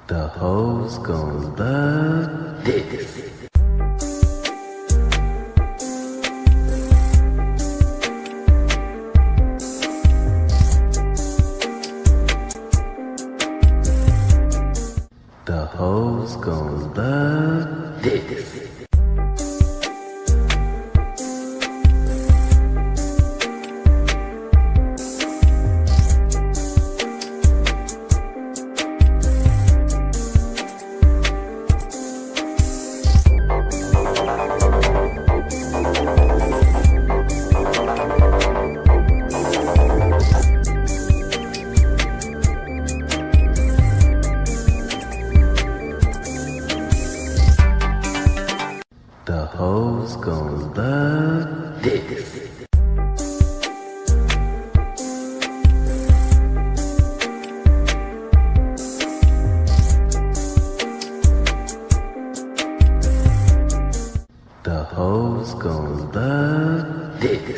The hoes gon' love this. The hoes gon' love this. The hoes gon' love this. The hoes gon' love this.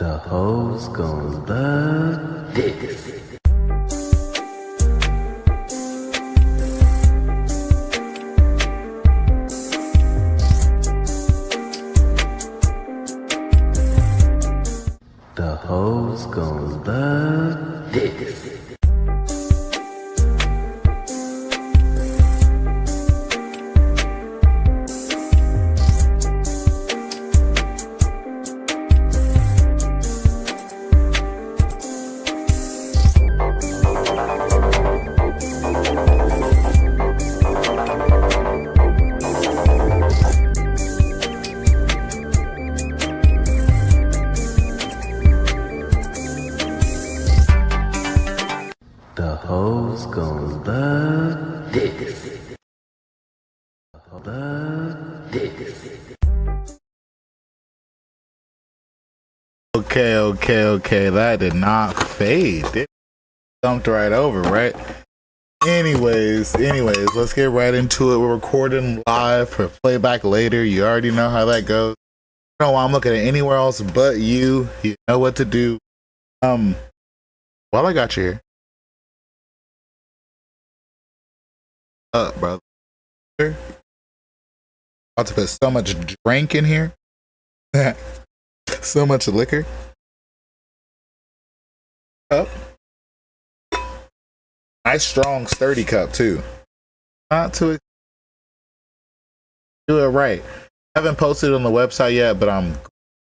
The hoes gon' love this. The hoes gon' love this. The hoes gon' love this. Love this. Okay. That did not fade. It jumped right over, right? Anyways, let's get right into it. We're recording live for playback later. You already know how that goes. I don't know why I'm looking at anywhere else but you. You know what to do. While I got you here. Brother. About to put so much drink in here. So much liquor. Cup. Nice strong sturdy cup too. Not too do it right. I haven't posted on the website yet, but I'm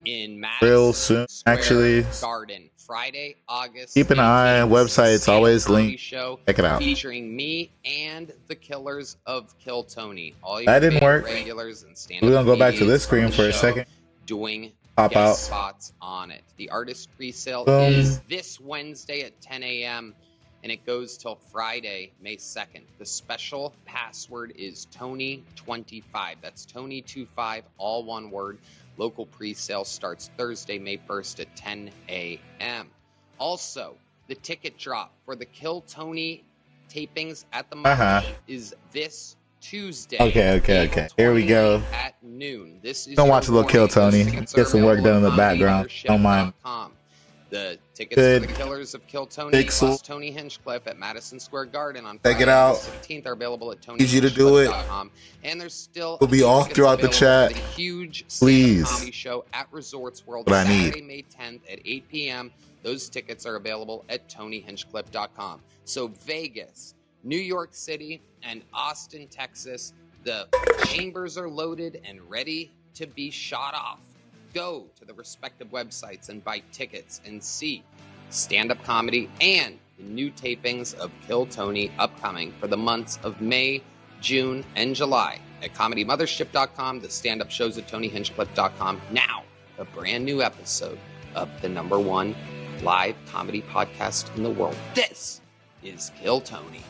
in real soon actually. Garden, Friday, August. Keep an eye on website, it's always linked. Show check it out. Featuring me and the Killers of Kill Tony. All your that didn't work. Regulars and We're gonna go back to this screen for a second. Doing pop guest out spots on it. The artist pre-sale Boom. is this Wednesday at 10 a.m. and it goes till Friday, May 2nd. The special password is Tony25. That's Tony25, all one word. Local pre-sale starts Thursday, May 1st at 10 a.m. Also, the ticket drop for the Kill Tony tapings at the March is this Tuesday. Okay. Here we go. At noon. This is don't watch a little Kill Tony. Get some work done in the background. Don't mind. The tickets for the Killers of Kill Tony plus Tony Hinchcliffe at Madison Square Garden on Friday, August 15th are available at TonyHinchcliffe.com. And there's still will be all throughout the chat. The huge please comedy show at Resorts World what Saturday, May 10th at 8 p.m. Those tickets are available at TonyHinchcliffe.com. So Vegas, New York City, and Austin, Texas, the chambers are loaded and ready to be shot off. Go to the respective websites and buy tickets and see stand-up comedy and the new tapings of Kill Tony upcoming for the months of May, June, and July at ComedyMothership.com, the stand-up shows at TonyHinchcliffe.com. Now, a brand new episode of the #1 live comedy podcast in the world. This is Kill Tony.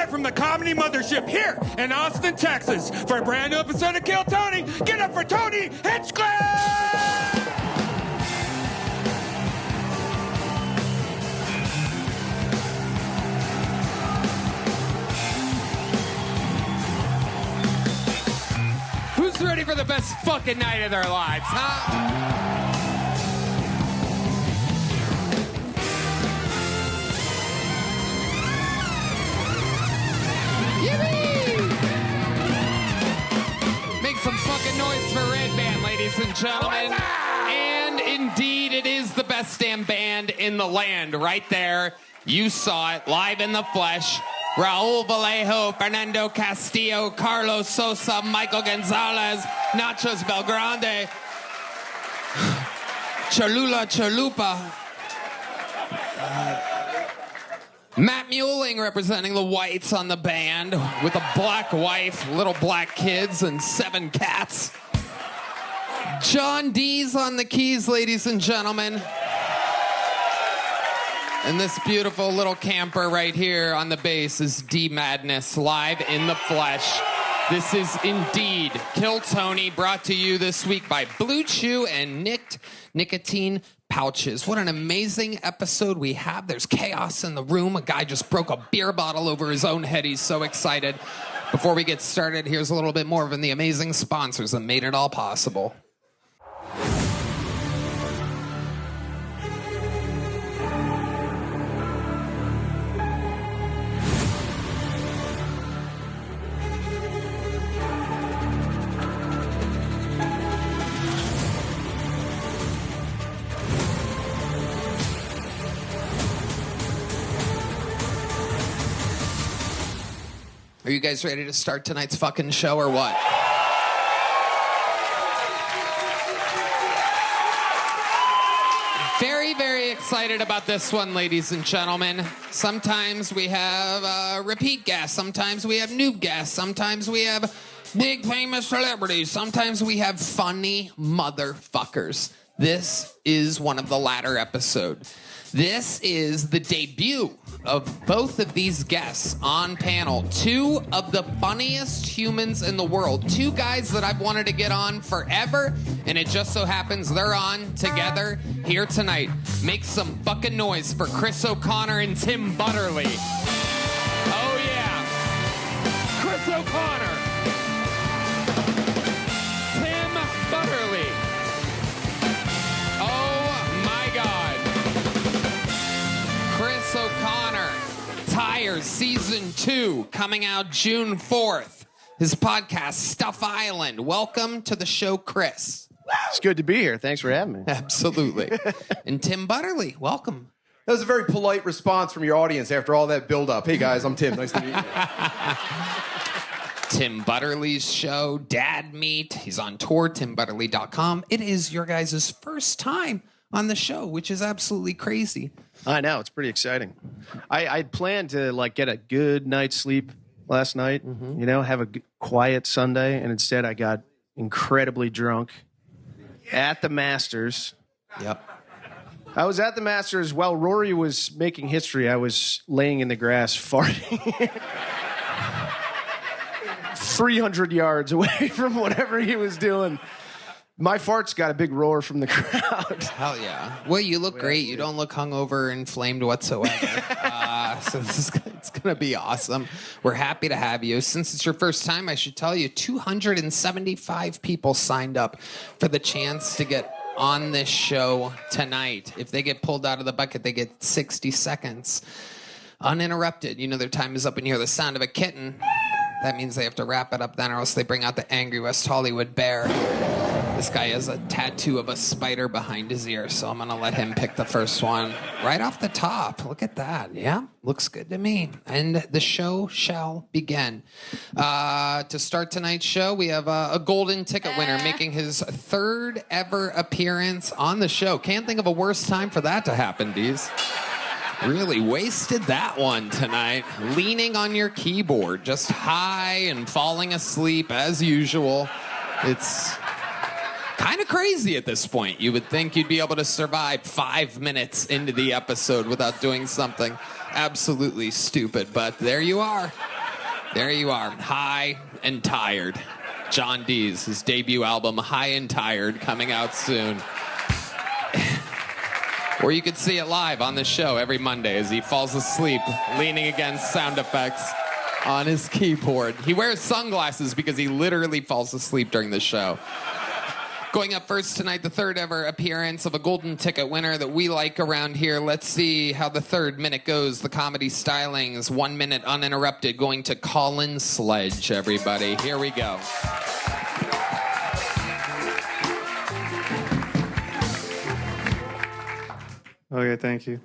From the comedy mothership here in Austin, Texas, for a brand new episode of Kill Tony. Get up for Tony Hinchcliffe! Who's ready for the best fucking night of their lives, huh? Make some fucking noise for Red Band, ladies and gentlemen. And indeed, it is the best damn band in the land right there. You saw it live in the flesh. Raul Vallejo, Fernando Castillo, Carlos Sosa, Michael Gonzalez, Nachos Belgrande, Cholula Chalupa. Matt Muelling representing the whites on the band with a black wife, little black kids, and 7 cats. John D's on the keys, ladies and gentlemen. And this beautiful little camper right here on the bass is D Maddness, live in the flesh. This is indeed Kill Tony, brought to you this week by Blue Chew and Nicotine Pouches. What an amazing episode we have. There's chaos in the room. A guy just broke a beer bottle over his own head. He's so excited. Before we get started, here's a little bit more from the amazing sponsors that made it all possible. Are you guys ready to start tonight's fucking show or what? Very, very excited about this one, ladies and gentlemen. Sometimes we have repeat guests. Sometimes we have noob guests. Sometimes we have big famous celebrities. Sometimes we have funny motherfuckers. This is one of the latter episodes. This is the debut of both of these guests on panel. 2 of the funniest humans in the world. 2 guys that I've wanted to get on forever, and it just so happens they're on together here tonight. Make some fucking noise for Chris O'Connor and Tim Butterly. Oh yeah, Chris O'Connor, Tim Butterly. Oh my God. Chris O'Connor, Tires Season 2, coming out June 4th. His podcast, Stuff Island. Welcome to the show, Chris. It's good to be here. Thanks for having me. Absolutely. And Tim Butterly, welcome. That was a very polite response from your audience after all that build-up. Hey, guys, I'm Tim. Nice to meet you. Tim Butterly's show, Dad Meet. He's on tour, timbutterly.com. It is your guys' first time on the show, which is absolutely crazy. I know. It's pretty exciting. I planned to get a good night's sleep last night, have a quiet Sunday, and instead I got incredibly drunk at the Masters. Yep. I was at the Masters while Rory was making history. I was laying in the grass farting 300 yards away from whatever he was doing. My farts got a big roar from the crowd. Hell yeah. Well, you look great. You don't look hungover, inflamed whatsoever. So it's going to be awesome. We're happy to have you. Since it's your first time, I should tell you, 275 people signed up for the chance to get on this show tonight. If they get pulled out of the bucket, they get 60 seconds uninterrupted. You know their time is up and you hear the sound of a kitten. That means they have to wrap it up then, or else they bring out the angry West Hollywood bear. This guy has a tattoo of a spider behind his ear, so I'm going to let him pick the first one. Right off the top. Look at that. Yeah, looks good to me. And the show shall begin. To start tonight's show, we have a golden ticket winner making his third ever appearance on the show. Can't think of a worse time for that to happen, Deez. Really wasted that one tonight. Leaning on your keyboard, just high and falling asleep as usual. It's kind of crazy at this point. You would think you'd be able to survive 5 minutes into the episode without doing something absolutely stupid. But there you are. There you are. High and tired. John Deez, his debut album, High and Tired, coming out soon. Or you could see it live on the show every Monday as he falls asleep, leaning against sound effects on his keyboard. He wears sunglasses because he literally falls asleep during the show. Going up first tonight, the third ever appearance of a golden ticket winner that we like around here. Let's see how the third minute goes. The comedy stylings, 1 minute uninterrupted, going to Colin Sledge, everybody. Here we go. Okay, thank you.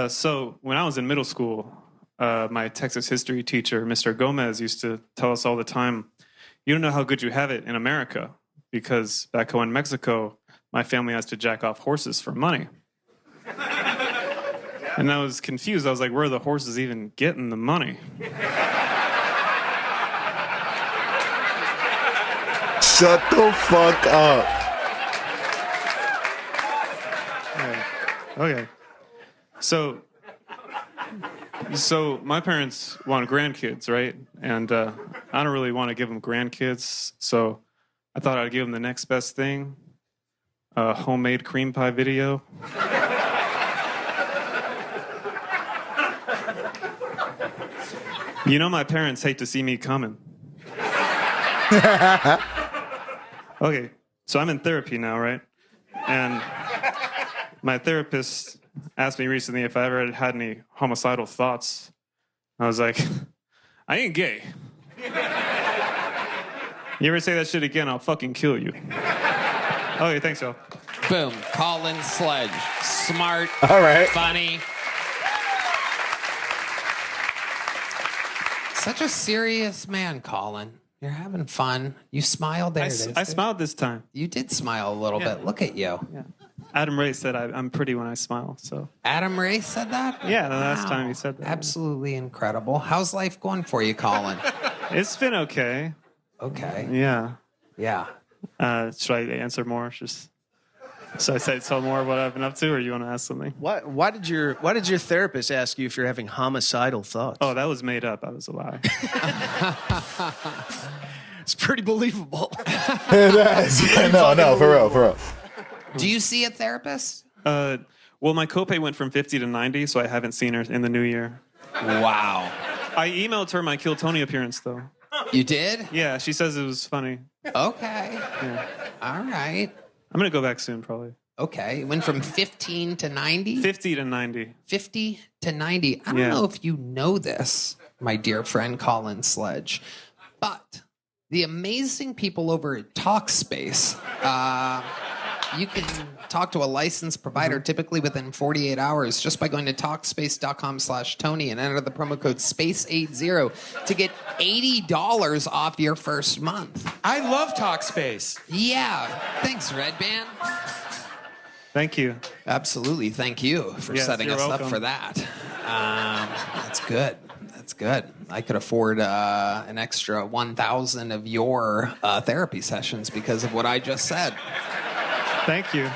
So when I was in middle school, my Texas history teacher, Mr. Gomez, used to tell us all the time, you don't know how good you have it in America, because back home in Mexico, my family has to jack off horses for money. And I was confused. I was like, where are the horses even getting the money? Shut the fuck up. Okay. So my parents want grandkids, right? And I don't really want to give them grandkids, so I thought I'd give them the next best thing, a homemade cream pie video. You know my parents hate to see me coming. Okay, so I'm in therapy now, right? And my therapist asked me recently if I ever had any homicidal thoughts. I was like, I ain't gay. You ever say that shit again, I'll fucking kill you. Okay, thanks, y'all. Boom. Colin Sledge. Smart. All right. Funny. Such a serious man, Colin. You're having fun. You smiled there. I smiled this time. You did smile a little bit. Look at you. Yeah. Adam Ray said I'm pretty when I smile, so. Adam Ray said that? Yeah, the last time he said that. Absolutely incredible. How's life going for you, Colin? It's been okay. Okay. Yeah. Yeah. Should I answer more? Should I tell more what I've been up to, or you want to ask something? Why did your therapist ask you if you're having homicidal thoughts? Oh, that was made up. That was a lie. It's pretty believable. No, for real. Do you see a therapist? Well, my copay went from 50 to 90, so I haven't seen her in the new year. Wow. I emailed her my Kill Tony appearance, though. You did? Yeah, she says it was funny. Okay. Yeah. All right. I'm going to go back soon, probably. Okay. It went from 15 to 90? 50 to 90. 50 to 90. I don't know if you know this, my dear friend Colin Sledge, but the amazing people over at Talkspace, you can talk to a licensed provider typically within 48 hours just by going to Talkspace.com/Tony and enter the promo code SPACE80 to get $80 off your first month. I love Talkspace. Yeah. Thanks, Red Band. Thank you. Absolutely. Thank you for setting us up for that. That's good. That's good. I could afford an extra 1,000 of your therapy sessions because of what I just said. Thank you.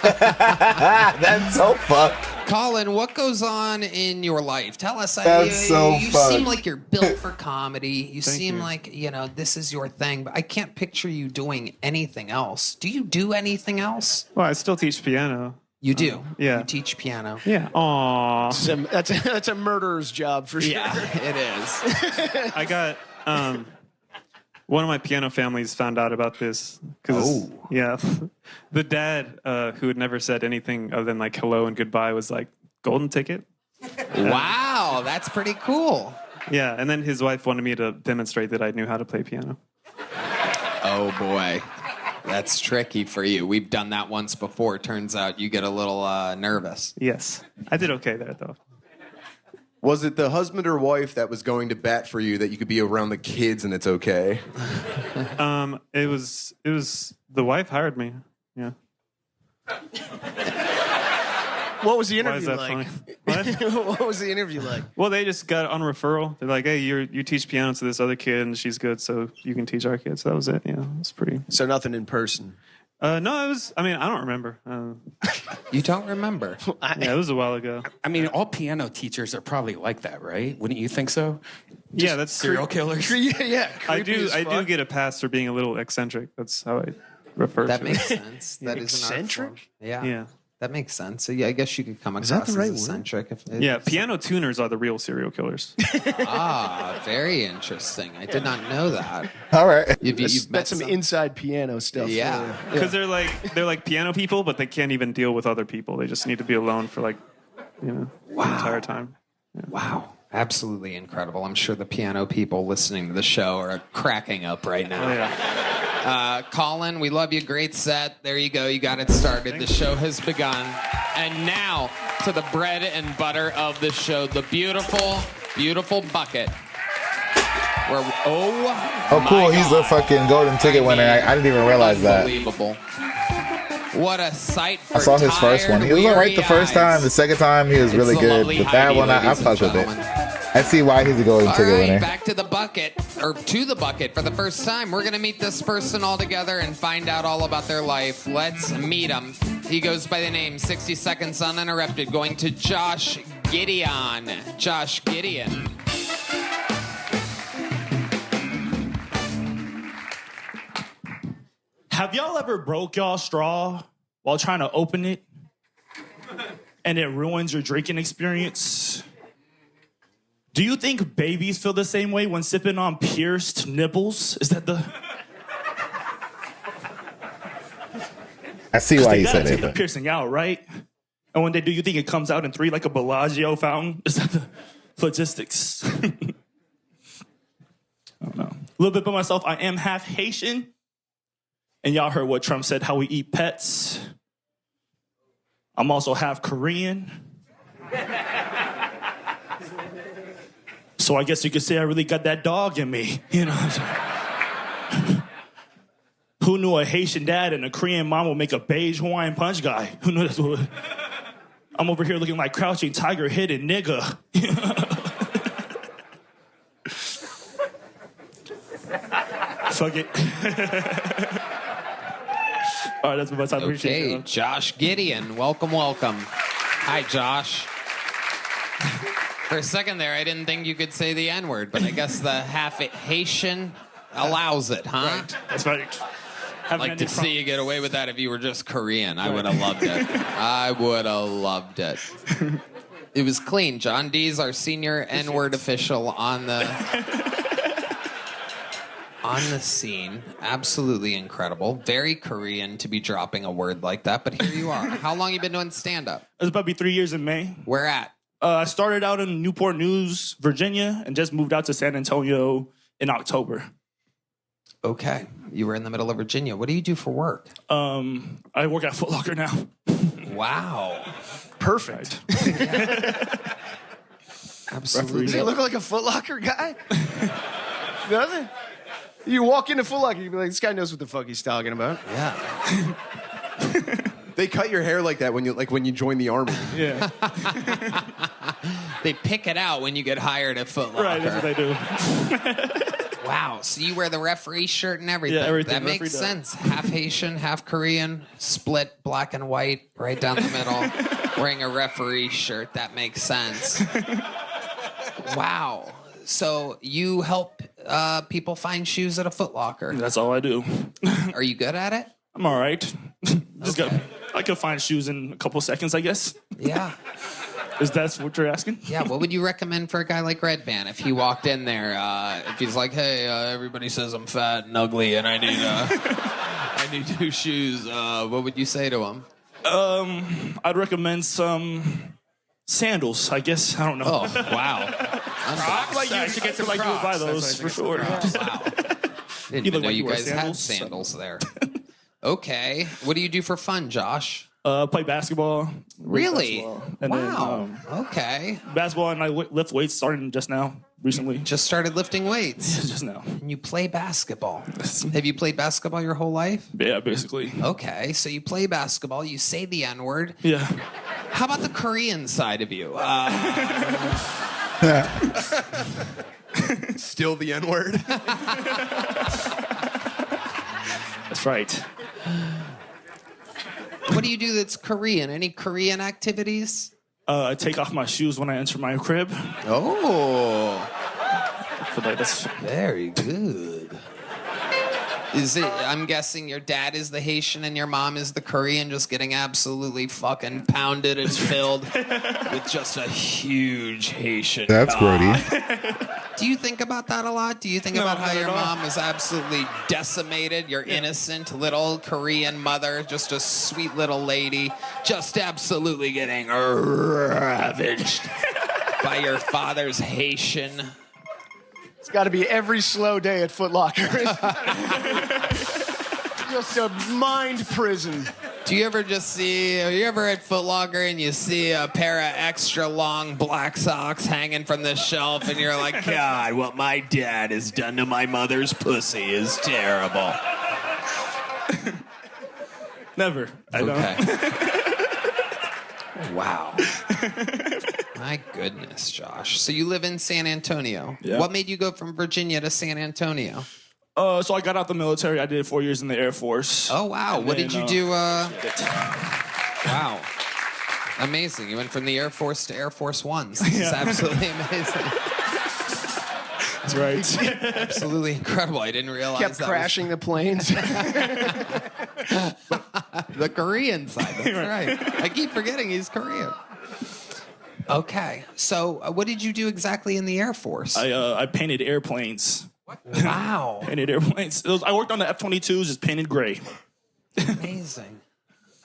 That's so fucked. Colin, what goes on in your life? Tell us. That's you seem like you're built for comedy. You Thank seem you. like, this is your thing, but I can't picture you doing anything else. Do you do anything else? Well, I still teach piano. You do? Yeah. You teach piano? Yeah. Aww. That's a murderer's job for sure. Yeah, it is. I got... one of my piano families found out about this. Yeah. The dad, who had never said anything other than like hello and goodbye, was like, golden ticket? Wow, that's pretty cool. Yeah, and then his wife wanted me to demonstrate that I knew how to play piano. Oh, boy. That's tricky for you. We've done that once before. Turns out you get a little nervous. Yes, I did okay there, though. Was it the husband or wife that was going to bat for you that you could be around the kids and it's okay? It was the wife hired me. Yeah. What was the Why is interview that like? funny? What? What was the interview like? Well, they just got on referral. They're like, hey, you teach piano to this other kid, and she's good, so you can teach our kid. So that was it. Yeah, it's pretty. So nothing in person. No, it was. I mean, I don't remember. You don't remember? Yeah, it was a while ago. I mean, all piano teachers are probably like that, right? Wouldn't you think so? Yeah, that's Serial killers. Yeah, I creepy as do fuck. get a pass for being a little eccentric. That's how I refer That to makes it. sense. That is an art Eccentric? form. Yeah. Yeah. That makes sense. So, yeah, I guess you could come across that the right as eccentric. If Yeah, piano tuners are the real serial killers. Ah, very interesting. I did not know that. All right. You've met That's some inside piano stuff. Yeah. Because they're like piano people, but they can't even deal with other people. They just need to be alone for the entire time. Wow. Absolutely incredible. I'm sure the piano people listening to the show are cracking up right now. Oh, yeah. Colin, we love you. Great set. There you go. You got it started. The show has begun. And now to the bread and butter of the show, the beautiful, beautiful bucket. Oh, cool. He's a fucking golden ticket winner. I didn't even realize that. Unbelievable. What a sight for I saw his first one. He was all right the first time. The second time, he was really good. But that one, I fucked with it. I see why he's a golden ticket winner. Back to the bucket, or to the bucket for the first time. We're going to meet this person all together and find out all about their life. Let's meet him. He goes by the name 60 Seconds Uninterrupted, going to Josh Gideon. Josh Gideon. Have y'all ever broke y'all straw while trying to open it and it ruins your drinking experience? Do you think babies feel the same way when sipping on pierced nipples? Is that the... I see why they he gotta said take it. the but- piercing out, right? And when they do, you think it comes out in 3 like a Bellagio fountain? Is that the logistics? I don't know. A little bit about myself. I am half Haitian. And y'all heard what Trump said, how we eat pets. I'm also half Korean. So I guess you could say I really got that dog in me. You know what I'm saying? Who knew a Haitian dad and a Korean mom would make a beige Hawaiian punch guy? Who knew this would... I'm over here looking like Crouching Tiger, hidden nigga. Fuck it. All right, that's my time. Appreciate Okay, it. Josh Gideon. Welcome, welcome. Hi, Josh. For a second there, I didn't think you could say the N-word, but I guess the half Haitian allows it, huh? That's right. I'd like to see you get away with that if you were just Korean. I would have loved it. I would have loved it. It was clean. John D's our senior N-word official on the scene. Absolutely incredible. Very Korean to be dropping a word like that, but here you are. How long you been doing stand-up? It's about to be 3 years in May. Where at? I started out in Newport News, Virginia, and just moved out to San Antonio in October. Okay. You were in the middle of Virginia. What do you do for work? I work at Foot Locker now. Wow. Perfect. Absolutely. Does he look like a Foot Locker guy? Does it? You walk into Foot Locker, you'd be like, this guy knows what the fuck he's talking about. Yeah. They cut your hair like that when you join the army. Yeah. They pick it out when you get hired at Foot Locker. Right, that's what they do. Wow. So you wear the referee shirt and everything. Yeah, everything. That makes Referee sense. Half Haitian, half Korean, split black and white right down the middle, wearing a referee shirt. That makes sense. Wow. So you help people find shoes at a Foot Locker. That's all I do. Are you good at it? I'm all right. I can find shoes in a couple seconds, I guess. Yeah. Is that what you're asking? Yeah, what would you recommend for a guy like Redban if he walked in there? If he's like, hey, everybody says I'm fat and ugly and I need new shoes. What would you say to him? I'd recommend some Sandals, I guess. I don't know. Oh, wow. Like you should get some like you would buy those for sure. Wow. Didn't even know like you you wear guys had sandals? sandals there. Okay. What do you do for fun, Josh? Play basketball. Really? Basketball. And Wow. then, Okay. basketball and I lift weights starting just now, recently. Just started lifting weights. Just now. And you play basketball. Have you played basketball your whole life? Yeah, basically. Okay. So you play basketball. You say the N-word. Yeah. How about the Korean side of you? Still the N-word. That's right. What do you do that's Korean? Any Korean activities? I take off my shoes when I enter my crib. Oh, I feel like that's very good. Is it? I'm guessing your dad is the Haitian and your mom is the Korean, just getting absolutely fucking pounded and filled with just a huge Haitian. That's cock. grody. Do you think about that a lot? Do you think about how your mom was absolutely decimated? Your innocent little Korean mother, just a sweet little lady, just absolutely getting ravaged by your father's Haitian. It's got to be every slow day at Foot Locker. Just a mind prison. Do you ever just see, are you ever at Foot Locker and you see a pair of extra long black socks hanging from the shelf and you're like, God, what my dad has done to my mother's pussy is terrible. never. I don't. Okay. Wow. My goodness, Josh. So you live in San Antonio. Yeah. What made you go from Virginia to San Antonio? So I got out the military. I did 4 years in the Air Force. Oh, wow. What did you do? Wow. Amazing. You went from the Air Force to Air Force Ones. This is absolutely amazing. That's right. Absolutely incredible. I didn't realize Kept that crashing the planes. the Korean side. That's right. I keep forgetting he's Korean. Okay. So what did you do exactly in the Air Force? I painted airplanes. Wow. Painted airplanes. I worked on the F-22s, just painted gray. Amazing.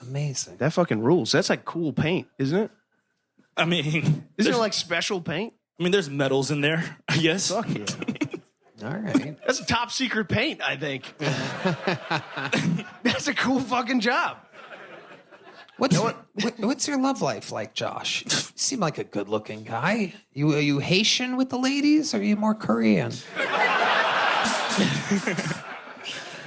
Amazing. That fucking rules. That's like cool paint, isn't it? I mean, Isn't it like special paint? I mean, there's metals in there, I guess. Fuck yeah. All right. That's a top secret paint, I think. That's a cool fucking job. What's your love life like, Josh? You seem like a good-looking guy. Are you Haitian with the ladies, or are you more Korean?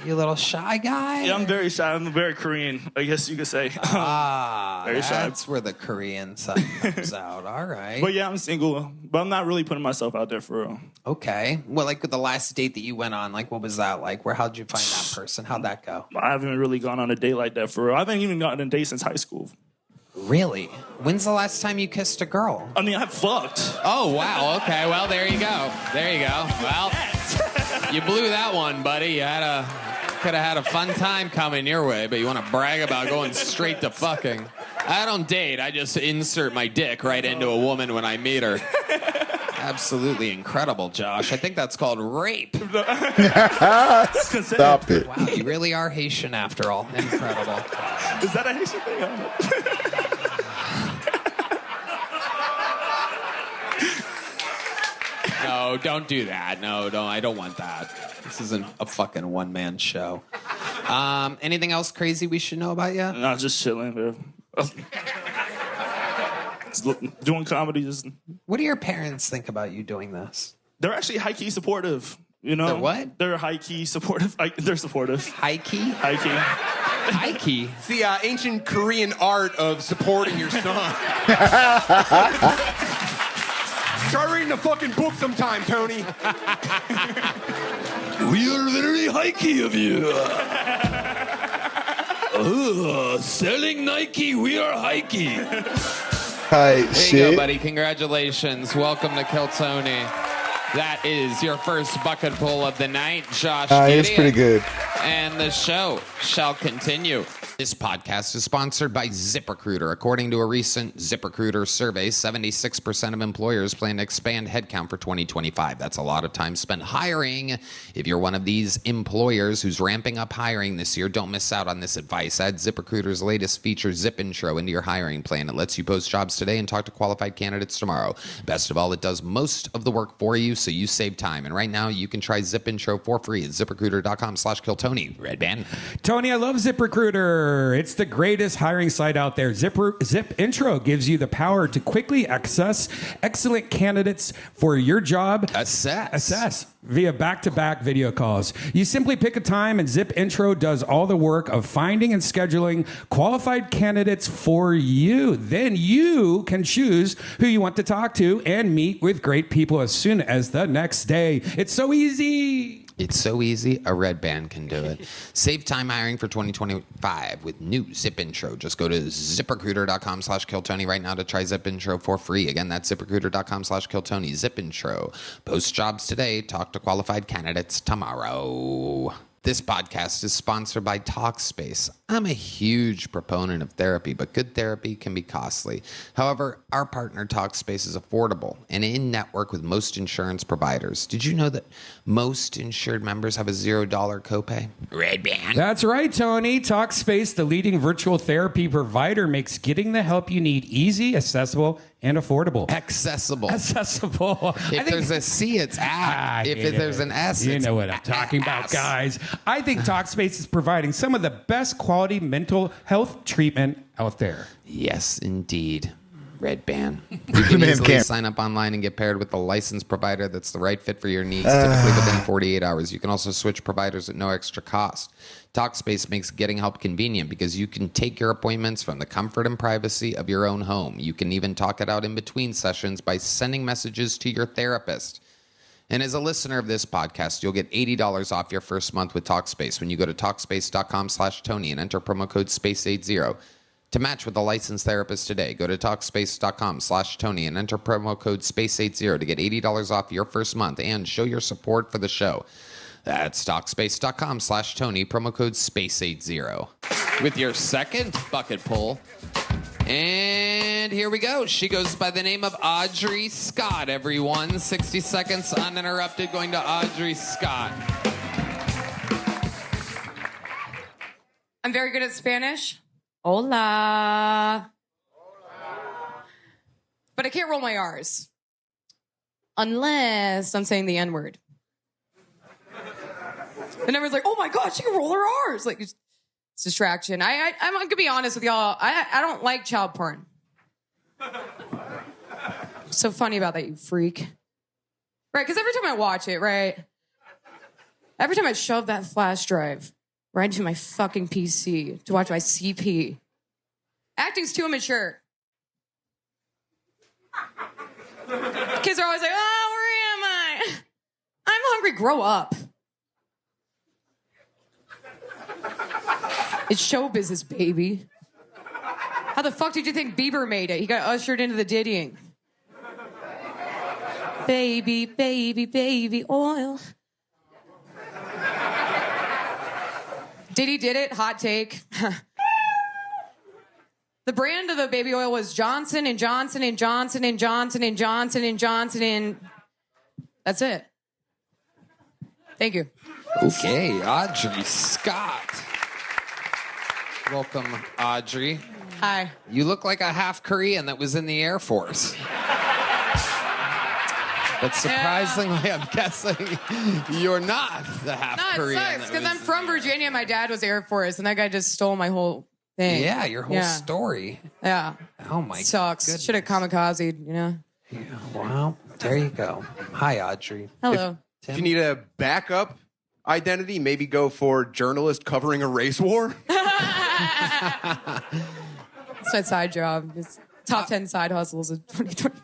You a little shy guy? Yeah, I'm very shy. I'm very Korean, I guess you could say. Very shy. That's where the Korean side comes out. All right. But yeah, I'm single. But I'm not really putting myself out there for real. Okay. Well, like the last date that you went on, like what was that like? How'd you find that person? How'd that go? I haven't really gone on a date like that for real. I haven't even gotten on a date since high school. Really? When's the last time you kissed a girl? I mean, I fucked. Oh, wow. Okay. Well, there you go. There you go. Well, you blew that one, buddy. You could have had a fun time coming your way, but you want to brag about going straight to fucking. I don't date. I just insert my dick right into a woman when I meet her. Absolutely incredible, Josh. I think that's called rape. Stop it. Wow, you really are Haitian after all. Incredible. Is that a Haitian thing? I don't know. No, don't do that. No, don't. I don't want that. This isn't a fucking one-man show. Anything else crazy we should know about you? No, just chilling, bro. Doing comedy. What do your parents think about you doing this? They're actually high-key supportive. You know? They're what? They're high-key supportive. They're supportive. High-key? High-key. High-key? It's the ancient Korean art of supporting your son. Try reading a fucking book sometime, Tony. We are very high-key of you. Selling Nike, we are high-key. Hi, There you shit. go, buddy. Congratulations. Welcome to Kill Tony. That is your first bucket pull of the night, Josh. It's pretty good. And the show shall continue. This podcast is sponsored by ZipRecruiter. According to a recent ZipRecruiter survey, 76% of employers plan to expand headcount for 2025. That's a lot of time spent hiring. If you're one of these employers who's ramping up hiring this year, don't miss out on this advice. Add ZipRecruiter's latest feature, Zip Intro, into your hiring plan. It lets you post jobs today and talk to qualified candidates tomorrow. Best of all, it does most of the work for you, so you save time. And right now, you can try Zip Intro for free at ZipRecruiter.com/KillTony. Red Band. Tony, I love ZipRecruiter. It's the greatest hiring site out there. Zip Intro gives you the power to quickly access excellent candidates for your job. Assess via back-to-back video calls. You simply pick a time and Zip Intro does all the work of finding and scheduling qualified candidates for you. Then you can choose who you want to talk to and meet with great people as soon as the next day. It's so easy. It's so easy, a Red Band can do it. Save time hiring for 2025 with new Zip Intro. Just go to ZipRecruiter.com/KillTony right now to try Zip Intro for free. Again, that's ZipRecruiter.com/KillTony. Zip Intro. Post jobs today. Talk to qualified candidates tomorrow. This podcast is sponsored by Talkspace. I'm a huge proponent of therapy, but good therapy can be costly. However, our partner Talkspace is affordable and in-network with most insurance providers. Did you know that most insured members have a $0 copay? Red Band. That's right, Tony. Talkspace, the leading virtual therapy provider, makes getting the help you need easy, accessible, and affordable. Accessible. If there's a C, it's there's an S, you it's know what I'm talking about, guys. I think Talkspace is providing some of the best quality mental health treatment out there. Yes, indeed. Red Band. You can easily sign up online and get paired with a licensed provider that's the right fit for your needs, typically within 48 hours. You can also switch providers at no extra cost. Talkspace makes getting help convenient because you can take your appointments from the comfort and privacy of your own home. You can even talk it out in between sessions by sending messages to your therapist. And as a listener of this podcast, you'll get $80 off your first month with Talkspace when you go to Talkspace.com/Tony and enter promo code SPACE80. To match with a licensed therapist today, go to Talkspace.com/Tony and enter promo code SPACE80 to get $80 off your first month and show your support for the show. That's Talkspace.com/Tony, promo code SPACE80. With your second bucket pull. And here we go. She goes by the name of Audrey Scott, everyone. 60 seconds uninterrupted going to Audrey Scott. I'm very good at Spanish. Hola. But I can't roll my R's. Unless I'm saying the N-word. And everyone's like, oh my God, she can roll her R's. Like, it's distraction. I'm going to be honest with y'all. I don't like child porn. What's so funny about that, you freak? Right, because every time I watch it, right? Every time I shove that flash drive right into my fucking PC to watch my CP, acting's too immature. Kids are always like, oh, where am I? I'm hungry, grow up. It's show business, baby. How the fuck did you think Bieber made it? He got ushered into the diddying. Baby, baby, baby oil. Diddy did it, hot take. The brand of the baby oil was Johnson and Johnson and Johnson and Johnson and Johnson and Johnson and... That's it. Thank you. Okay, Audrey Scott. Welcome, Audrey. Hi. You look like a half Korean that was in the Air Force. But surprisingly, I'm guessing you're not the half Korean. No, it sucks, because I'm from Virginia. My dad was Air Force, and that guy just stole my whole thing. Yeah, your whole story. Yeah. Oh, my God. Sucks. Should have kamikazed, you know? Yeah, well, there you go. Hi, Audrey. Hello. If you need a backup identity, maybe go for journalist covering a race war. It's my side job. It's top 10 side hustles of 2020.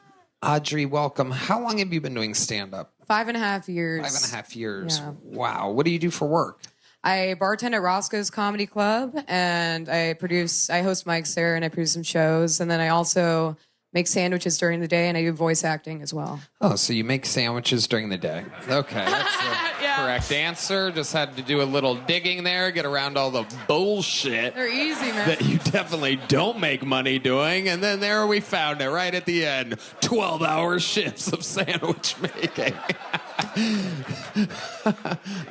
Audrey, welcome. How long have you been doing stand-up? 5.5 years. 5.5 years. Yeah. Wow. What do you do for work? I bartend at Roscoe's Comedy Club, and I host mics there, and I produce some shows. And then I also make sandwiches during the day, and I do voice acting as well. Oh, so you make sandwiches during the day. Okay, that's the correct answer. Just had to do a little digging there, get around all the bullshit They're easy, man. that you definitely don't make money doing. And then there we found it right at the end. 12-hour shifts of sandwich making.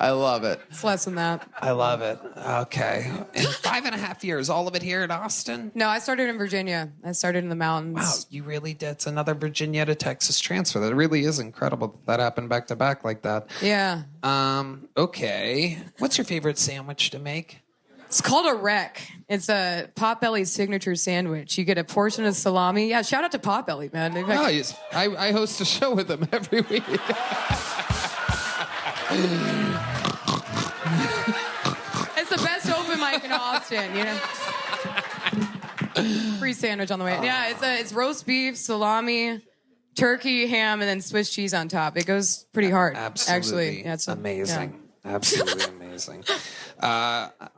I love it. It's less than that. I love it. Okay. And 5.5 years, all of it here in Austin? No, I started in Virginia. I started in the mountains. Wow, you really did. It's another Virginia to Texas transfer. That really is incredible that happened back to back like that. Yeah. Okay. What's your favorite sandwich to make? It's called a wreck. It's a Potbelly signature sandwich. You get a portion of salami. Yeah, shout out to Potbelly, man. Oh, yes. I host a show with them every week. It's the best open mic in Austin, you know? Free sandwich on the way. Yeah, it's roast beef, salami, turkey, ham, and then Swiss cheese on top. It goes pretty hard. Absolutely. Actually. Yeah, it's amazing. Yeah. Absolutely amazing.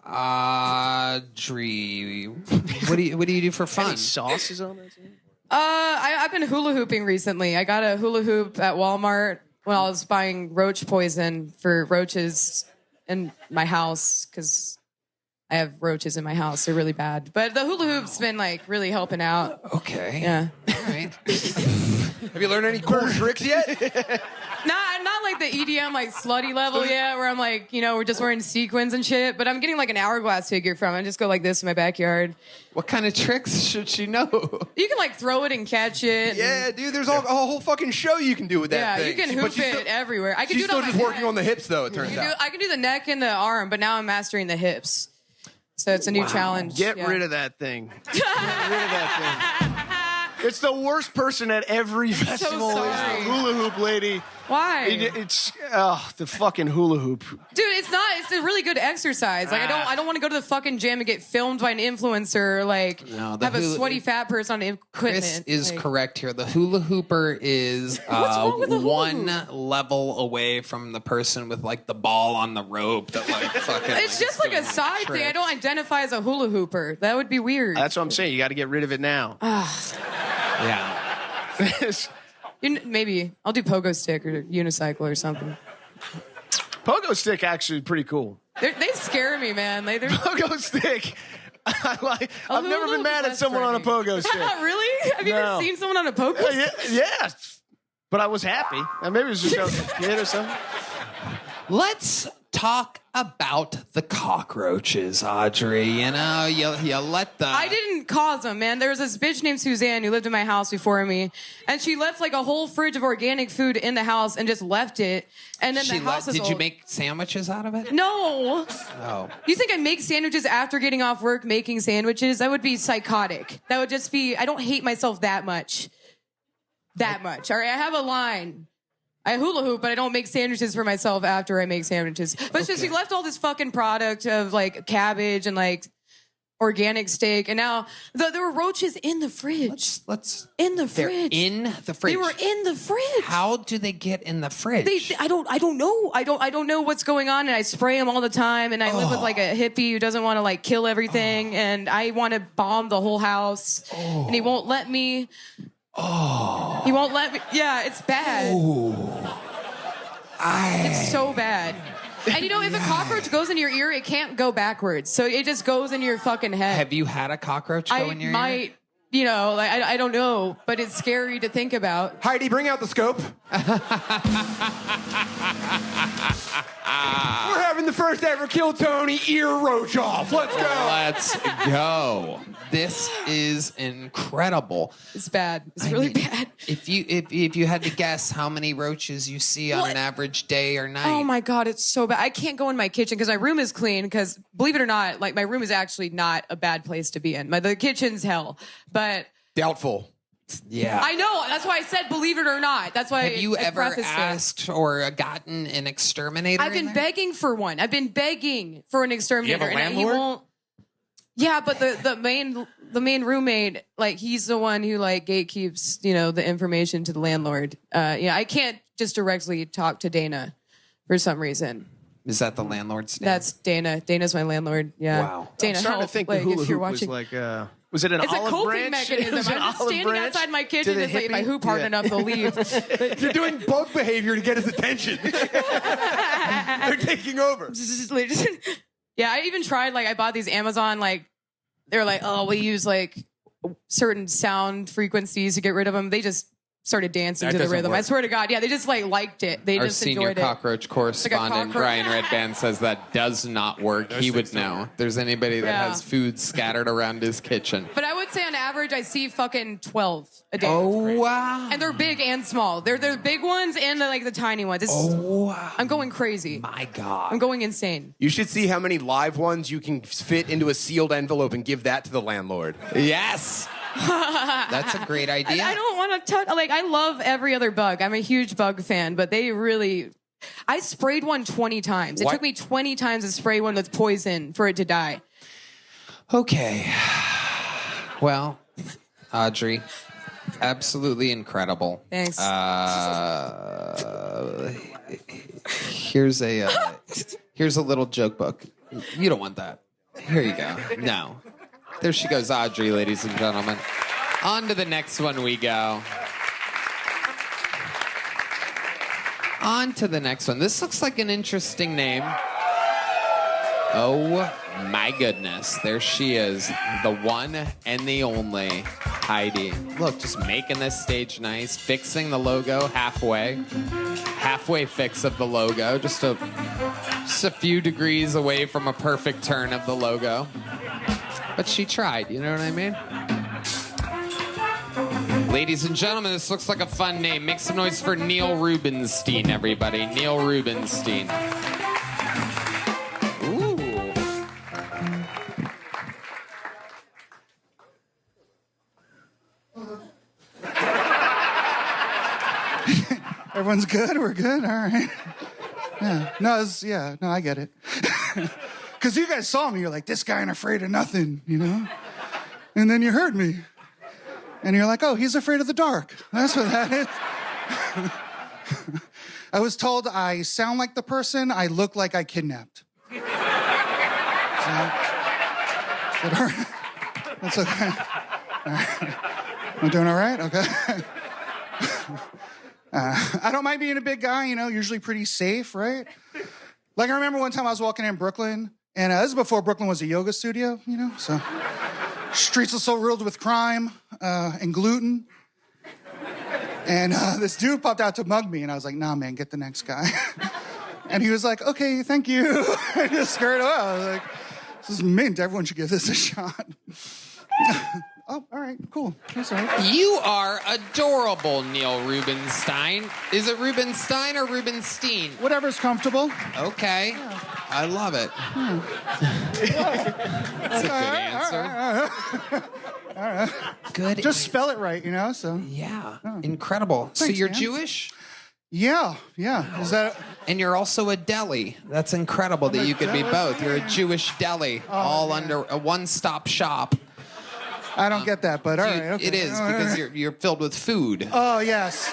Audrey, what do you do for fun? Any sauces on it? I've been hula hooping recently. I got a hula hoop at Walmart when I was buying roach poison for roaches in my house because I have roaches in my house. They're really bad. But the hula hoop's been like really helping out. Okay. Yeah. All right. Have you learned any cool tricks yet? Not like the EDM like slutty level yet, where I'm like, we're just wearing sequins and shit. But I'm getting like an hourglass figure from it. I just go like this in my backyard. What kind of tricks should she know? You can like throw it and catch it. Yeah, dude. There's a whole fucking show you can do with that thing. Yeah, you can hoop it everywhere. I can she's do it still just working on the hips, though. It turns out. I can do the neck and the arm, but now I'm mastering the hips. So it's a new challenge. Get rid of that thing. Get rid of that thing. It's the worst person at every festival is the hula hoop lady. Why? It's the fucking hula hoop. Dude, it's not. It's a really good exercise. Like I don't want to go to the fucking gym and get filmed by an influencer. Or, like have a sweaty fat person on equipment. Chris is correct here. The hula hooper is What's wrong with the hula one hoop? level away from the person with like the ball on the rope that like fucking. It's just like a side thing. I don't identify as a hula hooper. That would be weird. That's what I'm saying. You got to get rid of it now. Yeah. Maybe I'll do pogo stick or unicycle or something. Pogo stick actually pretty cool. They scare me, man. They're Pogo stick. I've never been mad at someone on a pogo stick. Really? Have you ever seen someone on a pogo stick? Yeah. But I was happy. Maybe it was just I was a kid or something. Let's talk about the cockroaches, Audrey. You let the... I didn't cause them, man. There was this bitch named Suzanne who lived in my house before me, and she left like a whole fridge of organic food in the house and just left it. And then the house is Did old. you make sandwiches out of it? No. Oh. You think I make sandwiches after getting off work making sandwiches? That would be psychotic. That would just be... I don't hate myself that much. That much. All right, I have a line. I hula hoop, but I don't make sandwiches for myself after I make sandwiches. But it's just she left all this fucking product of like cabbage and like organic steak, and now there were roaches in the fridge. Let's in the fridge. In the fridge. They were in the fridge. How do they get in the fridge? I don't know. I don't know what's going on, and I spray them all the time. And I live with like a hippie who doesn't want to like kill everything, and I want to bomb the whole house, and he won't let me. He won't let me. Yeah, it's bad. It's so bad. And if a cockroach goes in your ear, it can't go backwards. So it just goes in your fucking head. Have you had a cockroach go in your ear? I might, I don't know, but it's scary to think about. Heidi, bring out the scope. We're having the first ever Kill Tony ear roach off. Let's go. Let's go. This is incredible. It's bad. It's really bad. If you had to guess how many roaches you see on an average day or night. Oh my God, it's so bad. I can't go in my kitchen because my room is clean because believe it or not, like my room is actually not a bad place to be in. The kitchen's hell, but doubtful. Yeah. I know. That's why I said believe it or not. That's why Have you ever asked or gotten an exterminator? I've been begging for one. I've been begging for an exterminator. You have a and he landlord? won't. Yeah, but the main roommate, like he's the one who like gatekeeps, the information to the landlord. I can't just directly talk to Dana for some reason. Is that the landlord's name? That's Dana. Dana's my landlord. Yeah. Wow. Dana, I'm starting help, to think like, the hula if you're hoop was watching. like Was it an It's a olive coping branch? mechanism. Was it I'm just olive standing branch outside my to kitchen, the just like, if I hippie? hoop hard Yeah. enough, they'll leave. You're doing bug behavior to get his attention. They're taking over. Yeah, I even tried, like, I bought these Amazon, like, they're like, oh, we use, like, certain sound frequencies to get rid of them. They just started dancing to the rhythm. I swear to God. Yeah, they just, like, liked it. They Our just senior enjoyed it. cockroach correspondent, cockroach. Brian Redband, says that does not work. He would know. If there's anybody that Yeah. has food scattered around his kitchen. But I would say on average, I see fucking 12 a day. Oh, wow. And they're big and small. They're big ones and the tiny ones. Wow. I'm going crazy. My God. I'm going insane. You should see how many live ones you can fit into a sealed envelope and give that to the landlord. Yes. That's a great idea. I don't want to touch. Like, I love every other bug. I'm a huge bug fan, but they really. I sprayed one 20 times. It What? took me 20 times to spray one with poison for it to die. Okay. Well, Audrey, absolutely incredible. Thanks. Here's a little joke book. You don't want that. Here you go. No. There she goes, Audrey, ladies and gentlemen. On to the next one we go. On to the next one. This looks like an interesting name. Oh my goodness. There she is. The one and the only Heidi. Look, just making this stage nice. Fixing the logo halfway. Halfway fix of the logo. Just a few degrees away from a perfect turn of the logo. But she tried, you know what I mean? Ladies and gentlemen, this looks like a fun name. Make some noise for Neil Rubenstein, everybody. Neil Rubenstein. Ooh. Everyone's good? We're good? All right. Yeah. No, I get it. Because you guys saw me, you're like, this guy ain't afraid of nothing, you know? And then you heard me. And you're like, oh, he's afraid of the dark. That's what that is. I was told I sound like the person I look like I kidnapped. So, that's okay. All right. I'm doing all right? Okay. I don't mind being a big guy, you know, usually pretty safe, right? Like, I remember one time I was walking in Brooklyn, and this is before Brooklyn was a yoga studio, you know, so streets are so riddled with crime and gluten. And this dude popped out to mug me, and I was like, nah, man, get the next guy. And he was like, okay, thank you. I just scurried away. I was like, this is mint. Everyone should give this a shot. Oh, all right, cool. That's all right. You are adorable, Neil Rubenstein. Is it Rubenstein or Rubenstein? Whatever's comfortable. Okay. Yeah. I love it. That's a good answer. All right. Good. Just spell it right, you know, so. Yeah. Incredible. Thanks, so you're man. Jewish? Yeah. Is that... And you're also a deli. That's incredible that you could be both. You're a Jewish deli, all under a one-stop shop. I don't get that, but all right. Okay. It is, because you're filled with food. Oh, yes.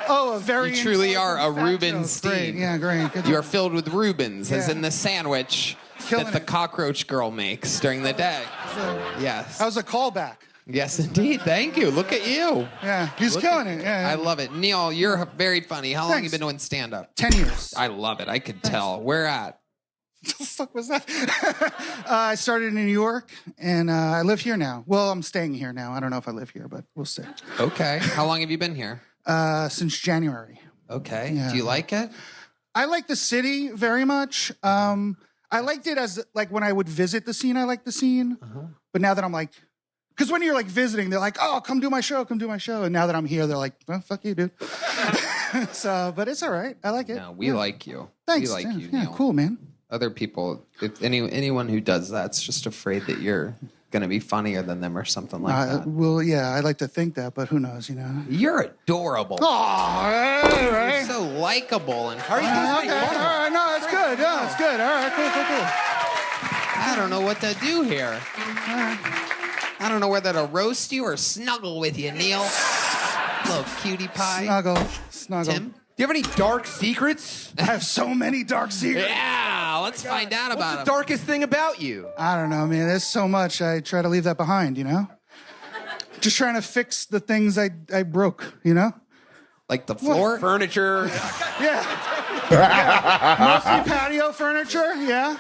Oh, a very... You truly are a Rubenstein. Great. Yeah, great. Good You job. are filled with Rubens, as Yeah. in the sandwich Killing that the it. cockroach girl makes during the day. Yes. That was a callback. Yes, indeed. Thank you. Look at you. Yeah, he's killing it. Yeah. I love it. Neil, you're very funny. How long have you Thanks. been doing stand-up? 10 years. I love it. I could tell. Where at? What the fuck was that? I started in New York, and I live here now. Well, I'm staying here now. I don't know if I live here, but we'll see. Okay. How long have you been here? Since January. Okay. Yeah. Do you like it? I like the city very much. I liked it as, like, when I would visit the scene, I liked the scene. But now that I'm like... Because when you're, like, visiting, they're like, oh, come do my show. And now that I'm here, they're like, well, fuck you, dude. So, but it's all right. I like it. No, we like you. Thanks. We like you, Yeah, Neil. cool, man. Other people, if anyone who does that's just afraid that you're going to be funnier than them or something like that. Well, yeah, I like to think that, but who knows, you know? You're adorable. Oh, all right. You're so likable and Okay, all right, no, it's good. Yeah, it's good. All right, cool. I don't know what to do here. I don't know whether to roast you or snuggle with you, Neil. Little cutie pie. Snuggle. Tim? Do you have any dark secrets? I have so many dark secrets. Yeah, Let's find out What's about the him. darkest thing about you? I don't know, man. There's so much. I try to leave that behind, you know? Just trying to fix the things I broke, you know? Like the floor? Furniture. Yeah. Mostly patio furniture, yeah.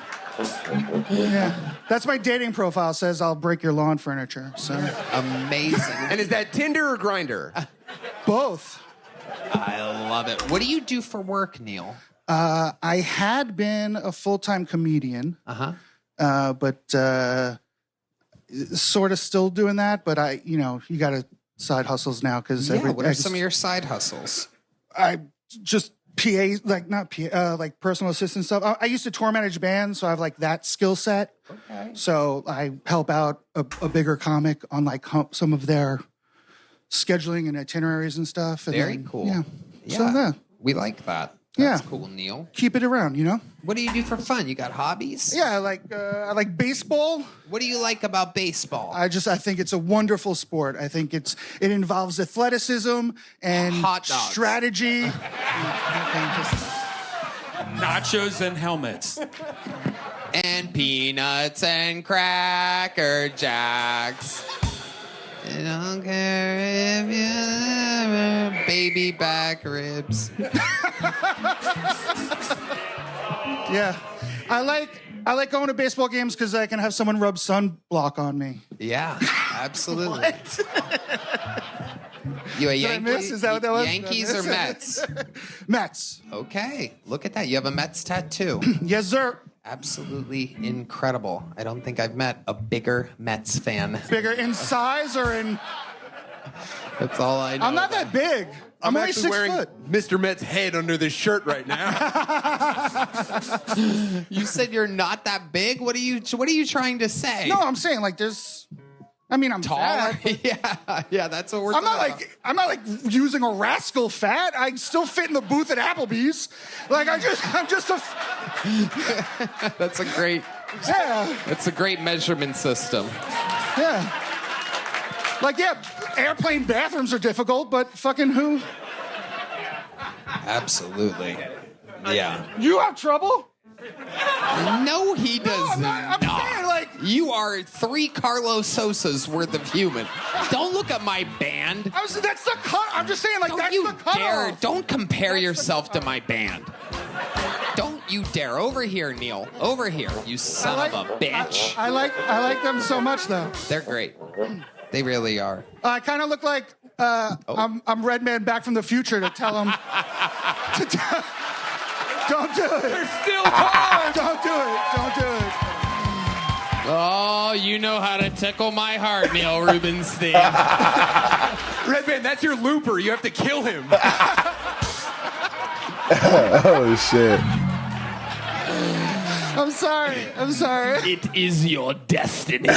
Yeah. That's my dating profile, says I'll break your lawn furniture. So Amazing. And is that Tinder or Grinder? both. I love it. What do you do for work, Neil? I had been a full-time comedian. But sort of still doing that, but you got to side hustles now because What are some of your side hustles? I just PA, like not PA, like personal assistant stuff. I used to tour manage bands, so I have like that skill set. Okay. So I help out a bigger comic on like some of their scheduling and itineraries and stuff. And Very cool. Yeah. Yeah. So yeah. We like that. Yeah. That's cool, Neil. Keep it around, you know? What do you do for fun? You got hobbies? Yeah, I like baseball. What do you like about baseball? I think it's a wonderful sport. I think it involves athleticism and hot dogs. Strategy. Nachos and helmets. And peanuts and Cracker Jacks. I don't care if you baby back ribs. Yeah. I like going to baseball games because I can have someone rub sunblock on me. Yeah, absolutely. You a Did I Yankee? miss? Is that what that was? Yankees or Mets? Mets. Okay, look at that. You have a Mets tattoo. Yes, sir. Absolutely incredible. I don't think I've met a bigger Mets fan. Bigger in size or in... That's all I know. I'm not that big. I'm only actually 6 wearing foot. Mr. Met's head under this shirt right now. You said you're not that big? What are you trying to say? No, I'm saying like there's... I'm taller. fat. Yeah, that's what we're I'm talking not like using a rascal fat. I still fit in the booth at Applebee's. Like I'm just a... That's a great... Yeah. That's a great measurement system. Yeah. Like, yeah, airplane bathrooms are difficult, but fucking who? Absolutely. Yeah. You have trouble? No, he does I'm saying, like... You are 3 Carlos Sosas worth of human. Don't look at my band. That's the cut. I'm just saying, like, that's the cut. Don't compare yourself to my band. Don't you dare. Over here, Neil. Over here, you son of a bitch. I like them so much, though. They're great. They really are. I kind of look like I'm Redman back from the future to tell him don't do it. There's still time. Don't do it. Don't do it. Oh, you know how to tickle my heart, Neil Rubenstein. Redman, that's your looper. You have to kill him. Oh shit. I'm sorry. It is your destiny.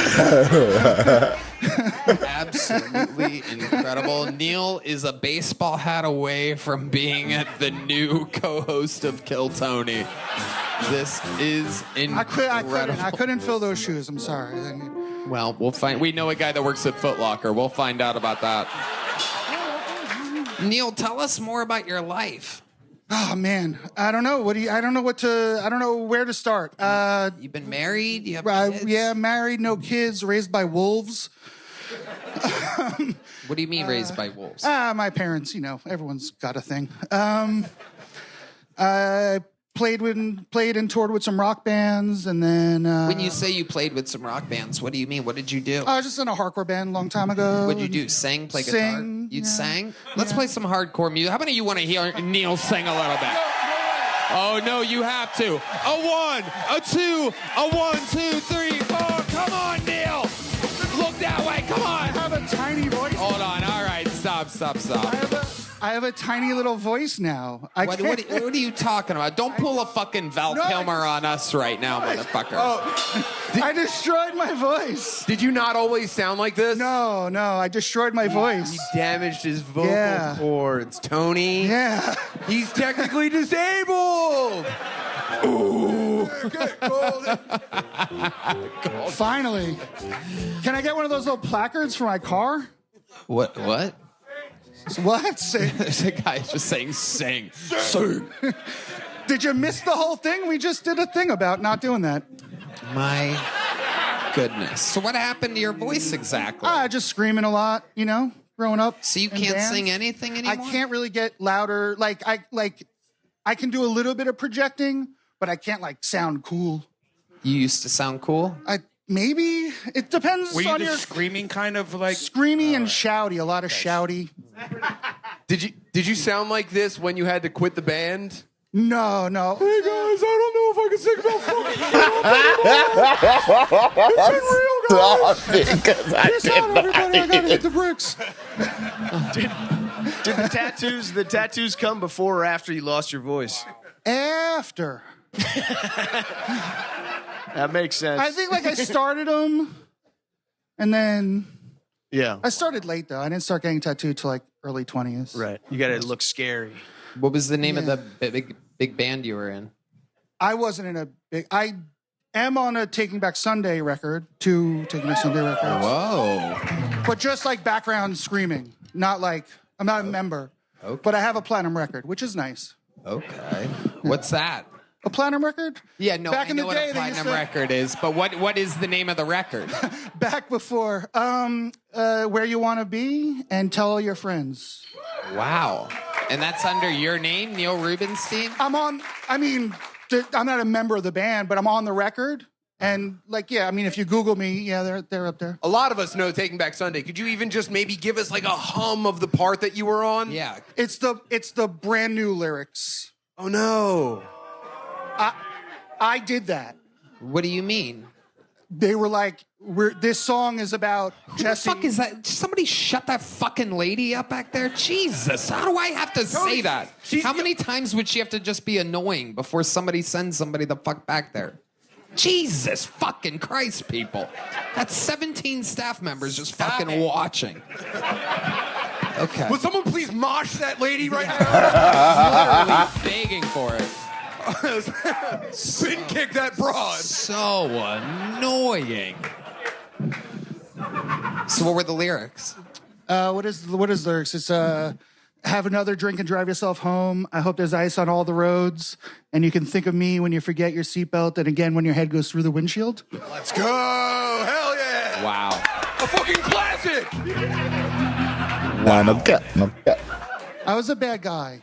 Absolutely incredible. Neil is a baseball hat away from being the new co-host of Kill Tony. This is incredible. I couldn't fill those shoes. I'm sorry. Well, we'll find. We know a guy that works at Foot Locker. We'll find out about that. Neil, tell us more about your life. Oh man, I don't know. I don't know where to start. You've been married? You have kids? Yeah, married, no kids, raised by wolves. What do you mean raised by wolves? My parents, everyone's got a thing. I played and toured with some rock bands, and then... when you say you played with some rock bands, what do you mean? What did you do? I was just in a hardcore band a long time ago. What did you do? Play guitar? You sang? Let's play some hardcore music. How many of you want to hear Neil sing a little bit? Oh, no, you have to. A 1, a 2, a 1, 2, 3, 4. Come on, Neil. Look that way. Come on. I have a tiny voice. Hold on. All right. Stop. I have a tiny little voice now. What are you talking about? Don't pull a fucking Val Kilmer on us right now, motherfucker. I destroyed my voice. Did you not always sound like this? No, I destroyed my voice. You damaged his vocal cords, Tony. Yeah. He's technically disabled. Ooh. Finally. Can I get one of those little placards for my car? What? What? There's a guy just saying sing. Sing. Did you miss the whole thing? We just did a thing about not doing that. My goodness. So what happened to your voice exactly? Just screaming a lot, you know, growing up. So you in can't bands. sing anything anymore? I can't really get louder. I can do a little bit of projecting, but I can't sound cool. You used to sound cool? Maybe. It depends Were you on the your screaming kind of screamy and shouty, a lot of shouty. Did you sound like this when you had to quit the band? No. Hey guys, I don't know if I can sing about fucking. It's been real, guys. Peace out, everybody. I gotta hit the bricks. Did the tattoos come before or after you lost your voice? After. That makes sense. I think I started them, and then yeah. I started late though. I didn't start getting tattooed till early 20s. Right. You got to look scary. What was the name of the big band you were in? I wasn't in a big. I am on a Taking Back Sunday record. 2 Taking Back Sunday records. Whoa. But just background screaming. Not I'm not a member. Okay. But I have a platinum record, which is nice. Okay. What's that? A platinum record? Yeah, no, Back I in know the what day, a they used platinum to- record is, but what is the name of the record? Back before. Where You Want to Be and Tell All Your Friends. Wow. And that's under your name, Neil Rubenstein? I'm not a member of the band, but I'm on the record. And if you Google me, they're up there. A lot of us know Taking Back Sunday. Could you even just maybe give us a hum of the part that you were on? Yeah. It's the brand new lyrics. Oh no. I did that. What do you mean? They were this song is about Jesse. What the fuck is that? Somebody shut that fucking lady up back there? Jesus, how do I have to say that? How many times would she have to just be annoying before somebody sends somebody the fuck back there? Jesus fucking Christ, people. That's 17 staff members just fucking watching. Okay. Would someone please mosh that lady right now? Literally begging for it. Spin kick that broad. So annoying. So what were the lyrics? What is lyrics? It's have another drink and drive yourself home. I hope there's ice on all the roads, and you can think of me when you forget your seatbelt, and again when your head goes through the windshield. Let's go! Hell yeah! Wow. A fucking classic! No. I was a bad guy.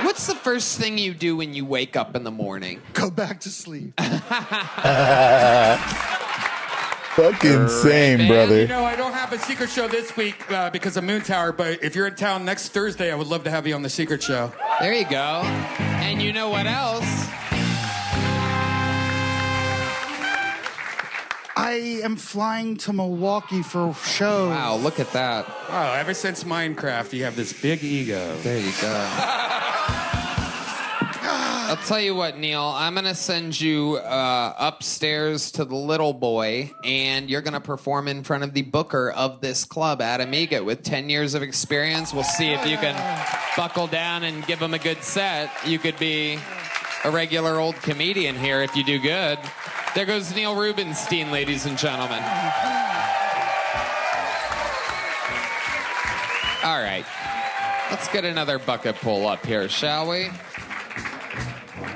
What's the first thing you do when you wake up in the morning? Go back to sleep. Fucking same, brother. You know, I don't have a secret show this week because of Moon Tower, but if you're in town next Thursday, I would love to have you on the secret show. There you go. And you know what else? I am flying to Milwaukee for shows. Wow, look at that. Oh, ever since Minecraft, you have this big ego. There you go. I'll tell you what, Neil. I'm going to send you upstairs to the little boy, and you're going to perform in front of the booker of this club, Adam Egget, with 10 years of experience. We'll see if you can buckle down and give him a good set. You could be a regular old comedian here if you do good. There goes Neil Rubenstein, ladies and gentlemen. All right. Let's get another bucket pull up here, shall we?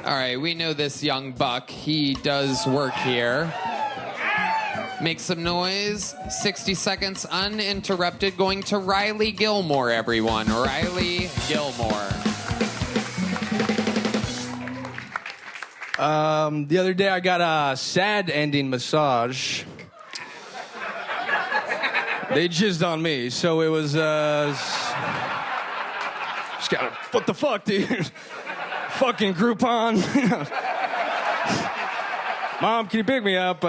All right, we know this young buck. He does work here. Make some noise. 60 seconds uninterrupted. Going to Riley Gilmore, everyone. Riley Gilmore. The other day I got a sad ending massage. They jizzed on me, so it was just gotta, what the fuck, dude? Fucking Groupon. Mom, can you pick me up?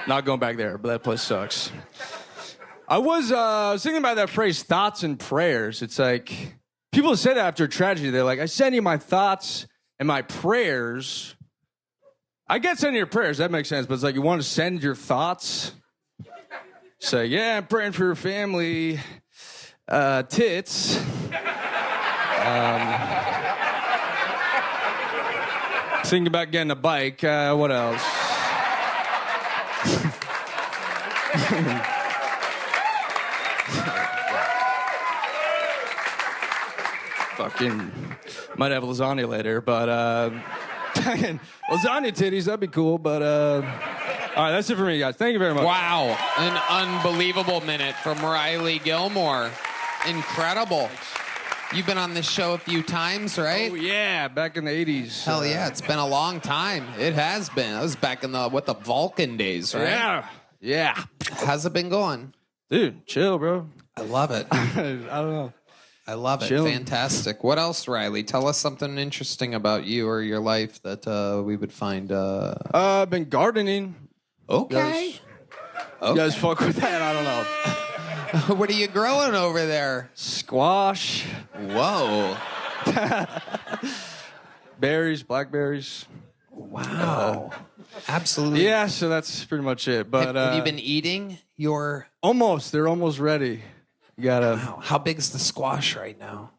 Not going back there, but that place sucks. I was thinking about that phrase, thoughts and prayers. It's like, people say that after a tragedy. They're like, I send you my thoughts and my prayers. I get sending your prayers, that makes sense, but it's like, you want to send your thoughts? Say, yeah, I'm praying for your family. Tits. Thinking about getting a bike. What else? fucking might have lasagna later, but lasagna titties, that'd be cool, but all right, that's it for me, guys. Thank you very much. Wow, an unbelievable minute from Riley Gilmore. Incredible. You've been on this show a few times, right? Oh, yeah, back in the 80s. Hell yeah, it's been a long time. It has been. That was back in the Vulcan days, right? Yeah. Yeah. How's it been going? Dude, chill, bro. I love it. I don't know. I love it. Chilling. Fantastic. What else, Riley? Tell us something interesting about you or your life that we would find. I've been gardening. Okay. You guys fuck with that? I don't know. What are you growing over there? Squash. Whoa. Berries, blackberries. Wow. Absolutely. Yeah, so that's pretty much it. But have you been eating your... Almost. They're almost ready. You gotta... Wow. How big's the squash right now?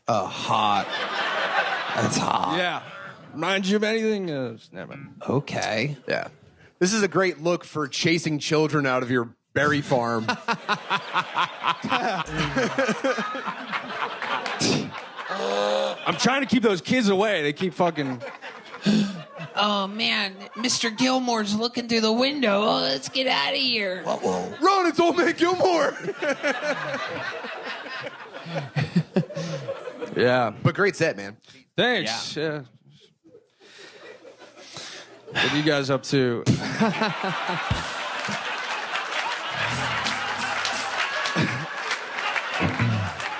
Hot. That's hot. Yeah. Remind you of anything? Never mind. Okay. Yeah. This is a great look for chasing children out of your berry farm. I'm trying to keep those kids away. They keep fucking... Oh, man. Mr. Gilmore's looking through the window. Oh, let's get out of here. Run, it's old man Gilmore. Yeah. But great set, man. Thanks. Yeah. What are you guys up to?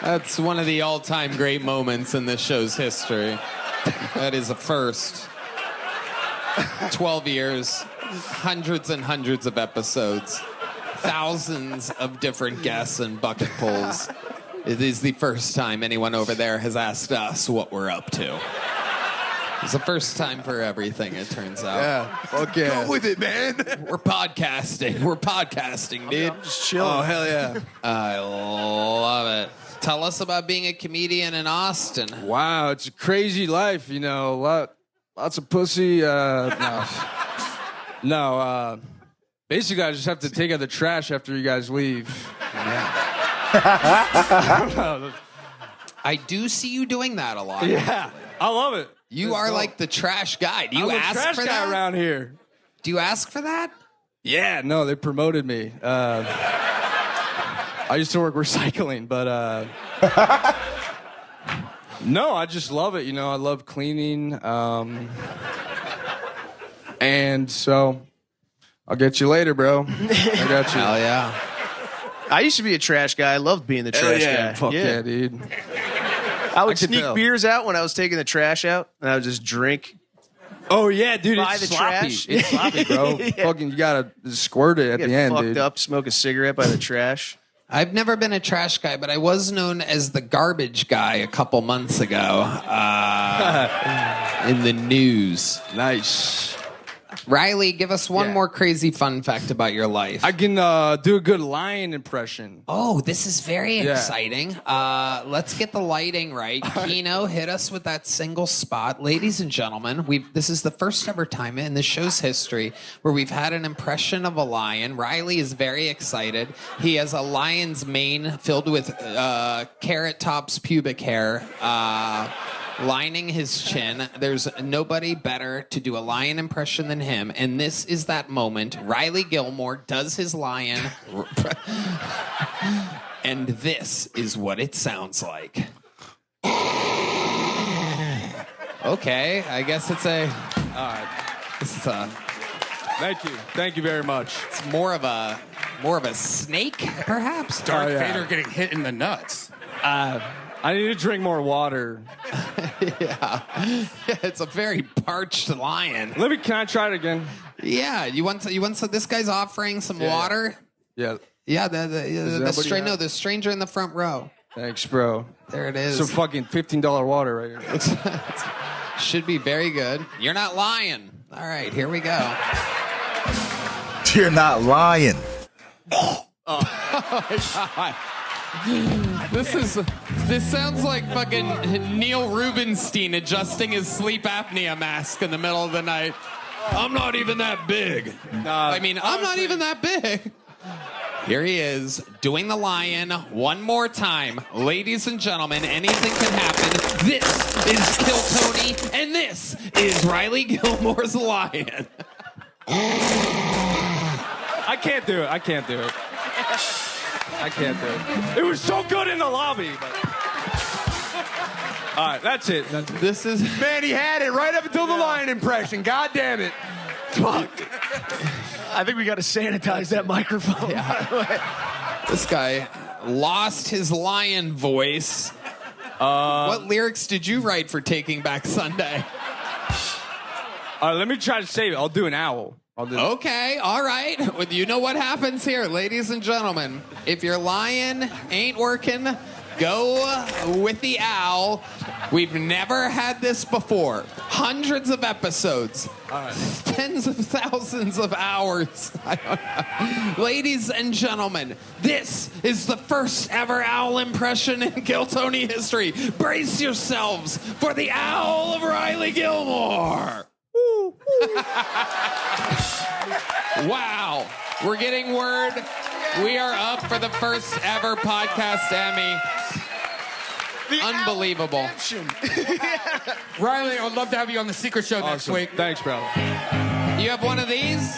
That's one of the all-time great moments in this show's history. That is a first. 12 years, hundreds and hundreds of episodes, thousands of different guests and bucket pulls. It is the first time anyone over there has asked us what we're up to. It's the first time for everything, it turns out. Yeah. Okay. Go with it, man. We're podcasting. We're podcasting, dude. I'm just chilling. Oh, hell yeah. I love it. Tell us about being a comedian in Austin. Wow, it's a crazy life, you know. Lots of pussy. No. Basically, I just have to take out the trash after you guys leave. Yeah. I do see you doing that a lot. Yeah, I love it. You are like the trash guy. Do you I'm ask the trash for guy that around here? Do you ask for that? Yeah, no, they promoted me. I used to work recycling, but no, I just love it. You know, I love cleaning, and so I'll get you later, bro. I got you. Hell yeah. I used to be a trash guy. I loved being the trash guy. Fuck yeah, dude. I would I could sneak tell. beers out when I was taking the trash out, and I would just drink. Oh yeah, dude, By it's the sloppy. trash. It's sloppy, bro. Yeah. Fucking, you gotta squirt it at Get the end, fucked dude. up, smoke a cigarette by the trash. I've never been a trash guy, but I was known as the garbage guy a couple months ago in the news. Nice. Riley, give us one more crazy fun fact about your life. I can do a good lion impression. Oh, this is very Yeah. exciting. Let's get the lighting right. Kino, hit us with that single spot. Ladies and gentlemen, this is the first ever time in the show's history where we've had an impression of a lion. Riley is very excited. He has a lion's mane filled with carrot tops pubic hair. Lining his chin. There's nobody better to do a lion impression than him. And this is that moment. Riley Gilmore does his lion. And this is what it sounds like. Okay, I guess it's a... This is a... Thank you very much. It's more of a snake, perhaps? Darth yeah. Vader getting hit in the nuts. I need to drink more water. Yeah. It's a very parched lion. Can I try it again? Yeah, you want some? This guy's offering some water. Yeah. Yeah, the stranger in the front row. Thanks, bro. There it is. Some fucking $15 water right here. Should be very good. You're not lying. All right, here we go. You're not lying. Oh my God. This sounds like fucking Neil Rubenstein adjusting his sleep apnea mask in the middle of the night. I'm not even that big. I'm not even that big. Here he is, doing the lion one more time. Ladies and gentlemen, anything can happen. This is Kill Tony, and this is Riley Gilmore's lion. I can't do it. I can't do it. I can't do it. It was so good in the lobby. But... All right, that's it. This is... Man, he had it right up until the lion impression. God damn it. Fuck. I think we got to sanitize that microphone. Yeah. This guy lost his lion voice. What lyrics did you write for Taking Back Sunday? Let me try to save it. I'll do an owl. Okay, all right. Well, you know what happens here, ladies and gentlemen. If your lion ain't working, go with the owl. We've never had this before. Hundreds of episodes. Tens of thousands of hours. I don't know. Ladies and gentlemen, this is the first ever owl impression in Kill Tony history. Brace yourselves for the owl of Riley Gilmore. Wow. We're getting word. We are up for the first ever podcast Emmy. Unbelievable. Riley, I would love to have you on the Secret Show next week. Thanks, brother. You have one of these?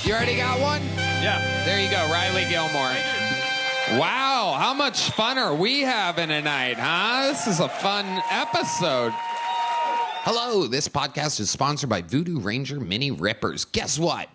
You already got one? Yeah. There you go, Riley Gilmore. Wow, how much fun are we having tonight, huh? This is a fun episode. Hello, this podcast is sponsored by Voodoo Ranger Mini Rippers. Guess what?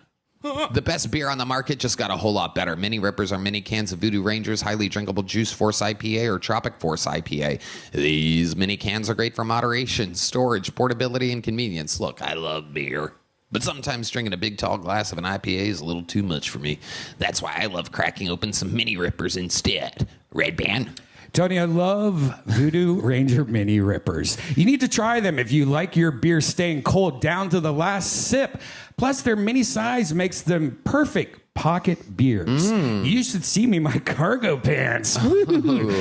The best beer on the market just got a whole lot better. Mini Rippers are mini cans of Voodoo Rangers, highly drinkable Juice Force IPA or Tropic Force IPA. These mini cans are great for moderation, storage, portability, and convenience. Look, I love beer, but sometimes drinking a big tall glass of an IPA is a little too much for me. That's why I love cracking open some Mini Rippers instead. Red Band? Tony, I love Voodoo Ranger Mini Rippers. You need to try them if you like your beer staying cold down to the last sip. Plus, their mini size makes them perfect pocket beers. You should see me in my cargo pants.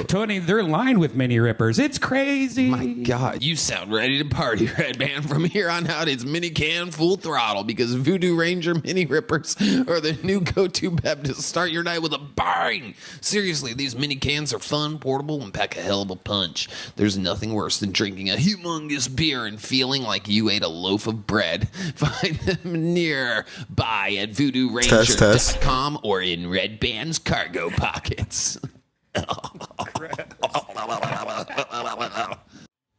Tony, they're lined with Mini Rippers. It's crazy. My God, you sound ready to party, Red Band. From here on out, it's mini can full throttle because Voodoo Ranger Mini Rippers are the new go-to bev to start your night with a bang. Seriously, these mini cans are fun, portable, and pack a hell of a punch. There's nothing worse than drinking a humongous beer and feeling like you ate a loaf of bread. Find them nearby at voodooranger.com or in Red Band's cargo pockets.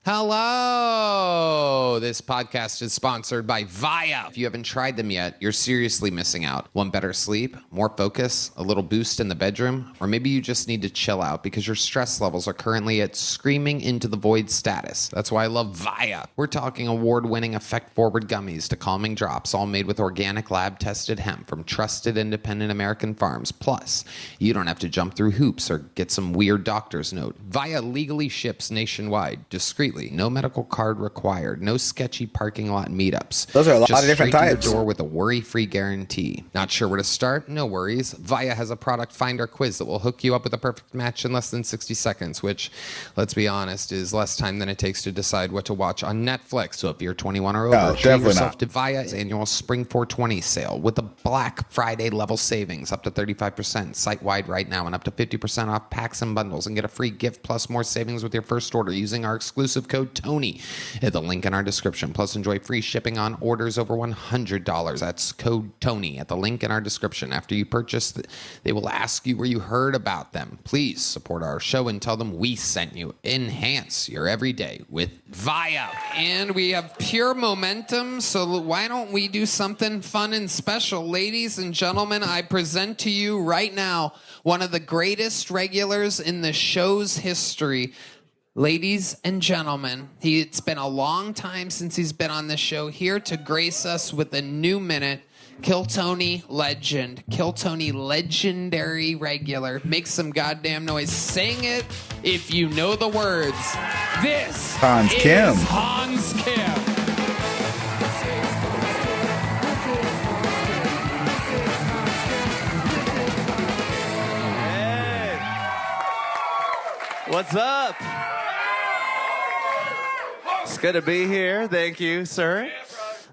Hello! This podcast is sponsored by Via. If you haven't tried them yet, you're seriously missing out. Want better sleep, more focus, a little boost in the bedroom, or maybe you just need to chill out because your stress levels are currently at screaming into the void status. That's why I love Via. We're talking award-winning effect-forward gummies to calming drops, all made with organic lab-tested hemp from trusted independent American farms. Plus, you don't have to jump through hoops or get some weird doctor's note. Via legally ships nationwide, discreetly. No medical card required. No sketchy parking lot meetups. Those are a lot Just of different straight to types. the door with a worry-free guarantee. Not sure where to start? No worries. Via has a product finder quiz that will hook you up with a perfect match in less than 60 seconds, which, let's be honest, is less time than it takes to decide what to watch on Netflix. So if you're 21 or over, treat definitely yourself not. to Via's annual Spring 420 sale with a Black Friday level savings up to 35% site-wide right now and up to 50% off packs and bundles, and get a free gift plus more savings with your first order using our exclusive code TONY at the link in our description. Plus, enjoy free shipping on orders over $100. That's code TONY at the link in our description. After you purchase, they will ask you where you heard about them. Please support our show and tell them we sent you. Enhance your everyday with Via. And we have pure momentum, so why don't we do something fun and special? Ladies and gentlemen, I present to you right now one of the greatest regulars in the show's history. Ladies and gentlemen, it's been a long time since he's been on the show. Here to grace us with a new minute, Kill Tony legend, Kill Tony legendary regular. Make some goddamn noise. Sing it if you know the words. This Hans is Kim. Hans Kim. What's up? It's good to be here. Thank you, sir.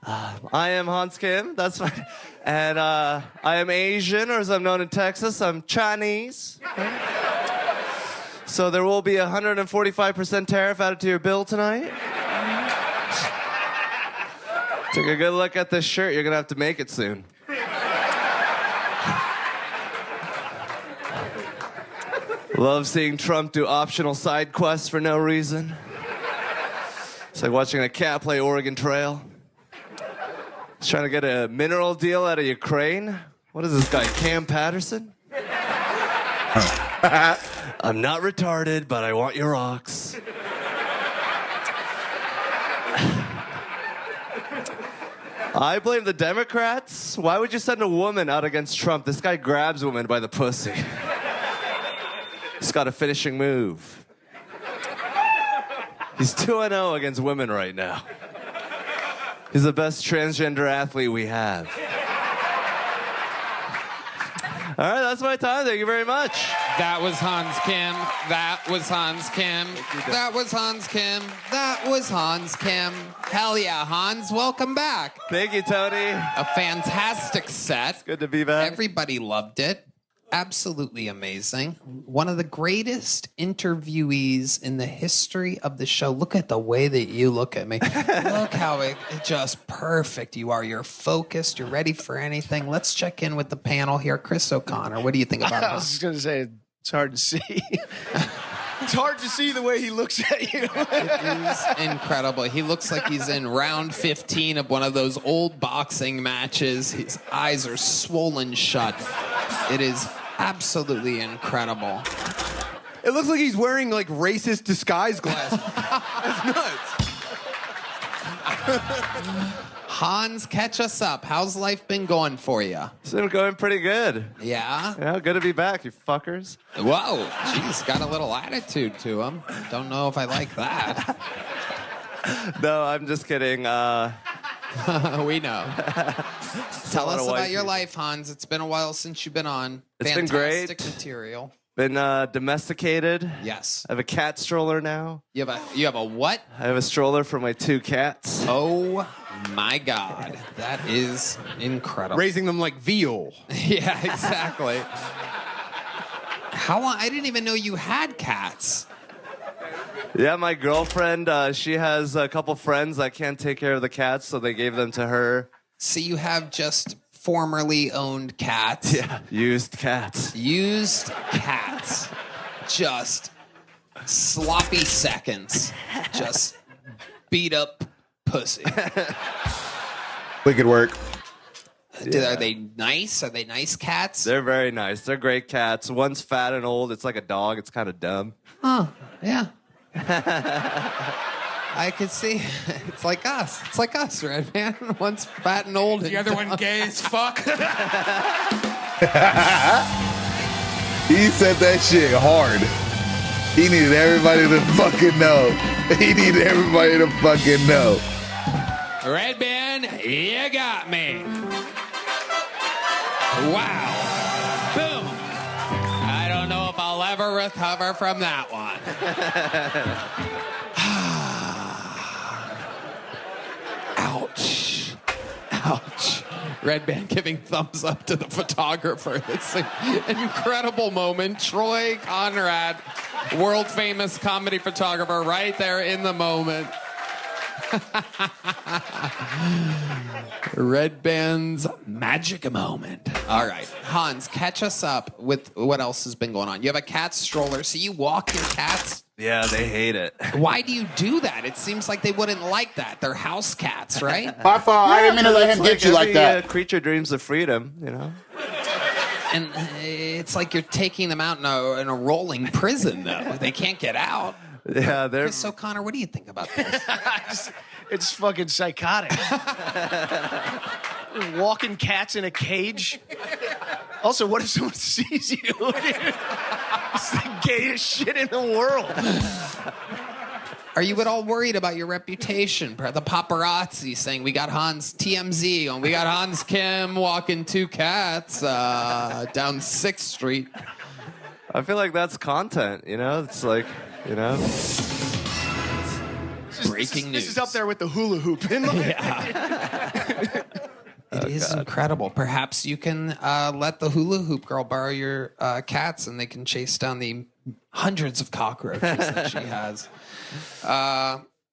I am Hans Kim. That's fine. And I am Asian, or as I'm known in Texas, I'm Chinese. So there will be a 145% tariff added to your bill tonight. Take a good look at this shirt. You're going to have to make it soon. Love seeing Trump do optional side quests for no reason. It's like watching a cat play Oregon Trail. He's trying to get a mineral deal out of Ukraine. What is this guy, Cam Patterson? I'm not retarded, but I want your rocks. I blame the Democrats. Why would you send a woman out against Trump? This guy grabs women by the pussy. He's got a finishing move. He's 2-0 against women right now. He's the best transgender athlete we have. All right, that's my time. Thank you very much. That was Hans Kim. That was Hans Kim. That was Hans Kim. That was Hans Kim. Hell yeah, Hans. Welcome back. Thank you, Tony. A fantastic set. It's good to be back. Everybody loved it. Absolutely amazing. One of the greatest interviewees in the history of the show. Look at the way that you look at me. Look how it just perfect you are. You're focused. You're ready for anything. Let's check in with the panel here. Chris O'Connor, what do you think about I was just going to say, it's hard to see. It's hard to see the way he looks at you. It is incredible. He looks like he's in round 15 of one of those old boxing matches. His eyes are swollen shut. It is absolutely incredible. It looks like he's wearing like racist disguise glasses. That's nuts. Hans, catch us up. How's life been going for you? It's been going pretty good. Yeah? Yeah, good to be back, you fuckers. Whoa, jeez, got a little attitude to him. Don't know if I like that. No, I'm just kidding. We know. Tell us about your life, Hans. It's been a while since you've been on. It's been great. Fantastic material. Been domesticated. Yes. I have a cat stroller now. You have a what? I have a stroller for my 2 cats. Oh my God, that is incredible. Raising them like veal. Yeah, exactly. How long? I didn't even know you had cats. Yeah, my girlfriend, she has a couple friends that can't take care of the cats, so they gave them to her. So you have just formerly owned cats. Yeah, used cats. Used cats. Just sloppy seconds. Just beat up pussy. Wicked work. Are they nice? Are they nice cats? They're very nice. They're great cats. One's fat and old. It's like a dog. It's kind of dumb. Oh, yeah. I could see. It's like us. It's like us, Red Man. One's fat and old. The other one gay as fuck. He said that shit hard. He needed everybody to fucking know. He needed everybody to fucking know. Red Man, you got me. Wow. Boom. I don't know if I'll ever recover from that one. Ouch. Ouch. Red Band giving thumbs up to the photographer. It's an incredible moment. Troy Conrad, world famous comedy photographer, right there in the moment. Red Band's magic moment. All right, Hans, catch us up with what else has been going on. You have a cat stroller, so you walk your cats? Yeah, they hate it. Why do you do that? It seems like they wouldn't like that. They're house cats, right? My fault. I didn't mean to let him get you like that. Creature dreams of freedom, you know? And it's like you're taking them out in a rolling prison, though. They can't get out. Yeah, they're... Chris O'Connor, what do you think about this? It's fucking psychotic. Walking cats in a cage. Also, what if someone sees you? It's the gayest shit in the world. Are you at all worried about your reputation? The paparazzi saying we got Hans TMZ and we got Hans Kim walking 2 cats down 6th Street. I feel like that's content, you know? It's like, you know? Breaking news. This is up there with the hula hoop. In my It is incredible. Perhaps you can let the hula hoop girl borrow your cats and they can chase down the hundreds of cockroaches that she has.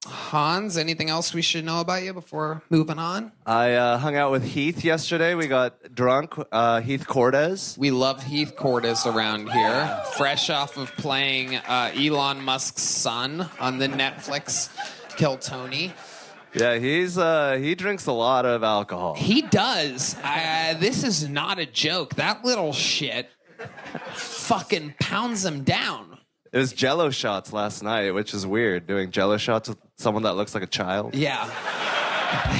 Hans, anything else we should know about you before moving on? I hung out with Heath yesterday. We got drunk. Heath Cordes. We love Heath Cordes around here. Fresh off of playing Elon Musk's son on the Netflix Kill Tony. Yeah, he drinks a lot of alcohol. He does. This is not a joke. That little shit fucking pounds him down. It was Jello shots last night, which is weird, doing Jello shots with someone that looks like a child. Yeah,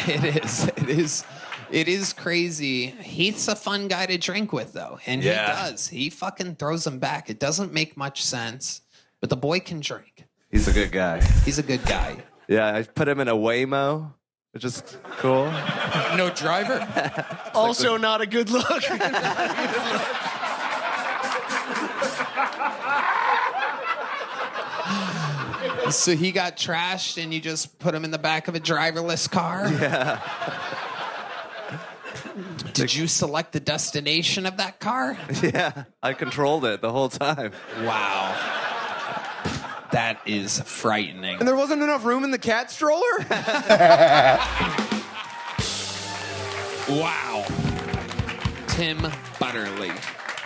it is. It is. It is crazy. Heath's a fun guy to drink with, though, and he does. He fucking throws them back. It doesn't make much sense, but the boy can drink. He's a good guy. He's a good guy. Yeah, I put him in a Waymo, which is cool. No driver. Also not a good look. So he got trashed and you just put him in the back of a driverless car? Yeah. Did you select the destination of that car? Yeah, I controlled it the whole time. Wow. That is frightening. And there wasn't enough room in the cat stroller? Wow. Tim Butterly.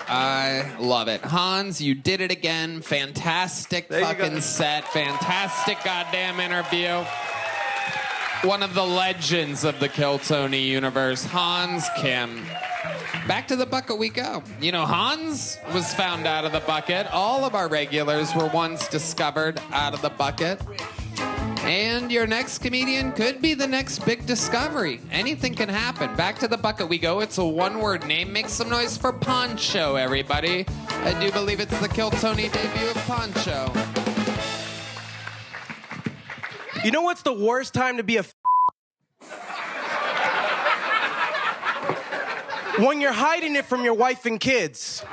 I love it. Hans, you did it again. Fantastic fucking set. Fantastic goddamn interview. One of the legends of the Kill Tony universe, Hans Kim. Back to the bucket we go. You know, Hans was found out of the bucket. All of our regulars were once discovered out of the bucket. And your next comedian could be the next big discovery. Anything can happen. Back to the bucket we go. It's a one-word name. Make some noise for Poncho, everybody. I do believe it's the Kill Tony debut of Poncho. You know what's the worst time to be a when you're hiding it from your wife and kids.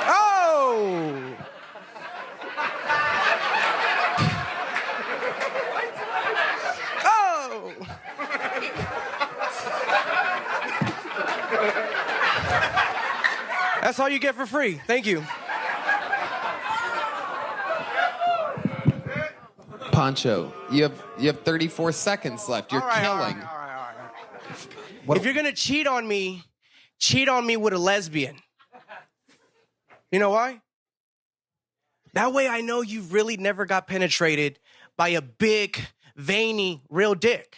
Oh! Oh! That's all you get for free. Thank you. Poncho, you have 34 seconds left. You're killing. All right. If you're gonna cheat on me with a lesbian. You know why? That way I know you really never got penetrated by a big, veiny, real dick.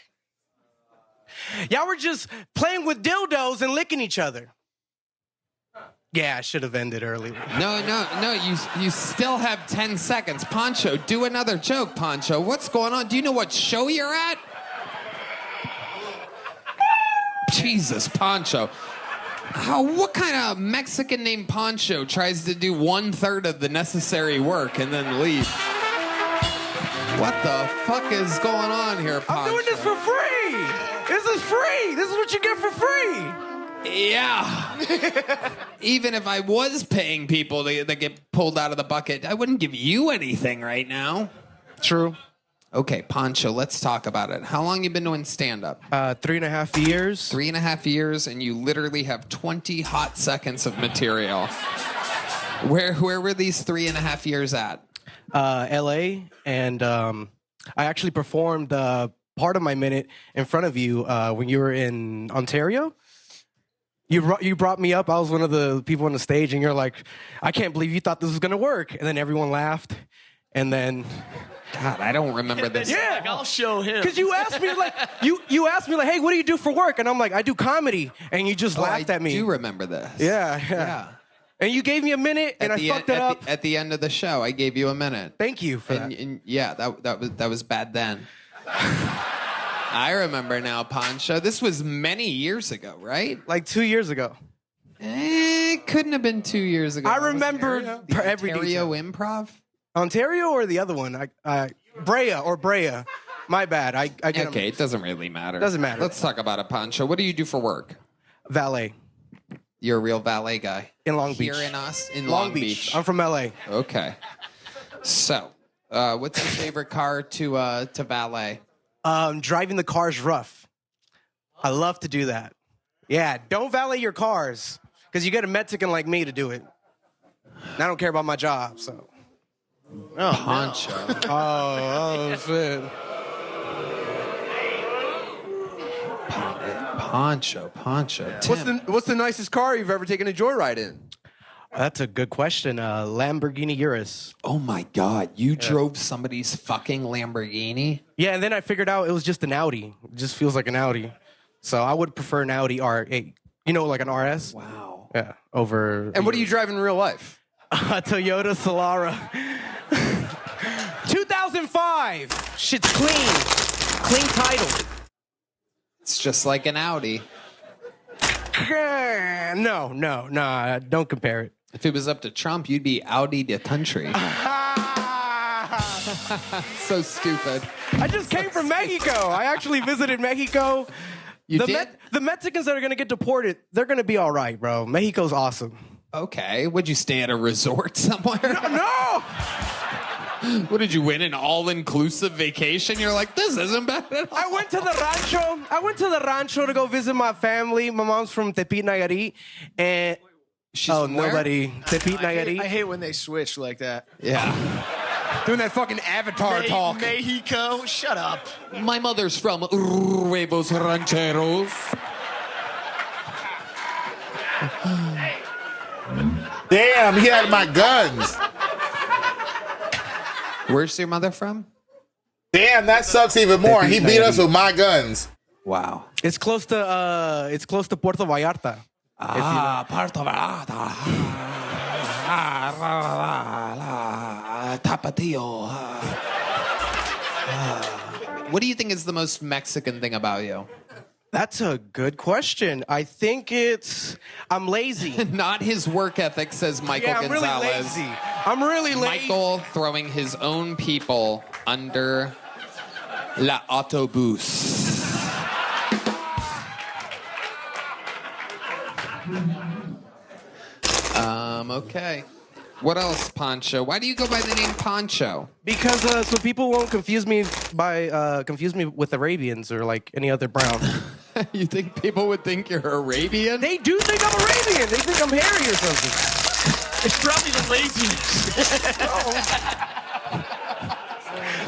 Y'all were just playing with dildos and licking each other. Yeah, I should have ended early. No, you still have 10 seconds. Poncho, do another joke, Poncho. What's going on? Do you know what show you're at? Jesus, Poncho. What kind of Mexican named Poncho tries to do 1/3 of the necessary work and then leave? What the fuck is going on here, Poncho? I'm doing this for free. This is free. This is what you get for free. Yeah. Even if I was paying people to get pulled out of the bucket, I wouldn't give you anything right now. True. Okay, Poncho, let's talk about it. How long you been doing stand-up? 3.5 years. 3.5 years, and you literally have 20 hot seconds of material. Where were these 3.5 years at? LA, and I actually performed part of my minute in front of you when you were in Ontario. You brought me up. I was one of the people on the stage, and you're like, I can't believe you thought this was going to work. And then everyone laughed. And then... God, I don't remember this. Yeah. Like, I'll show him. Because you asked me, like, you asked me, like, hey, what do you do for work? And I'm like, I do comedy. And you just laughed at me. I do remember this. Yeah. And you gave me a minute, and I fucked it up. At the end of the show, I gave you a minute. Thank you for that. And yeah, that was bad then. I remember now, Poncho. This was many years ago, right? Like 2 years ago. It couldn't have been 2 years ago. I remember every Ontario Improv? Ontario or the other one? Brea. My bad. I get okay, it doesn't really matter. Doesn't matter. Let's talk about it, Poncho. What do you do for work? Valet. You're a real valet guy. In Long Beach. Here in Long Beach. I'm from LA. Okay. So, what's your favorite car to valet? Driving the cars rough. I love to do that. Yeah, don't valet your cars because you get a Mexican like me to do it. And I don't care about my job, so. Oh, Poncho. Oh, shit. Poncho. Tim. What's the nicest car you've ever taken a joyride in? That's a good question. Lamborghini Urus. Oh my God, you drove somebody's fucking Lamborghini? Yeah, and then I figured out it was just an Audi. It just feels like an Audi. So I would prefer an Audi R8. You know, like an RS? Wow. Yeah, over. And what do you drive in real life? A Toyota Solara. 2005. Shit's clean. Clean title. It's just like an Audi. No, don't compare it. If it was up to Trump, you'd be Audi the country. So stupid. I just came from Mexico. I actually visited Mexico. You did? The Mexicans that are going to get deported, they're going to be all right, bro. Mexico's awesome. Okay. Would you stay at a resort somewhere? No! What did you win? An all-inclusive vacation? You're like, this isn't bad at all. I went to the rancho to go visit my family. My mom's from Tepic, Nayarit. And She's from where? nobody. Tepic, Nayarit. I hate when they switch like that. Yeah. Doing that fucking Avatar talk. Mexico, shut up. My mother's from Huevos Rancheros. Damn, he had my guns. Where's your mother from? Damn, that sucks even more. He beat us with my guns. Wow. It's close to Puerto Vallarta. Puerto Vallarta. Tapatio. What do you think is the most Mexican thing about you? That's a good question. I think I'm lazy. Not his work ethic, says Michael Gonzalez. I'm really lazy. Michael throwing his own people under la autobus. Okay. What else, Poncho? Why do you go by the name Poncho? Because so people won't confuse me with Arabians or like any other brown. You think people would think you're Arabian? They do think I'm Arabian. They think I'm hairy or something. It's probably the laziness.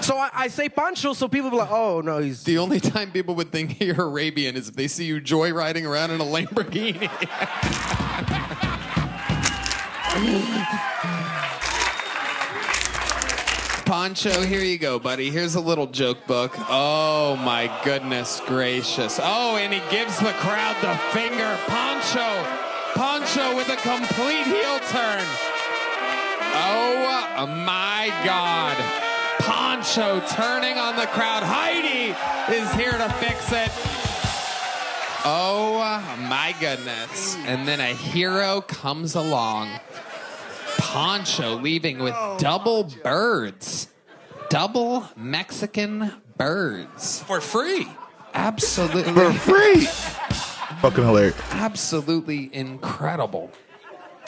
So I say Pancho, so people be like, oh, no, he's... The only time people would think you're Arabian is if they see you joyriding around in a Lamborghini. Poncho, here you go, buddy. Here's a little joke book. Oh, my goodness gracious. Oh, and he gives the crowd the finger. Poncho with a complete heel turn. Oh, my God. Poncho turning on the crowd. Heidi is here to fix it. Oh, my goodness. And then a hero comes along. Poncho leaving with double birds. Double Mexican birds. For free. Absolutely. For free. Fucking hilarious. Absolutely incredible.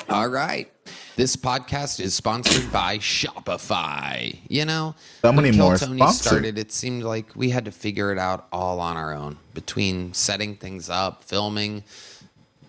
All right. This podcast is sponsored by Shopify. You know, How many when Kill more Tony sponsors? started, it seemed like we had to figure it out all on our own. Between setting things up, filming,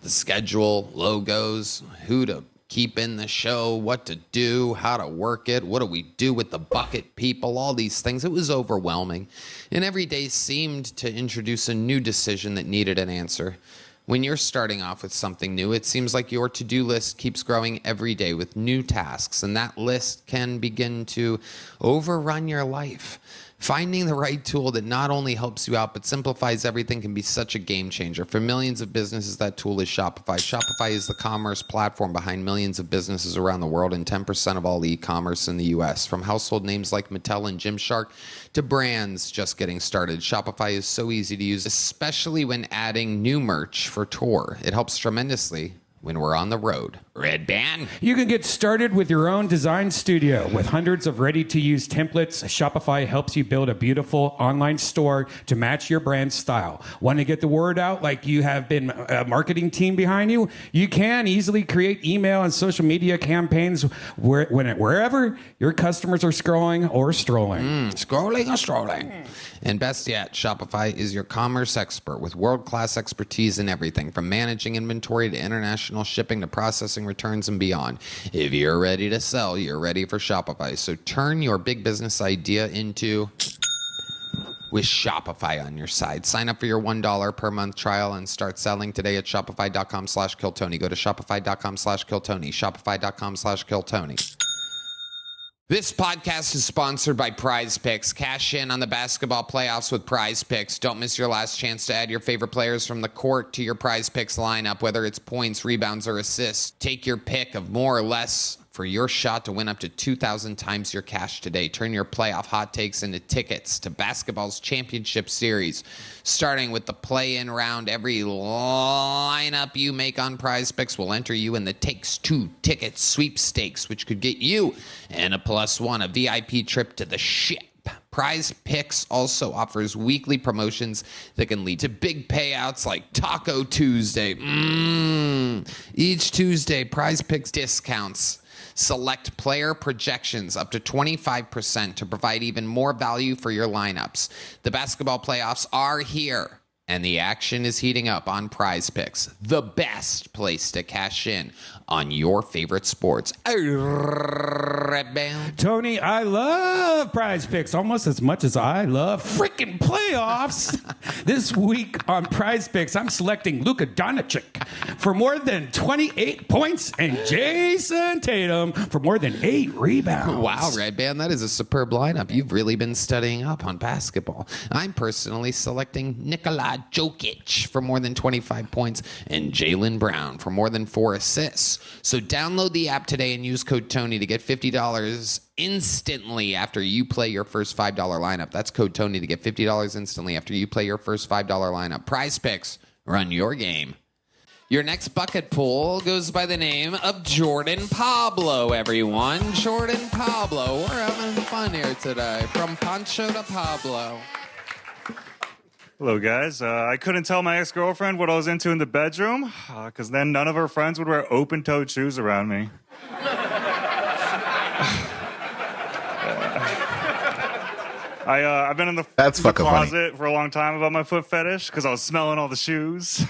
the schedule, logos, who to keep in the show, what to do, how to work it, what do we do with the bucket people, all these things. It was overwhelming. And every day seemed to introduce a new decision that needed an answer. When you're starting off with something new, it seems like your to-do list keeps growing every day with new tasks, and that list can begin to overrun your life. Finding the right tool that not only helps you out but simplifies everything can be such a game changer. For millions of businesses, that tool is Shopify. Shopify is the commerce platform behind millions of businesses around the world and 10% of all e-commerce in the US. From household names like Mattel and Gymshark to brands just getting started, Shopify is so easy to use, especially when adding new merch for tour. It helps tremendously when we're on the road. Red Band. You can get started with your own design studio. With hundreds of ready-to-use templates, Shopify helps you build a beautiful online store to match your brand style. Want to get the word out like you have been a marketing team behind you? You can easily create email and social media campaigns wherever your customers are scrolling or strolling. Scrolling or strolling. And best yet, Shopify is your commerce expert with world-class expertise in everything from managing inventory to international shipping to processing returns and beyond. If you're ready to sell, you're ready for Shopify. So turn your big business idea into with Shopify on your side. Sign up for your $1 per month trial and start selling today at shopify.com/KillTony. Go to shopify.com/KillTony. Shopify.com/KillTony. This podcast is sponsored by Prize Picks. Cash in on the basketball playoffs with Prize Picks. Don't miss your last chance to add your favorite players from the court to your Prize Picks lineup, whether it's points, rebounds, or assists. Take your pick of more or less for your shot to win up to 2,000 times your cash today. Turn your playoff hot takes into tickets to basketball's championship series. Starting with the play-in round, every lineup you make on Prize Picks will enter you in the Takes Two ticket sweepstakes, which could get you and a +1, a VIP trip to the ship. Prize Picks also offers weekly promotions that can lead to big payouts like Taco Tuesday. Each Tuesday, Prize Picks discounts select player projections up to 25% to provide even more value for your lineups. The basketball playoffs are here, and the action is heating up on Prize Picks, the best place to cash in on your favorite sports. Red Band. Tony, I love Prize Picks almost as much as I love freaking playoffs. This week on Prize Picks, I'm selecting Luka Doncic for more than 28 points and Jason Tatum for more than 8 rebounds. Wow, Red Band, that is a superb lineup. You've really been studying up on basketball. I'm personally selecting Nikola Jokic for more than 25 points and Jaylen Brown for more than 4 assists. So download the app today and use code Tony to get $50 instantly after you play your first $5 lineup. That's code Tony to get $50 instantly after you play your first $5 lineup. Prize Picks, run your game. Your next bucket pool goes by the name of Jordan Pablo, everyone. Jordan Pablo. We're having fun here today. From Pancho to Pablo. Hello, guys. I couldn't tell my ex-girlfriend what I was into in the bedroom, because then none of her friends would wear open-toed shoes around me. I've been in the closet for a long time about my foot fetish, because I was smelling all the shoes.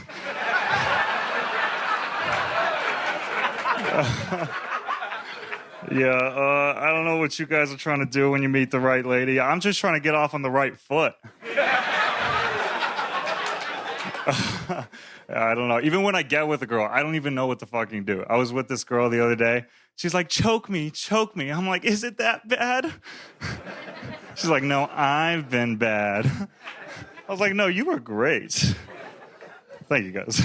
I don't know what you guys are trying to do when you meet the right lady. I'm just trying to get off on the right foot. I don't know. Even when I get with a girl, I don't even know what to fucking do. I was with this girl the other day. She's like, choke me, choke me. I'm like, is it that bad? She's like, no, I've been bad. I was like, no, you were great. Thank you, guys.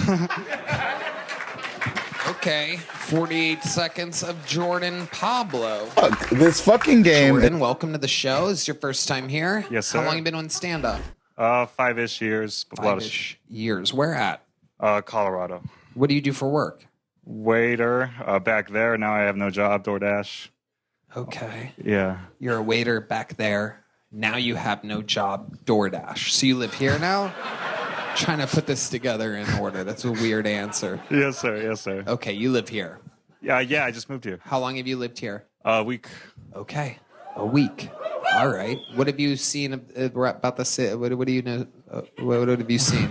Okay, 48 seconds of Jordan Pablo. Fuck, this fucking game. Jordan, welcome to the show. Is this your first time here? Yes, sir. How long have you been on stand-up? 5-ish years. 5-ish years. Where at? Colorado. What do you do for work? Waiter. Back there. Now I have no job. DoorDash. Okay. Yeah. You're a waiter back there. Now you have no job. DoorDash. So you live here now? Trying to put this together in order. That's a weird answer. Yes, sir. Yes, sir. Okay, you live here. Yeah, I just moved here. How long have you lived here? A week. Okay, a week. All right. What have you seen about the city? What do you know? What have you seen?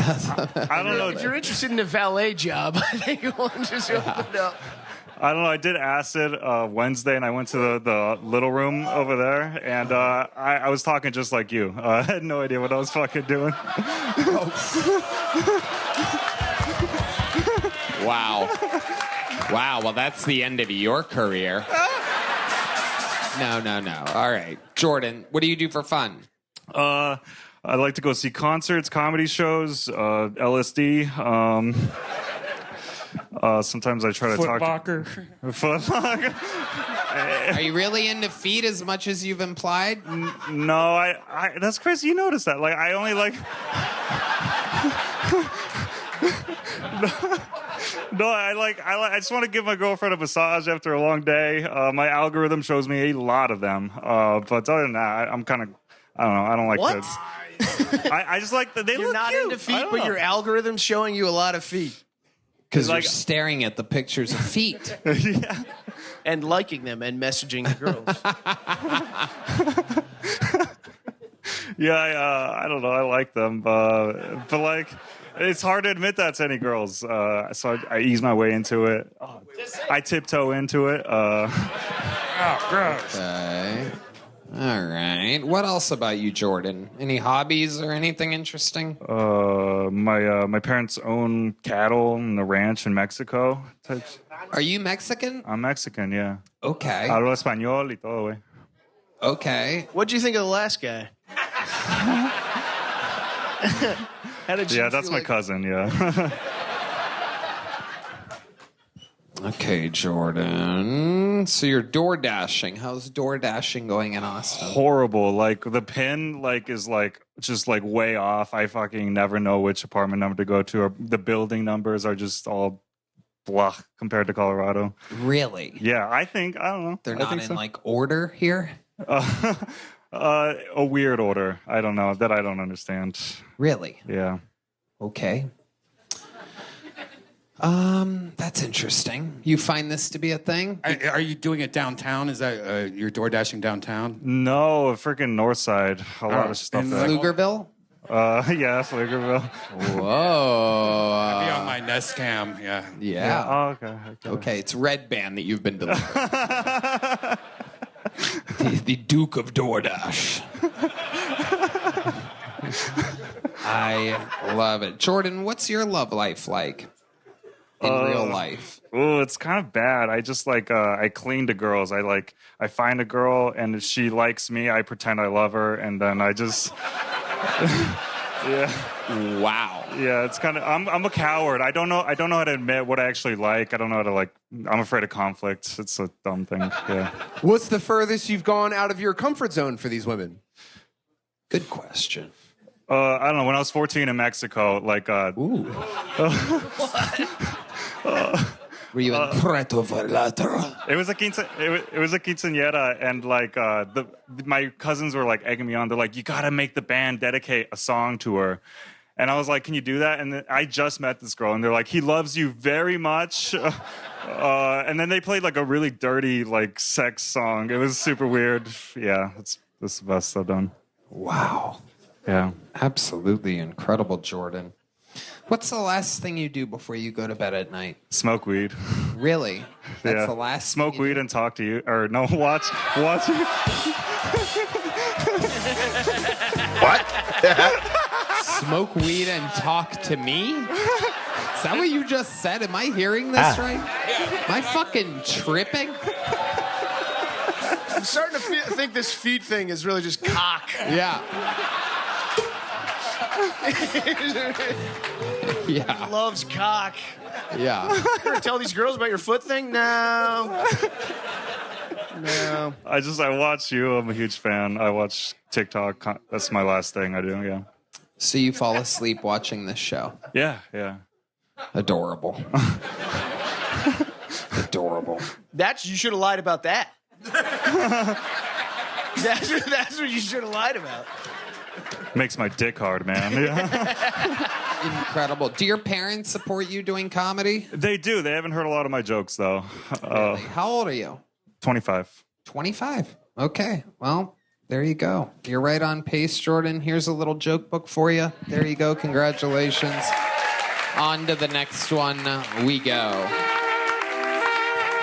I don't know. If you're interested in a valet job, I think you want to just open up. I don't know. I did acid Wednesday, and I went to the little room over there, and I was talking just like you. I had no idea what I was fucking doing. Wow. Wow. Well, that's the end of your career. No. All right. Jordan, what do you do for fun? I like to go see concerts, comedy shows, LSD. Sometimes I try to talk. Footlocker. Are you really into feet as much as you've implied? No, I. That's crazy. You noticed that? Like, I only like. No, I just want to give my girlfriend a massage after a long day. My algorithm shows me a lot of them. But other than that, I'm kind of, I don't know. I don't like What? I just like that they You're look not cute. into feet, I don't but know. your algorithm's showing you a lot of feet. Because Like- you're staring at the pictures of feet. Yeah. And liking them and messaging the girls. Yeah, I don't know. I like them, but like, it's hard to admit that to any girls. So I ease my way into it. I tiptoe into it. Oh, gross. Okay. All right. What else about you, Jordan? Any hobbies or anything interesting? My parents own cattle in the ranch in Mexico. Are you Mexican? I'm Mexican, yeah. Okay. Hablo español y todo, güey. Okay. What'd you think of the last guy? How did you Yeah, that's feel my like- cousin, yeah. Okay, Jordan. So you're door dashing. How's door dashing going in Austin? Horrible. Like, the pin, is, just, way off. I fucking never know which apartment number to go to. Or the building numbers are just all blah compared to Colorado. Really? Yeah, I don't know. They're I not think in so. order here? A weird order. I don't know. That I don't understand. Really? Yeah. Okay. That's interesting. You find this to be a thing? Are you doing it downtown? Is that you're door dashing downtown? No, freaking north side. A lot of stuff In there. Pflugerville? Yeah, Pflugerville. Whoa. I'll be on my Nest Cam. Yeah. Yeah. Oh, okay. Okay, it's Red Band that you've been delivering. the Duke of DoorDash. I love it. Jordan, what's your love life like in real life? Oh, it's kind of bad. I just I cling to girls. I find a girl, and if she likes me, I pretend I love her, and then I just yeah. Wow. Yeah, it's kind of. I'm a coward. I don't know how to admit what I actually like. I don't know how to I'm afraid of conflict. It's a dumb thing. Yeah. What's the furthest you've gone out of your comfort zone for these women? Good question. I don't know. When I was 14 in Mexico, Ooh. Were you in Puerto Vallarta? It was a quinceañera, and my cousins were egging me on. They're like, "You gotta make the band dedicate a song to her," and I was like, "Can you do that?" And then I just met this girl, and they're like, "He loves you very much," and then they played a really dirty sex song. It was super weird. Yeah, this is the best I've done. Wow. Yeah. Absolutely incredible, Jordan. What's the last thing you do before you go to bed at night? Smoke weed. Really? That's Yeah. the last Smoke thing you weed do? and talk to you, or no, watch. What? Smoke weed and talk to me? Is that what you just said? Am I hearing this right? Am I fucking tripping? I'm starting to think this feet thing is really just cock. Yeah. Yeah. He loves cock. Yeah. You ever tell these girls about your foot thing? No. No. I watch you. I'm a huge fan. I watch TikTok. That's my last thing I do. Yeah. So you fall asleep watching this show? Yeah. Yeah. Adorable. Adorable. You should have lied about that. That's what you should have lied about. Makes my dick hard, man. Yeah. Incredible. Do your parents support you doing comedy? They do. They haven't heard a lot of my jokes though. Really? How old are you? 25. 25. Okay. Well, there you go. You're right on pace, Jordan. Here's a little joke book for you. There you go. Congratulations. On to the next one we go.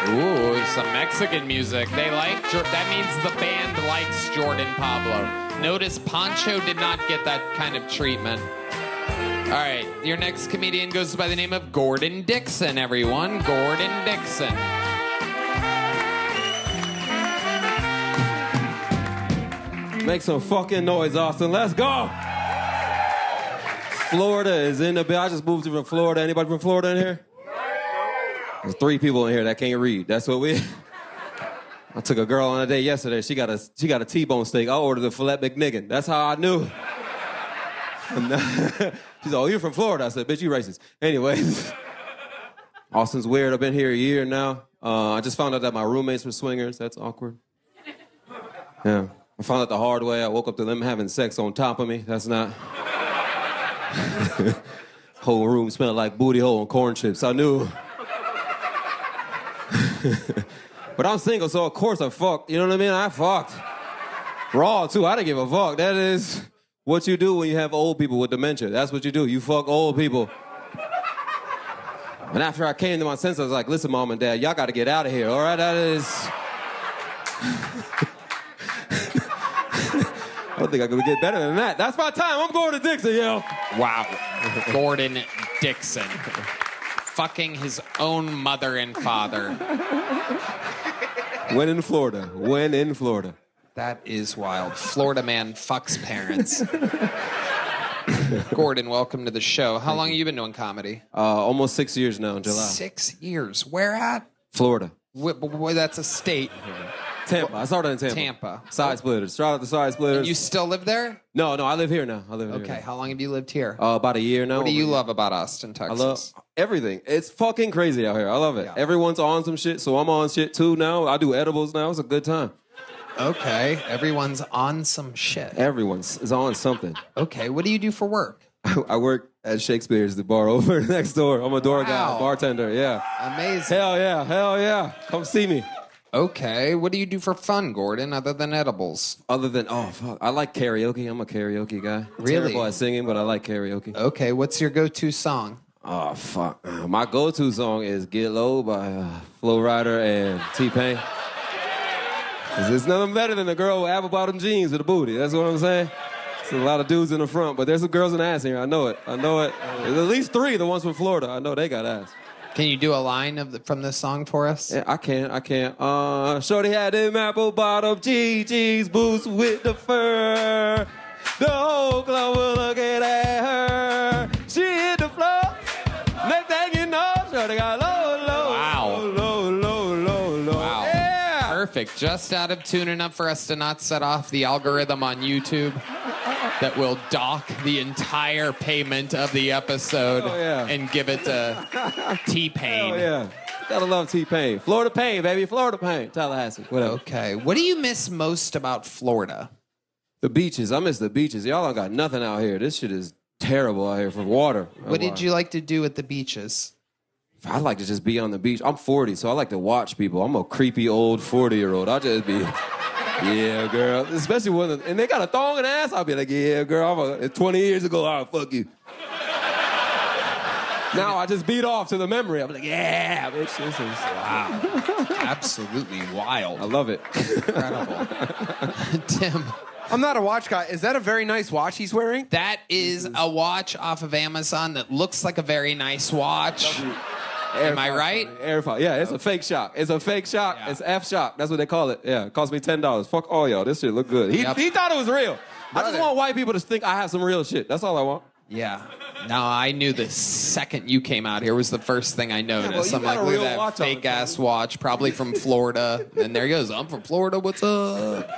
Ooh, some Mexican music. They like that means the band likes Jordan Pablo. Notice Pancho did not get that kind of treatment. All right, your next comedian goes by the name of Gordon Dixon, everyone. Gordon Dixon. Make some fucking noise, Austin. Let's go. Florida is in the building. I just moved from Florida. Anybody from Florida in here? There's 3 people in here that can't read. That's what we... I took a girl on a date yesterday. She got a T-bone steak. I ordered a filet McNiggin. That's how I knew. She's like, "Oh, you're from Florida." I said, "Bitch, you racist." Anyways. Austin's weird. I've been here a year now. I just found out that my roommates were swingers. That's awkward. Yeah. I found out the hard way. I woke up to them having sex on top of me. That's not... Whole room smelled like booty hole and corn chips. I knew. But I'm single, so of course I fucked. You know what I mean? I fucked. Raw, too. I didn't give a fuck. That is what you do when you have old people with dementia. That's what you do. You fuck old people. And after I came to my senses, I was like, listen, Mom and Dad, y'all got to get out of here, all right? That is... I don't think I could get better than that. That's my time. I'm going to Dixon, yo. Wow. Gordon Dixon. Fucking his own mother and father. When in Florida. When in Florida. That is wild. Florida man fucks parents. Gordon, welcome to the show. How long have you been doing comedy? Almost 6 years now in July. 6 years. Where at? Florida. Boy, that's a state. Tampa. I started in Tampa. Tampa. Side Splitters. Shout out the Side Splitters. And you still live there? No, I live here now. Okay, how long have you lived here? About a year now. What do you love about Austin, Texas? I love everything. It's fucking crazy out here. I love it. Yeah. Everyone's on some shit, so I'm on shit too now. I do edibles now. It's a good time. Okay, everyone's on some shit. Everyone's is on something. Okay, what do you do for work? I work at Shakespeare's, the bar over next door. I'm a door guy, bartender, yeah. Amazing. Hell yeah. Come see me. Okay, what do you do for fun, Gordon, other than edibles? Other than, fuck, I like karaoke. I'm a karaoke guy. Really? Terrible at singing, but I like karaoke. Okay, what's your go-to song? Oh, fuck. My go-to song is Get Low by Flo Rida and T-Pain. 'Cause there's nothing better than a girl with apple-bottom jeans with a booty. That's what I'm saying. There's a lot of dudes in the front, but there's some girls in the ass here. I know it. There's at least 3, the ones from Florida. I know they got ass. Can you do a line from this song for us? Yeah, I can. Shorty had them apple bottom GG's boots with the fur. The whole club was looking at her. She hit the floor. Next thing you know, Shorty got low. Wow. Low. Wow. Yeah. Perfect. Just out of tune enough for us to not set off the algorithm on YouTube that will dock the entire payment of the episode and give it to T-Pain. Oh, yeah. Gotta love T-Pain. Florida Pain, baby. Florida Pain. Tallahassee. Whatever. Okay. What do you miss most about Florida? The beaches. I miss the beaches. Y'all don't got nothing out here. This shit is terrible out here for water. What did you like to do at the beaches? I like to just be on the beach. I'm 40, so I like to watch people. I'm a creepy old 40-year-old. I'll just be... Yeah, girl. Especially and they got a thong and ass. I'll be like, yeah, girl. 20 years ago, I'll fuck you. Now I just beat off to the memory. I'm like, yeah, bitch. This is wow. Absolutely wild. I love it. Incredible. Tim. I'm not a watch guy. Is that a very nice watch he's wearing? That is a watch off of Amazon that looks like a very nice watch. Am I right? Airfire. Yeah, it's a fake shock. It's a fake shock. Yeah. It's F shock. That's what they call it. Yeah, it cost me $10. Fuck all y'all. This shit look good. He thought it was real. I just want white people to think I have some real shit. That's all I want. Yeah. No, I knew the second you came out here was the first thing I noticed. Yeah, I'm like, look at that fake ass watch, probably from Florida. And there he goes. I'm from Florida. What's up?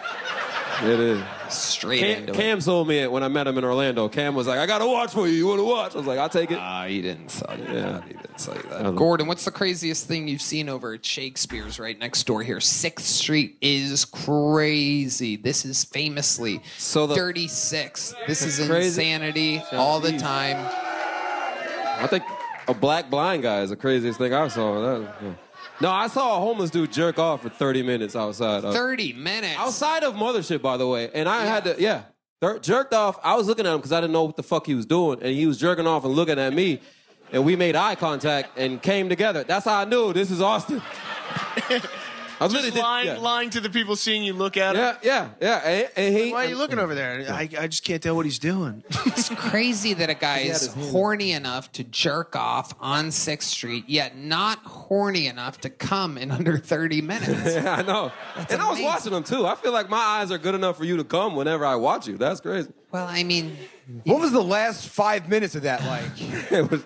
It is. Straight into Cam sold me it when I met him in Orlando. Cam was like, I got a watch for you. You want to watch? I was like, I'll take it. He didn't sell you that. He didn't sell you that. Gordon, what's the craziest thing you've seen over at Shakespeare's right next door here? 6th Street is crazy. This is famously 36. This is insanity all the time. I think a black blind guy is the craziest thing I saw. No, I saw a homeless dude jerk off for 30 minutes outside. 30 minutes? Outside of Mothership, by the way. And I had to, jerked off. I was looking at him because I didn't know what the fuck he was doing. And he was jerking off and looking at me. And we made eye contact and came together. That's how I knew this is Austin. Just lying to the people seeing you look at him. Yeah. And why are you looking over there? I just can't tell what he's doing. It's crazy that a guy is horny enough to jerk off on 6th Street, yet not horny enough to come in under 30 minutes. Yeah, I know. And I was watching him, too. I feel like my eyes are good enough for you to come whenever I watch you. That's crazy. Well, I mean... What was the last 5 minutes of that like? It was...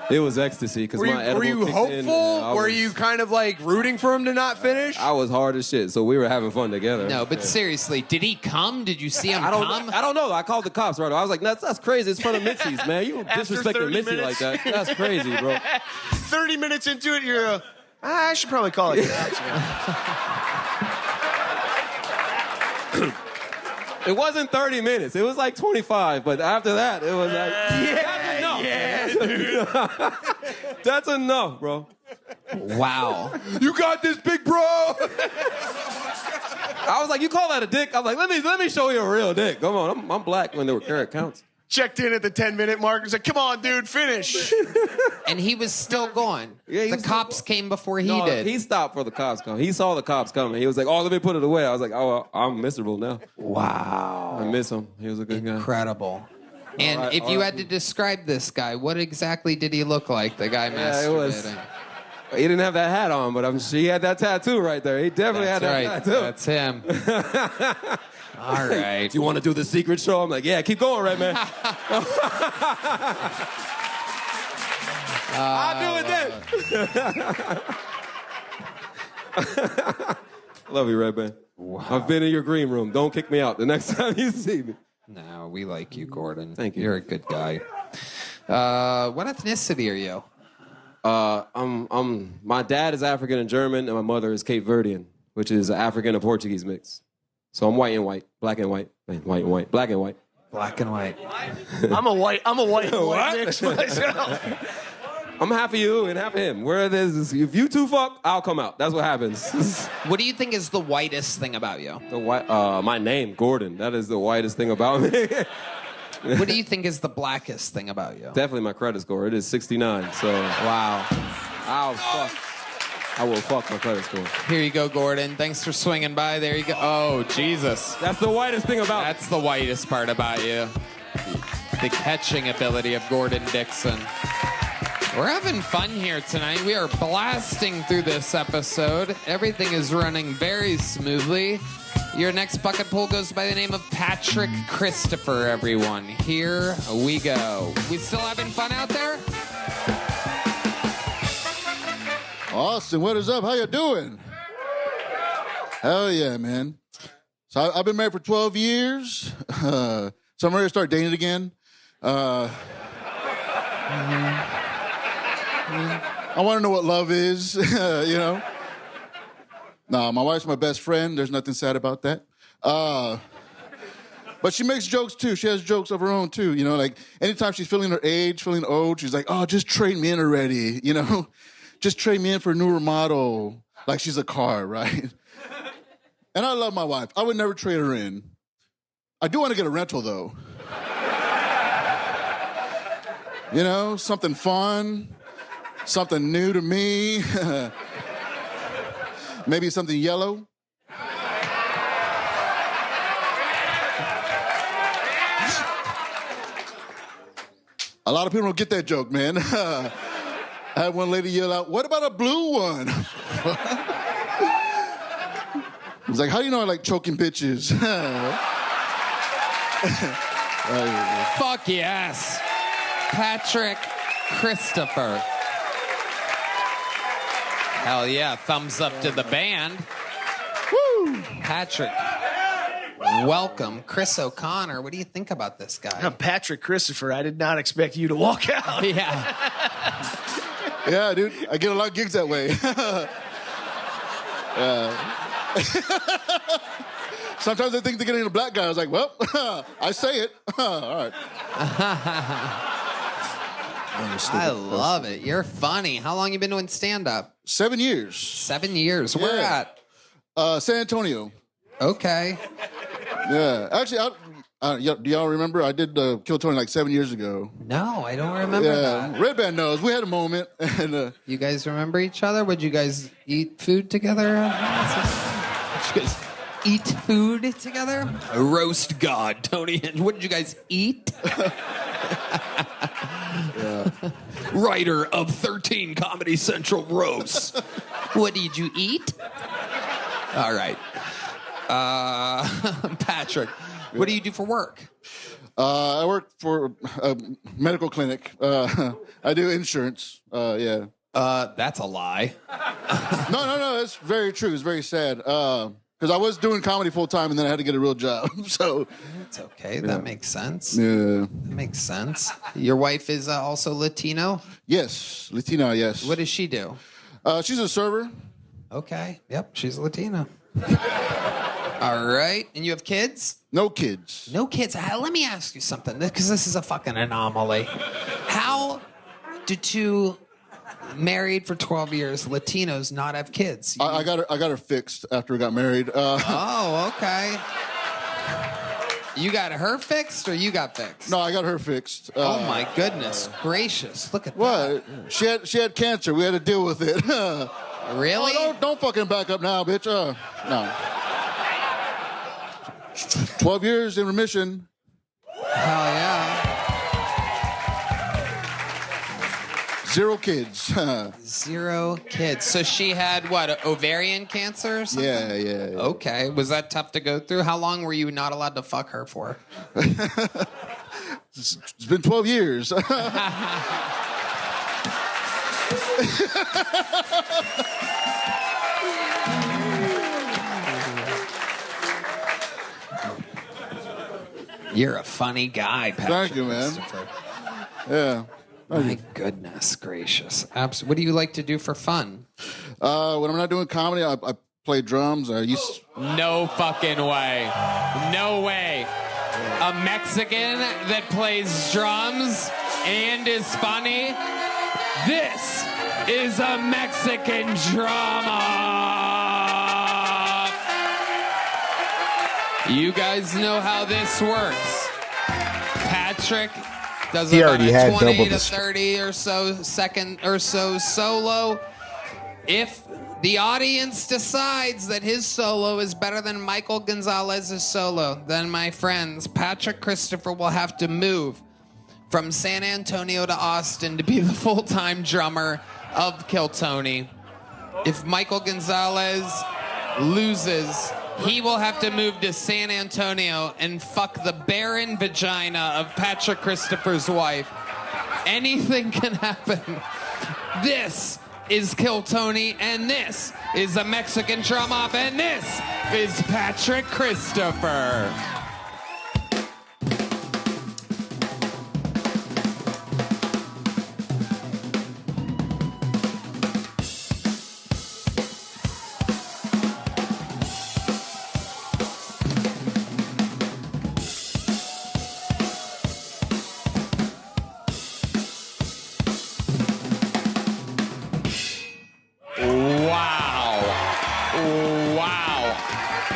It was ecstasy because my edible Were you kicked hopeful? in, and Were you kind of like rooting for him to not finish? I was hard as shit, so we were having fun together. No, but seriously, did he come? Did you see him I come? don't know. I called the cops right away. I was like, that's crazy. It's in front of Mitzi's, man. You disrespecting 30 Mitzi minutes. like that. That's crazy, bro. 30 minutes into it, you're I should probably call it. It wasn't 30 minutes. It was like 25, but after that, it was like, that's enough, bro. Wow. You got this, big bro. I was like, you call that a dick? I was like, let me show you a real dick. Come on, I'm black when there were carrot counts. Checked in at the 10-minute mark and said, come on, dude, finish. And he was still going. Yeah, the cops came before he No, did. he stopped for the cops coming. He saw the cops coming. He was like, oh, let me put it away. I was like, oh, I'm miserable now. Wow. I miss him. He was a good guy. Incredible. And if you had to describe this guy, what exactly did he look like, the guy masturbating? He didn't have that hat on, but I'm sure he had that tattoo right there. He definitely had that tattoo. That's him. All right. Do you want to do the secret show? I'm like, yeah, keep going, right, man. I'll do it then. Love you, Red Man. Wow. I've been in your green room. Don't kick me out the next time you see me. No, we like you, Gordon. Thank you. You're a good guy. What ethnicity are you? My dad is African and German, and my mother is Cape Verdean, which is an African and Portuguese mix. So I'm white and white, black and white, white and white, black and white. Black and white. I'm a white mix myself. I'm half of you and half of him. Where there's, if you two fuck, I'll come out. That's what happens. What do you think is the whitest thing about you? My name, Gordon. That is the whitest thing about me. What do you think is the blackest thing about you? Definitely my credit score. It is 69. So wow. I will fuck my credit score. Here you go, Gordon. Thanks for swinging by. There you go. Oh, Jesus. That's the whitest thing about That's the whitest part about you. The catching ability of Gordon Dixon. We're having fun here tonight. We are blasting through this episode. Everything is running very smoothly. Your next bucket pool goes by the name of Patrick Christopher, everyone. Here we go. We still having fun out there? Austin, what is up? How you doing? Hell yeah, man. So I've been married for 12 years. So I'm ready to start dating again. I want to know what love is, you know? No, my wife's my best friend. There's nothing sad about that. But she makes jokes, too. She has jokes of her own, too. You know, like, anytime she's feeling her age, feeling old, she's like, oh, just trade me in already, you know? Just trade me in for a newer model. Like she's a car, right? And I love my wife. I would never trade her in. I do want to get a rental, though. You know, something fun, something new to me. Maybe something yellow. A lot of people don't get that joke, man. I had one lady yell out, what about a blue one? I was like, how do you know I like choking bitches? Fuck yes. Patrick Christopher. Hell yeah. Thumbs up to the band. Woo! Patrick. Welcome. Chris O'Connor. What do you think about this guy? I'm Patrick Christopher. I did not expect you to walk out. Yeah. Yeah, dude. I get a lot of gigs that way. Sometimes I think they're getting a black guy. I was like, well, I say it. All right. I love it. You're funny. How long you been doing stand-up? 7 years. 7 years. Where at? San Antonio. Okay. Yeah. Actually, do y'all remember? I did Kill Tony like 7 years ago. No, I don't remember that. Red Band knows. We had a moment. And, you guys remember each other? Would you guys eat food together? Would you guys eat food together? A roast god, Tony. What did you guys eat? Writer of 13 Comedy Central roasts. What did you eat? All right. Patrick, what do you do for work? I work for a medical clinic. I do insurance. Yeah. That's a lie. No. It's very true. It's very sad. Because I was doing comedy full time and then I had to get a real job. So It's okay. That makes sense. yeah. That makes sense. Your wife is also Latino? Yes, Latina. Yes. What does she do? She's a server. Okay. Yep. She's Latina. All right. And you have kids? No kids. No kids. Let me ask you something, because this is a fucking anomaly. How do two married for 12 years Latinos not have kids? I got her fixed after we got married. Oh, okay. You got her fixed or you got fixed? No, I got her fixed. Oh my goodness gracious! Look at what? She had cancer. We had to deal with it. Really? Oh, don't fucking back up now, bitch. No. 12 years in remission. Hell yeah. 0 kids. 0 kids. So she had what? Ovarian cancer or something? Yeah. Okay. Was that tough to go through? How long were you not allowed to fuck her for? It's been 12 years. You're a funny guy, Patrick. Thank you, man. Yeah. My goodness gracious. What do you like to do for fun? When I'm not doing comedy, I play drums. No fucking way. No way. A Mexican that plays drums and is funny? This is a Mexican drama. You guys know how this works. Patrick does He about already a had 20 double to the 30 or so second or so solo. If the audience decides that his solo is better than Michael Gonzalez's solo, then my friends, Patrick Christopher will have to move from San Antonio to Austin to be the full-time drummer of Kill Tony. If Michael Gonzalez loses, he will have to move to San Antonio and fuck the barren vagina of Patrick Christopher's wife. Anything can happen. This is Kill Tony, and this is a Mexican drum off, and this is Patrick Christopher.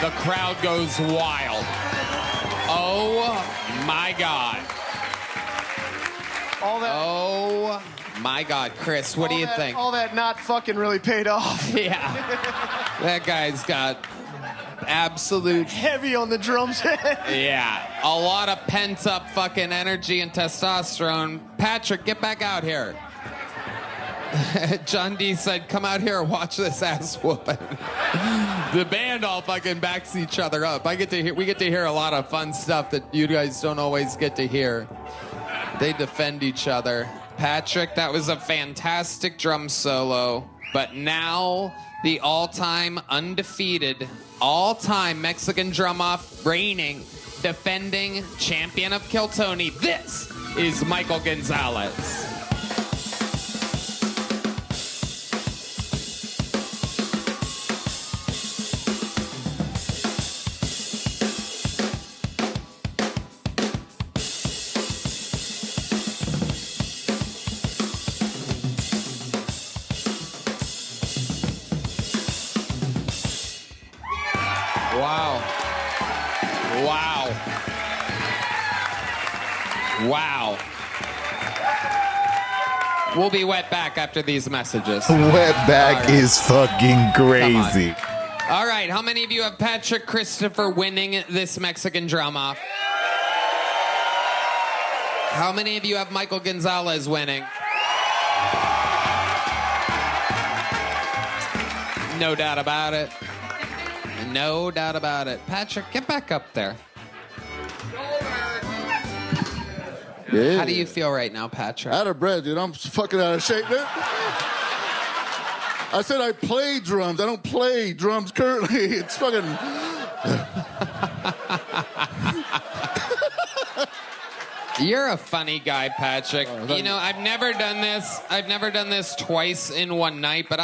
The crowd goes wild. Oh my God. Oh my God. Chris, what do you think? All that not fucking really paid off. Yeah. That guy's got absolute heavy on the drums. Yeah. A lot of pent up fucking energy and testosterone. Patrick, get back out here. John D said, come out here and watch this ass whooping. The band all fucking backs each other up. We get to hear a lot of fun stuff that you guys don't always get to hear. They defend each other. Patrick, that was a fantastic drum solo. But now the all-time undefeated, all-time Mexican drum-off, reigning, defending champion of Kill Tony. This is Michael Gonzalez. Wow. We'll be wet back after these messages. Wet back is fucking crazy. All right, how many of you have Patrick Christopher winning this Mexican drum off? How many of you have Michael Gonzalez winning? No doubt about it. No doubt about it. Patrick, get back up there. Yeah. How do you feel right now, Patrick? Out of breath, dude. I'm fucking out of shape, dude. I said I play drums. I don't play drums currently. It's fucking... You're a funny guy, Patrick. You know, I've never done this. I've never done this twice in one night, but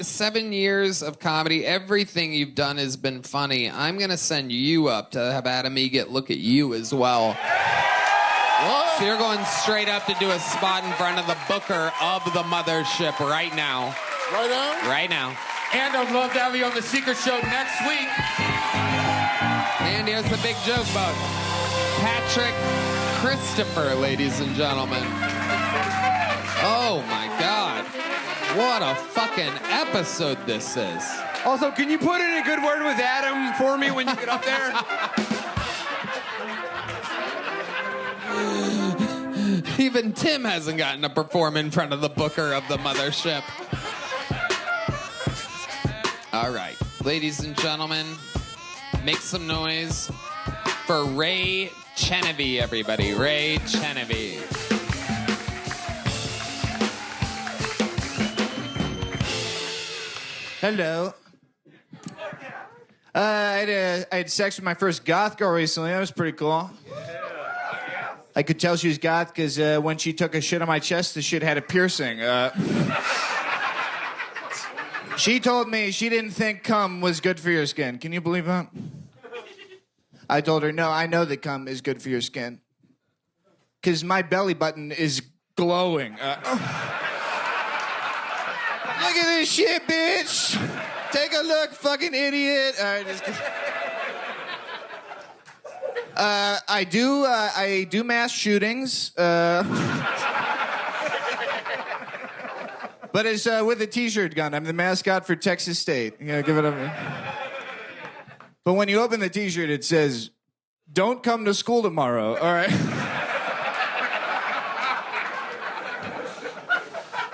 7 years of comedy. Everything you've done has been funny. I'm going to send you up to have Adam Egett look at you as well. What? So you're going straight up to do a spot in front of the booker of the mothership right now. Right now? Right now. And I'd love to have you on the Secret Show next week. And here's the big joke about Patrick Christopher, ladies and gentlemen. Oh my God. What a fucking episode this is. Also, can you put in a good word with Adam for me when you get up there? Even Tim hasn't gotten to perform in front of the booker of the mothership. All right, ladies and gentlemen, make some noise for Ray Chenevy, everybody. Ray Chenevy. Hello. I had sex with my first goth girl recently. That was pretty cool. I could tell she was goth because when she took a shit on my chest, the shit had a piercing. She told me she didn't think cum was good for your skin. Can you believe that? I told her, no, I know that cum is good for your skin. Because my belly button is glowing. Look at this shit, bitch. Take a look, fucking idiot. All right, just kidding. I do mass shootings. But it's with a t-shirt gun. I'm the mascot for Texas State. You know, give it up. But when you open the t-shirt, it says, "Don't come to school tomorrow." All right.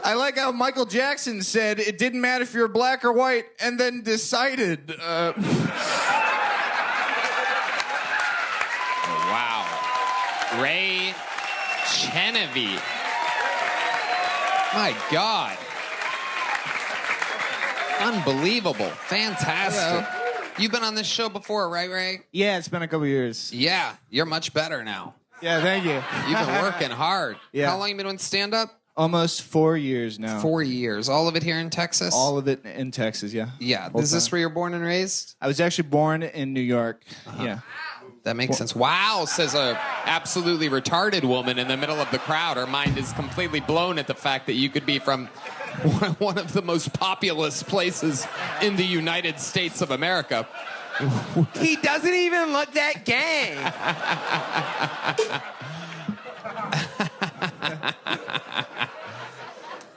I like how Michael Jackson said it didn't matter if you're black or white, and then decided. Wow. Ray Chenevy. My God. Unbelievable. Fantastic. Hello. You've been on this show before, right, Ray? Yeah, it's been a couple years. Yeah, you're much better now. Yeah, thank you. You've been working hard. Yeah. How long you been doing stand-up? Almost 4 years now. 4 years. All of it here in Texas? All of it in Texas, yeah. Yeah. Whole Is this time. where you're born and raised? I was actually born in New York. Yeah. That makes sense. Wow, says a absolutely retarded woman in the middle of the crowd. Her mind is completely blown at the fact that you could be from one of the most populous places in the United States of America. He doesn't even look that gay.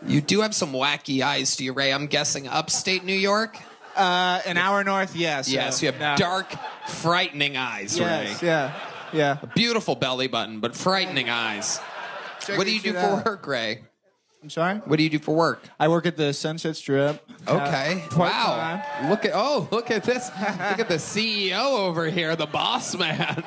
You do have some wacky eyes to you, Ray. I'm guessing upstate New York? An hour north, yes. Yes, you have dark, frightening eyes, Ray. Yes, yeah. A beautiful belly button, but frightening eyes. What do you do for work, Ray? I'm sorry? What do you do for work? I work at the Sunset Strip. Okay. Wow. Part-time. Look at this. Look at the CEO over here, the boss man.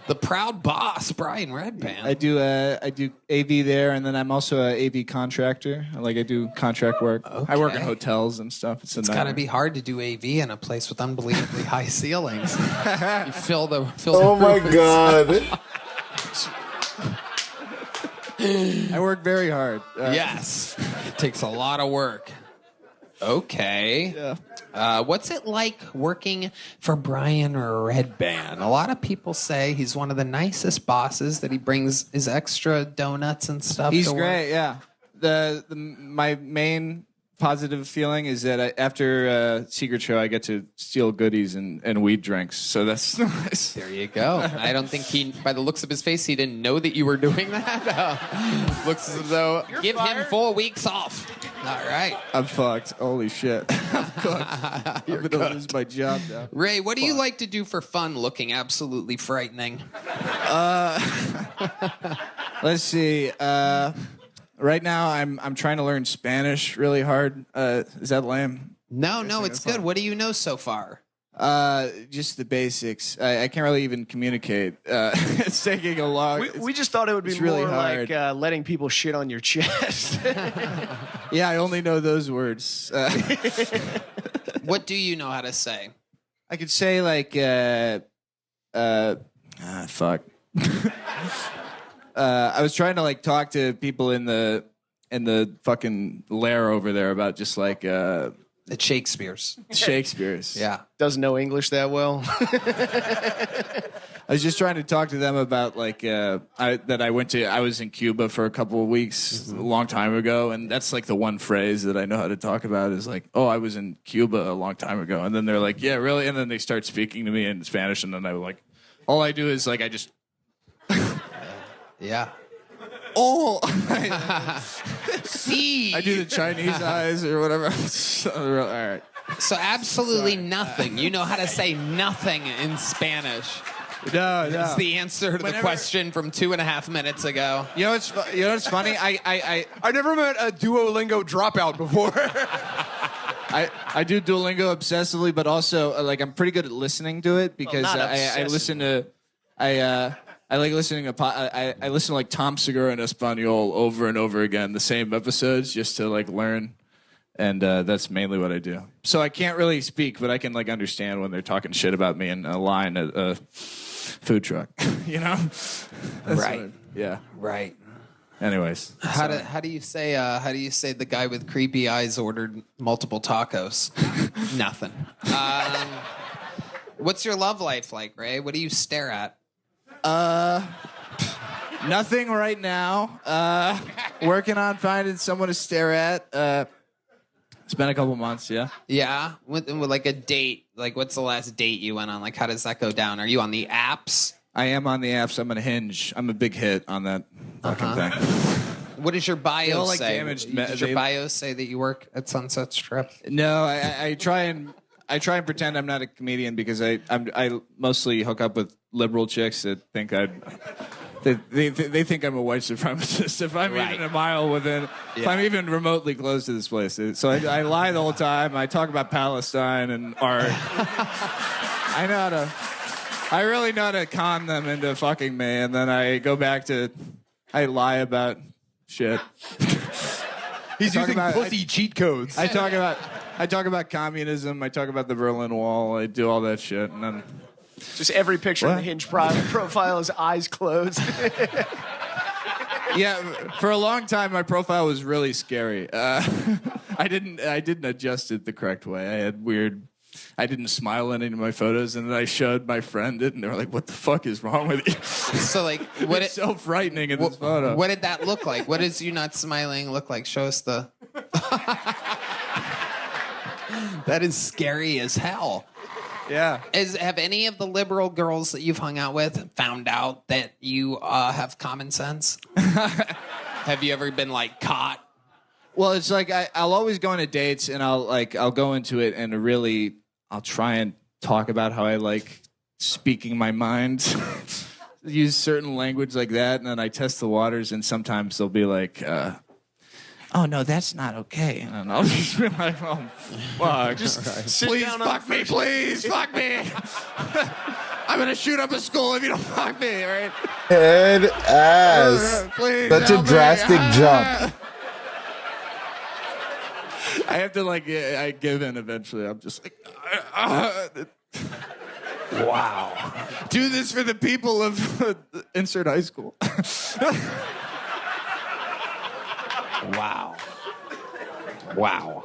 The proud boss, Brian Redband. I do AV there, and then I'm also a AV contractor. I do contract work. Okay. I work in hotels and stuff. It's got to be hard to do AV in a place with unbelievably high ceilings. You fill the Oh my God. I work very hard. Yes. It takes a lot of work. Okay. Yeah. What's it like working for Brian Redband? A lot of people say he's one of the nicest bosses, that he brings his extra donuts and stuff. He's to work. great, yeah. My main positive feeling is that after Secret Show, I get to steal goodies and weed drinks. So that's nice. There you go. I don't think by the looks of his face, he didn't know that you were doing that. Looks as though give him 4 weeks off. All right. I'm fucked. Holy shit. I'm fucked. I'm going to lose my job now. Ray, what do you like to do for fun looking absolutely frightening? Let's see. Right now, I'm trying to learn Spanish really hard. Is that lame? No, it's good. What do you know so far? Just the basics. I can't really even communicate. It's taking a long. We just thought it would be it's really more hard. like letting people shit on your chest. Yeah, I only know those words. What do you know how to say? I could say like, fuck. I was trying to like talk to people in the fucking lair over there about just like the Shakespeare's. Yeah. Doesn't know English that well. I was just trying to talk to them about like I was in Cuba for a couple of weeks a long time ago, and that's like the one phrase that I know how to talk about is like, oh, I was in Cuba a long time ago, and then they're like, yeah, really, and then they start speaking to me in Spanish, and then I like, all I do is like I just yeah. Oh, See, I do the Chinese eyes or whatever. All right. So absolutely nothing. You know how to say nothing in Spanish. No. It's the answer to the question from 2.5 minutes ago. You know what's funny? I never met a Duolingo dropout before. I do Duolingo obsessively, but also like I'm pretty good at listening to it because I listen to I like listening to I listen to like Tom Segura in Espanol over and over again, the same episodes, just to like learn, and that's mainly what I do. So I can't really speak, but I can like understand when they're talking shit about me in a line at a food truck. You know? Right. Yeah. Right. Anyways, how do you say the guy with creepy eyes ordered multiple tacos? Nothing. What's your love life like, Ray? What do you stare at? Nothing right now. Working on finding someone to stare at. It's been a couple months, yeah. Yeah? With like a date, like what's the last date you went on? Like how does that go down? Are you on the apps? I am on the apps. I'm on Hinge. I'm a big hit on that fucking thing. What does your bio like say? damaged Does your bio say that you work at Sunset Strip? No, I try and pretend I'm not a comedian because I mostly hook up with liberal chicks that think they think I'm a white supremacist if I'm even a mile within, if I'm even remotely close to this place. So I lie the whole time. I talk about Palestine and art. I really know how to con them into fucking me, and then I go back to, I lie about shit. He's using pussy cheat codes. I talk about communism. I talk about the Berlin Wall. I do all that shit, and then just every picture in the Hinge profile is eyes closed. Yeah, for a long time my profile was really scary. I didn't adjust it the correct way. I didn't smile in any of my photos, and then I showed my friend it, and they were like, "What the fuck is wrong with you?" So like, it's so frightening in this photo. What did that look like? What does you not smiling look like? Show us the. That is scary as hell. Yeah. Have any of the liberal girls that you've hung out with found out that you have common sense? Have you ever been like caught? Well, it's like I'll always go on dates, and I'll go into it and really I'll try and talk about how I like speaking my mind, use certain language like that, and then I test the waters, and sometimes they'll be like, "Oh no, that's not okay," and I'll just be like, "Oh fuck, Please fuck me, please fuck me. I'm gonna shoot up a school if you don't fuck me, right?" Head ass. Please Such a help me. drastic jump. I have to I give in eventually. I'm just like, Wow. Do this for the people of insert high school. Wow. Wow.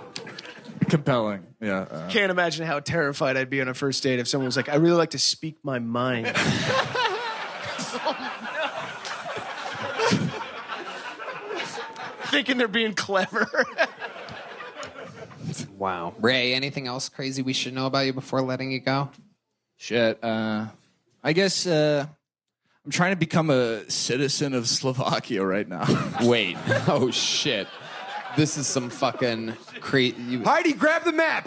Compelling. Yeah. Can't imagine how terrified I'd be on a first date if someone was like, "I really like to speak my mind." Thinking they're being clever. Wow. Ray, anything else crazy we should know about you before letting you go? Shit. I guess I'm trying to become a citizen of Slovakia right now. Wait. Oh, shit. This is some fucking crazy. Heidi, grab the map.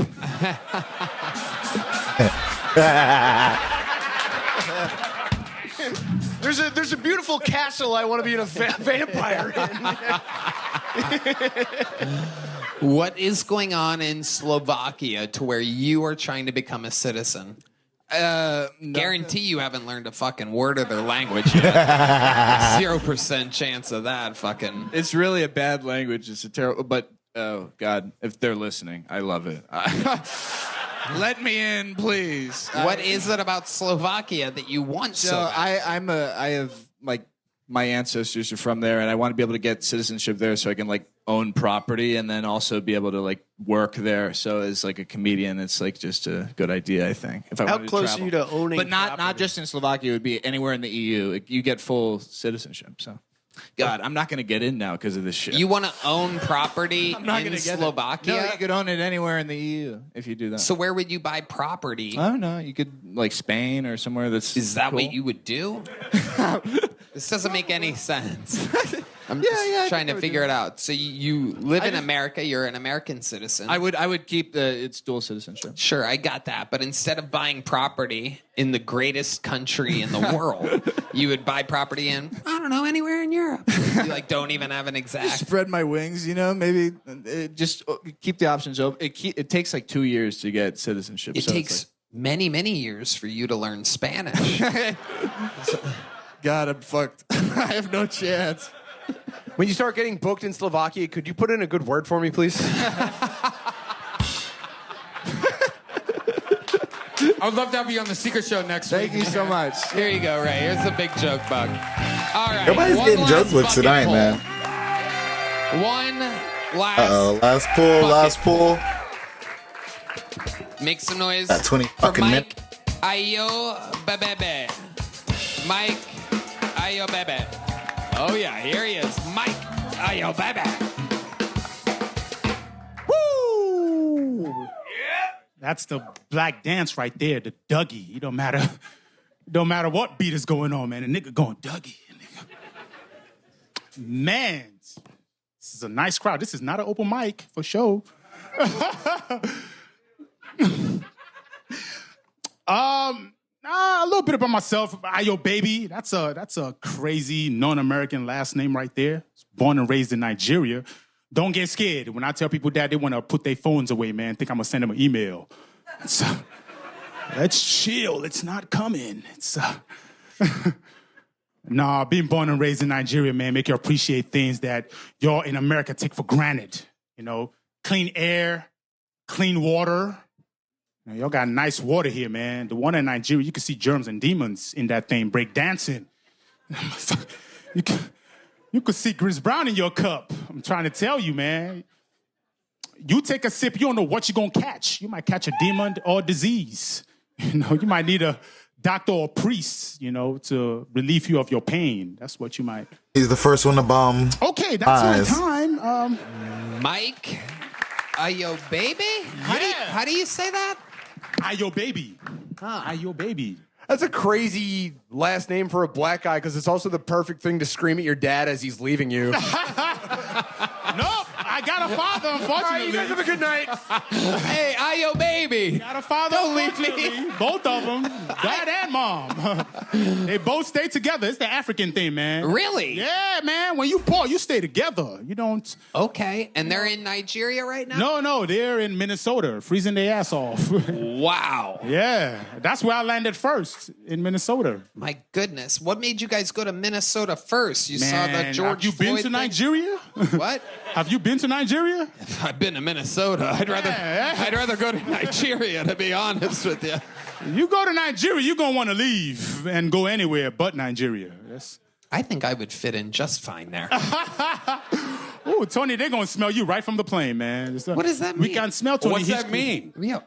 There's a beautiful castle I want to be a vampire in. What is going on in Slovakia to where you are trying to become a citizen? Guarantee you haven't learned a fucking word of their language yet. 0% chance of that fucking. It's really a bad language. It's a terrible. But oh god, if they're listening, I love it. Let me in, please. What is it about Slovakia that you want so bad? I have like my ancestors are from there, and I want to be able to get citizenship there so I can like own property and then also be able to like work there. So as like a comedian, it's like just a good idea, I think. If I How wanted to close are travel. you to owning But not property? just in Slovakia. It would be anywhere in the EU. You get full citizenship. So, God, I'm not going to get in now because of this shit. You want to own property I'm not in gonna get Slovakia? No, you could own it anywhere in the EU if you do that. So where would you buy property? I don't know. You could like Spain or somewhere that's. Is that cool. what you would do? This doesn't make any sense. I'm just trying to figure it out. So you live in America. You're an American citizen. I would keep its dual citizenship. Sure, I got that. But instead of buying property in the greatest country in the world, you would buy property in, I don't know, anywhere in Europe. You like don't even have an exact. Spread my wings, you know. Maybe just keep the options open. It takes like 2 years to get citizenship. It so takes many, many years for you to learn Spanish. God, I'm fucked. I have no chance. When you start getting booked in Slovakia, could you put in a good word for me, please? I would love to have you on the Secret Show next week. Thank you so much. Here you go, Ray. Here's a big joke bug. All right. Everybody's one getting last joke books bucket tonight, pull. man. One last. Uh-oh, last pull, bucket. last pull. Make some noise. That 20 for fucking Mike. minutes. Ayo bebebe. Mike. Ayo bebe. Oh yeah, here he is. Mike. Ayo bebe. Woo! That's the black dance right there, the Dougie. It don't matter what beat is going on, man. A nigga going Dougie. Man, this is a nice crowd. This is not an open mic for sure. A little bit about myself. Ayo baby. That's a crazy non-American last name right there. Born and raised in Nigeria. Don't get scared. When I tell people that, they want to put their phones away, man. Think I'm going to send them an email. So, let's chill. It's not coming. Nah, being born and raised in Nigeria, man, make you appreciate things that y'all in America take for granted. You know, clean air, clean water. You know, y'all got nice water here, man. The water in Nigeria, you can see germs and demons in that thing break dancing. You could see Chris Brown in your cup. I'm trying to tell you, man. You take a sip, you don't know what you're going to catch. You might catch a demon or disease. You know, you might need a doctor or priest, you know, to relieve you of your pain. That's what you might. He's the first one to bomb. Okay, that's eyes. my time. Mike. Ayo baby? How do you say that? Ayo baby. Ayo baby. That's a crazy last name for a black guy because it's also the perfect thing to scream at your dad as he's leaving you. Nope, I got a father, unfortunately. All right, you guys have a good night. Hey, ayo baby. Got a father, Don't leave me. unfortunately. Both of them, dad and mom. They both stay together. It's the African thing, man. Really? Yeah, man. When you poor, you stay together. You don't. Okay, and they're in Nigeria right now? No, they're in Minnesota, freezing their ass off. Wow. Yeah, that's where I landed first, in Minnesota. My goodness. What made you guys go to Minnesota first? You saw the Man, George have you been Floyd to thing? Nigeria? What? Have you been to Nigeria? I've been to Minnesota. I'd rather go to Nigeria, to be honest with you. You go to Nigeria, you're going to want to leave and go anywhere but Nigeria. Yes. I think I would fit in just fine there. Oh, Tony, they're going to smell you right from the plane, man. What does that mean? We can smell Tony. What's that mean? Yeah.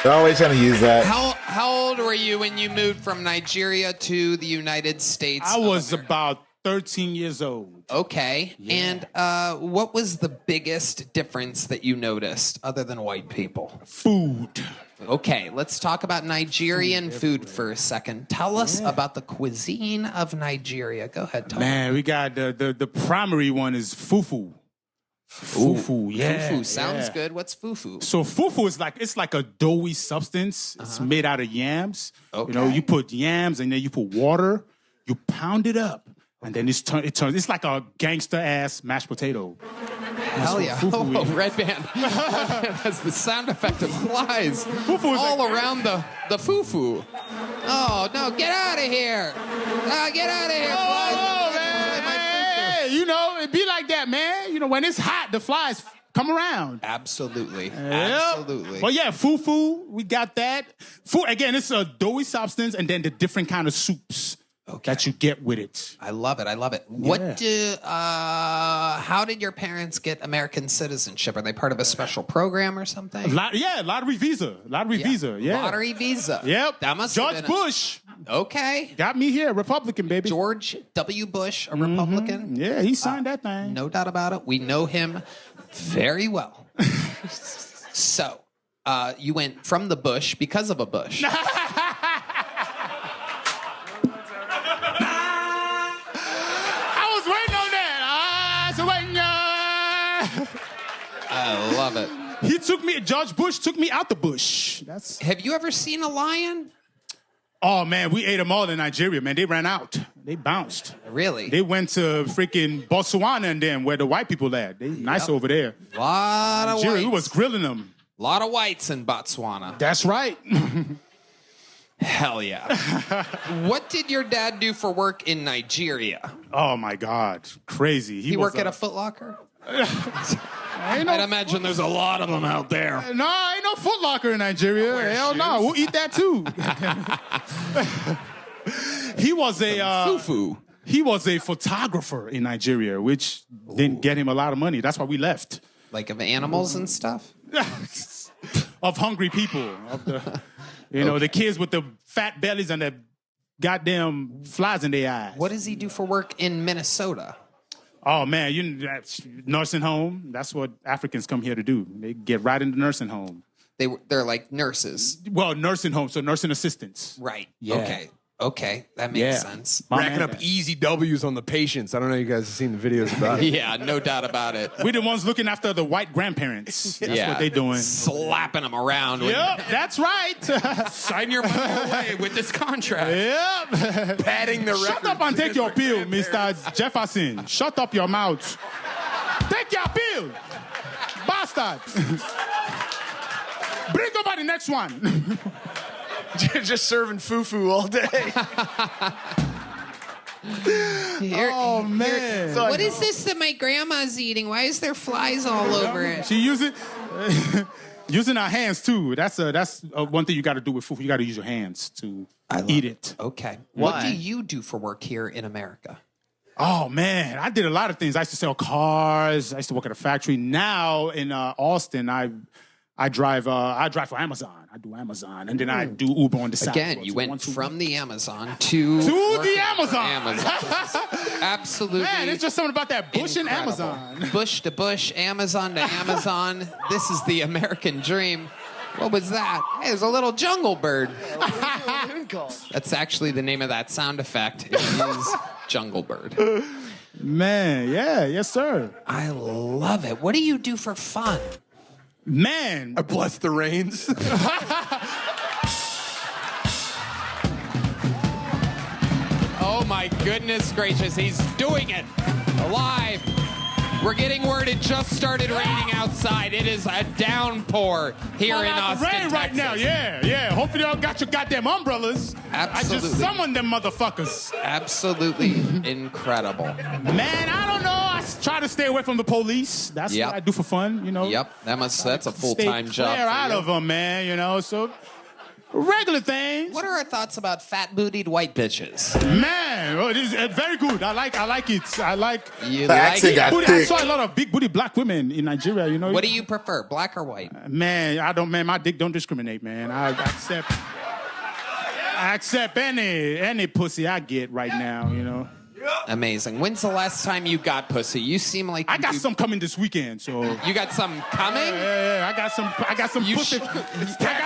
They're always trying to use that. How old were you when you moved from Nigeria to the United States? I was about 13 years old. Okay. Yeah. And what was the biggest difference that you noticed other than white people? Food. Okay, let's talk about Nigerian food for a second. Tell us about the cuisine of Nigeria. Go ahead, Tom. Man, we got the primary one is fufu. Fufu, yeah. Fufu sounds yeah. good. What's fufu? So fufu is like a doughy substance. It's made out of yams. Okay. You know, you put yams and then you put water. You pound it up, and then it turns. It's like a gangster ass mashed potato. Hell yeah! Fufu Oh, is. Red Band has the sound effect of flies Fufu is all around the fufu. Oh no! Get out of here! Get out of here! Oh, man! Hey, you know, it be like that, man. You know, when it's hot, the flies come around. Absolutely. Yep. Absolutely. Well, yeah, fufu, we got that. Again, it's a doughy substance, and then the different kind of soups that you get with it. I love it. I love it. What how did your parents get American citizenship? Are they part of a special program or something? Lottery visa. Lottery visa, yeah. Lottery visa. Yep. That must George have been Bush. Okay. Got me here, Republican, baby. George W. Bush, a Republican. Yeah, he signed that thing. No doubt about it. We know him very well. So, you went from the bush because of a bush. I love it. George Bush took me out the bush. Have you ever seen a lion? Oh, man, we ate them all in Nigeria, man. They ran out. They bounced. Really? They went to freaking Botswana and then where the white people at. They nice over there. Lot of Nigeria, whites. we was grilling them. A lot of whites in Botswana. That's right. Hell yeah. What did your dad do for work in Nigeria? Oh, my God. Crazy. He work at a Foot Locker? I'd imagine there's a lot of them out there. No, ain't no Foot Locker in Nigeria. Hell no, we'll eat that too. He was a fufu. He was a photographer in Nigeria, which didn't get him a lot of money. That's why we left. Like of animals and stuff? Of hungry people. Of the, the kids with the fat bellies and the goddamn flies in their eyes. What does he do for work in Minnesota? Oh, man, that's nursing home. That's what Africans come here to do. They get right into nursing home. They're like nurses. Well, nursing home, so nursing assistants. Right. Yeah. Okay. That makes sense. Racking up easy W's on the patients. I don't know if you guys have seen the videos about it. Yeah, no doubt about it. We're the ones looking after the white grandparents. That's what they doing. Slapping them around. Yep, that's right. Sign your money away with this contract. Yep. Padding the record. Shut up and take your pill, Mr. Jefferson. Shut up your mouth. Take your pill. Bastard. Bring over the next one. Just serving fufu all day. Oh, man. What is this that my grandma's eating? Why is there flies all over it? She using our hands too. That's one thing you got to do with food. You got to use your hands to eat it. Okay. What do you do for work here in America? Oh man, I did a lot of things. I used to sell cars. I used to work at a factory. Now in Austin, I drive for Amazon. I do Amazon, and then I do Uber on the side. Again, you went from the Amazon to the Amazon. Absolutely. Man, it's just something about that bush and incredible. Amazon. Bush to bush, Amazon to Amazon. This is the American dream. What was that? Hey, there's a little jungle bird. That's actually the name of that sound effect. It is jungle bird. Man, yeah, yes, sir. I love it. What do you do for fun? Man, I bless the rains. Oh my goodness gracious, he's doing it live. We're getting word it just started raining outside. It is a downpour here in Austin, rain right Texas. now, yeah. Hopefully y'all got your goddamn umbrellas. Absolutely. I just summoned them motherfuckers. Absolutely incredible. Man, I don't know. I try to stay away from the police. That's what I do for fun, Yep, that's a full-time job. Clear for out you. of them, man, so regular things. What are our thoughts about fat-bootied white bitches? Man, it is very good. I like it. I like You like it? I saw a lot of big booty black women in Nigeria, What do you prefer, black or white? Man, my dick don't discriminate, man. I accept any pussy I get right now, Amazing. When's the last time you got pussy? You seem like I got some coming this weekend. So you got some coming? Yeah. I got some pussy. I got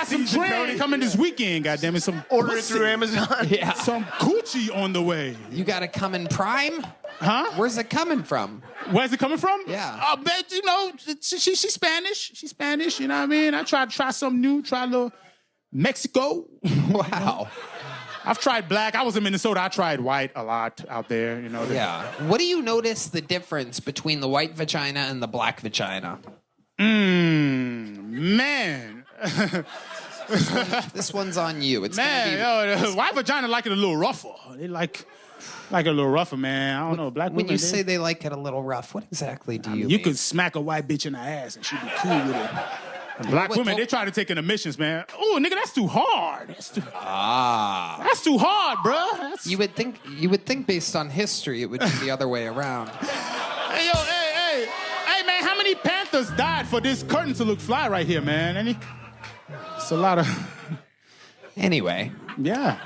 some dread coming this weekend. Goddamn it, some Order it pussy. through Amazon. Yeah. Some coochie on the way. You got it coming prime? Huh? Where's it coming from? Where's it coming from? Yeah. Bet you know she's Spanish. She's Spanish. You know what I mean? I try something new. Try a little Mexico. Wow. I've tried black. I was in Minnesota. I tried white a lot out there. You know. Yeah. What do you notice the difference between the white vagina and the black vagina? Man. This one's on you. It's man, white vagina like it a little rougher. They like it a little rougher, man. I don't know. Black when women, you say they like it a little rough, what exactly do you mean? You could smack a white bitch in the ass and she'd be cool with it. Black women, they try to take in emissions, man. Oh, nigga, that's too hard. That's too hard, bro. You would think based on history it would be the other way around. Hey, yo, hey, man, how many Panthers died for this curtain to look fly right here, man? It's a lot of... Anyway. Yeah.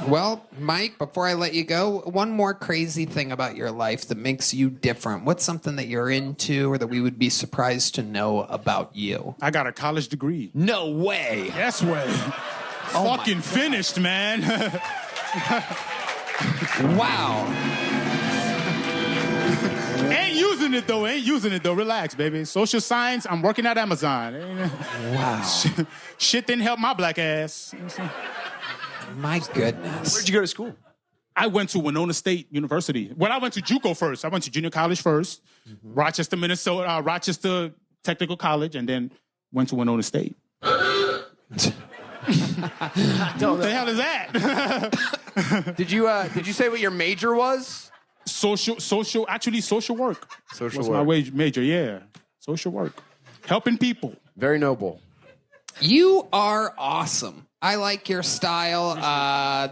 Well, Mike, before I let you go, one more crazy thing about your life that makes you different. What's something that you're into or that we would be surprised to know about you? I got a college degree. No way. Yes way. Fucking finished, man. Wow. Ain't using it though. Relax, baby. Social science, I'm working at Amazon. Wow. Shit didn't help my black ass. My goodness. Where'd you go to school? I went to Winona State University. Well, I went to JUCO first. I went to junior college first, Rochester, Minnesota, Rochester Technical College, and then went to Winona State. What the hell is that? Did you say what your major was? Social work. Social was work. my major, yeah. Social work. Helping people. Very noble. You are awesome. I like your style.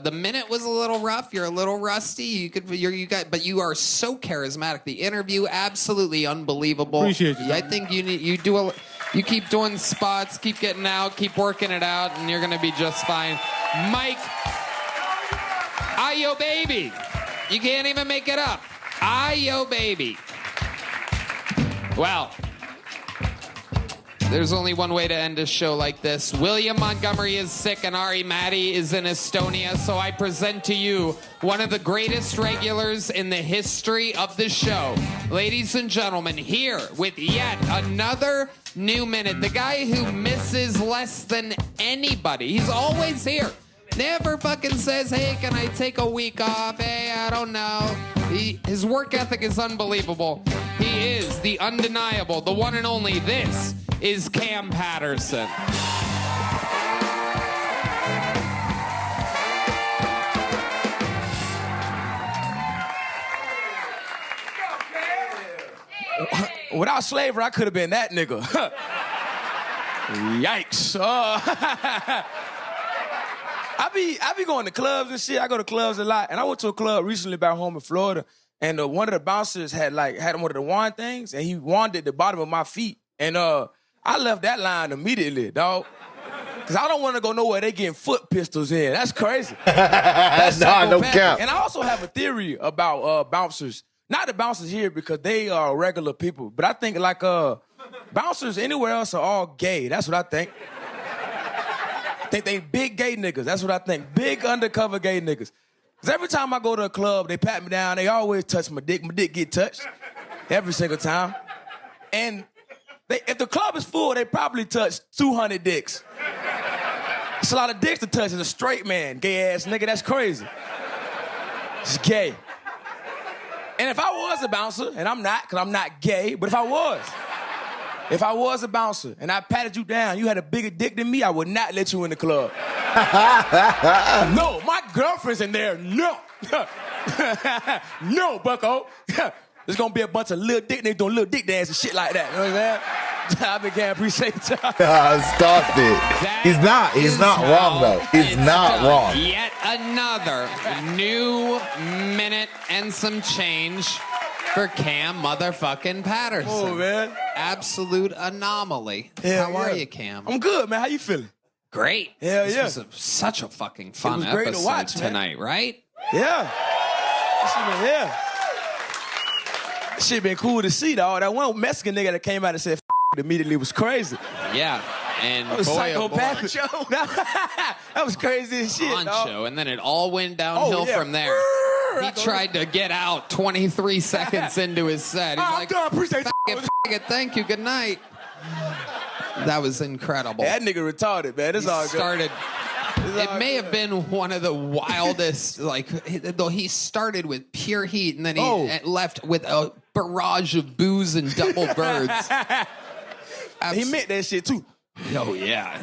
The minute was a little rough. You're a little rusty. But you are so charismatic. The interview, absolutely unbelievable. Appreciate you. I think you keep doing spots, keep getting out, keep working it out, and you're gonna be just fine. Mike, Ayo baby. You can't even make it up. Ayo baby. Well. There's only one way to end a show like this. William Montgomery is sick and Ari Matty is in Estonia, so I present to you one of the greatest regulars in the history of the show. Ladies and gentlemen, here with yet another new minute. The guy who misses less than anybody. He's always here. Never fucking says, hey, can I take a week off? Hey, I don't know. His work ethic is unbelievable. He is the undeniable, the one and only. This is Cam Patterson. Without slavery, I could have been that nigga. Yikes. I be going to clubs and shit. I go to clubs a lot. And I went to a club recently back home in Florida. And one of the bouncers had one of the wand things. And he wanded the bottom of my feet. And I left that line immediately, dog. Because I don't want to go nowhere they getting foot pistols in. That's crazy. That's no cap. And I also have a theory about bouncers. Not the bouncers here because they are regular people. But I think like bouncers anywhere else are all gay. That's what I think. I think they big gay niggas. That's what I think. Big undercover gay niggas. Because every time I go to a club, they pat me down. They always touch my dick. My dick get touched every single time. And if the club is full, they probably touch 200 dicks. It's a lot of dicks to touch as a straight man, gay ass nigga. That's crazy. It's gay. And if I was a bouncer, and I'm not, because I'm not gay, but if I was a bouncer and I patted you down, you had a bigger dick than me, I would not let you in the club. No, my girlfriend's in there. No. No, bucko. There's gonna be a bunch of little dick niggas doing little dick dance and shit like that. You know what I'm saying? I began appreciate y'all. Stop it. He's not wrong though. He's not wrong. Yet another new minute and some change for Cam motherfucking Patterson. Oh, man. Absolute anomaly. Hell How are yeah. you, Cam? I'm good, man. How you feeling? Great. Hell yeah. This was such a fucking fun was great to episode watch, man. tonight, right? Yeah. Yeah. Shit been cool to see, dog. That one Mexican nigga that came out and said F immediately was crazy. Yeah. And that was boy, psychopathic. That was crazy as shit, dog. Honcho, and then it all went downhill from there. He tried to get out 23 seconds into his set. He's like, done. Appreciate it, thank you, good night. That was incredible. That nigga retarded, man. It's all good. It may have been one of the wildest, though he started with pure heat and then he left with a barrage of booze and double birds. He meant that shit too. Oh, yeah.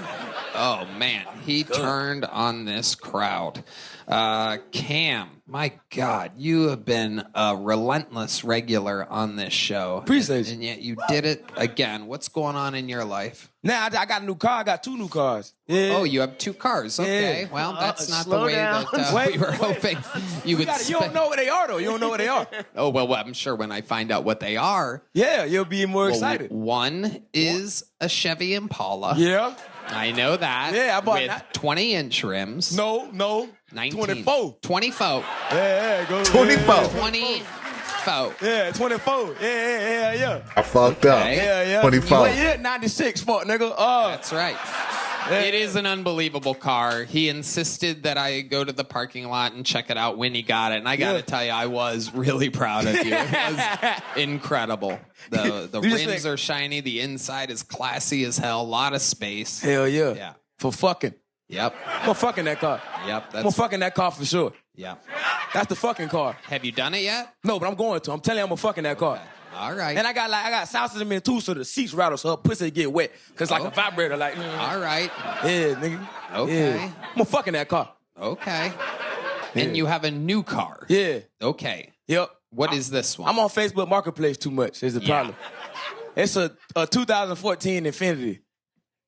Oh, man. He turned on this crowd. Cam, my God, you have been a relentless regular on this show. Appreciate you. And yet you did it again. What's going on in your life? Now, I got a new car. I got 2 new cars. Yeah. Oh, you have 2 cars. Okay. Yeah. Well, that's not the way that we were hoping you would You don't know what they are, though. You don't know what they are. Oh, well, I'm sure when I find out what they are. Yeah, you'll be more excited. One is a Chevy Impala. Yeah. I know that. Yeah, I bought with that. 20-inch rims. No. 19. 24. 24. Yeah, go 24. 24. Yeah, 24. Yeah. I fucked up. Yeah. 25. Wait, yeah, 96, fuck, nigga. That's right. It is an unbelievable car. He insisted that I go to the parking lot and check it out when he got it. And I got to tell you, I was really proud of you. It was incredible. The rims are shiny. The inside is classy as hell. A lot of space. Hell yeah. Yeah. For fucking. Yep. I'm fucking that car. Yep. I'm fucking that car for sure. Yep. That's the fucking car. Have you done it yet? No, but I'm going to. I'm telling you, I'm fucking that car. All right. And I got sound system in too, so the seats rattle, so her pussy get wet. Cause like a vibrator, like. All right. Yeah, nigga. Okay. Yeah. I'm fucking that car. Okay. And you have a new car. Yeah. Okay. Yep. What is this one? I'm on Facebook Marketplace too much. Is the problem. It's a 2014 Infiniti.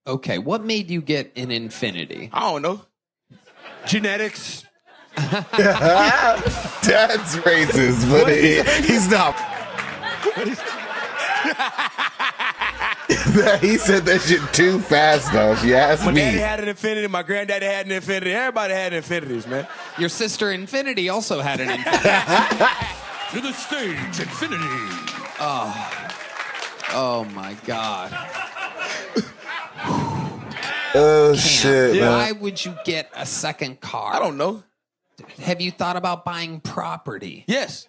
Okay. What made you get an Infiniti? I don't know. Genetics. Dad's racist, but he's not. He said that shit too fast, though, if you ask My me. daddy had an Infiniti. My granddaddy had an Infiniti. Everybody had Infinitis, man. Your sister Infinity also had an Infiniti. To the stage, Infinity. Oh my God. Oh, shit, man. Why would you get a second car? I don't know. Have you thought about buying property? Yes.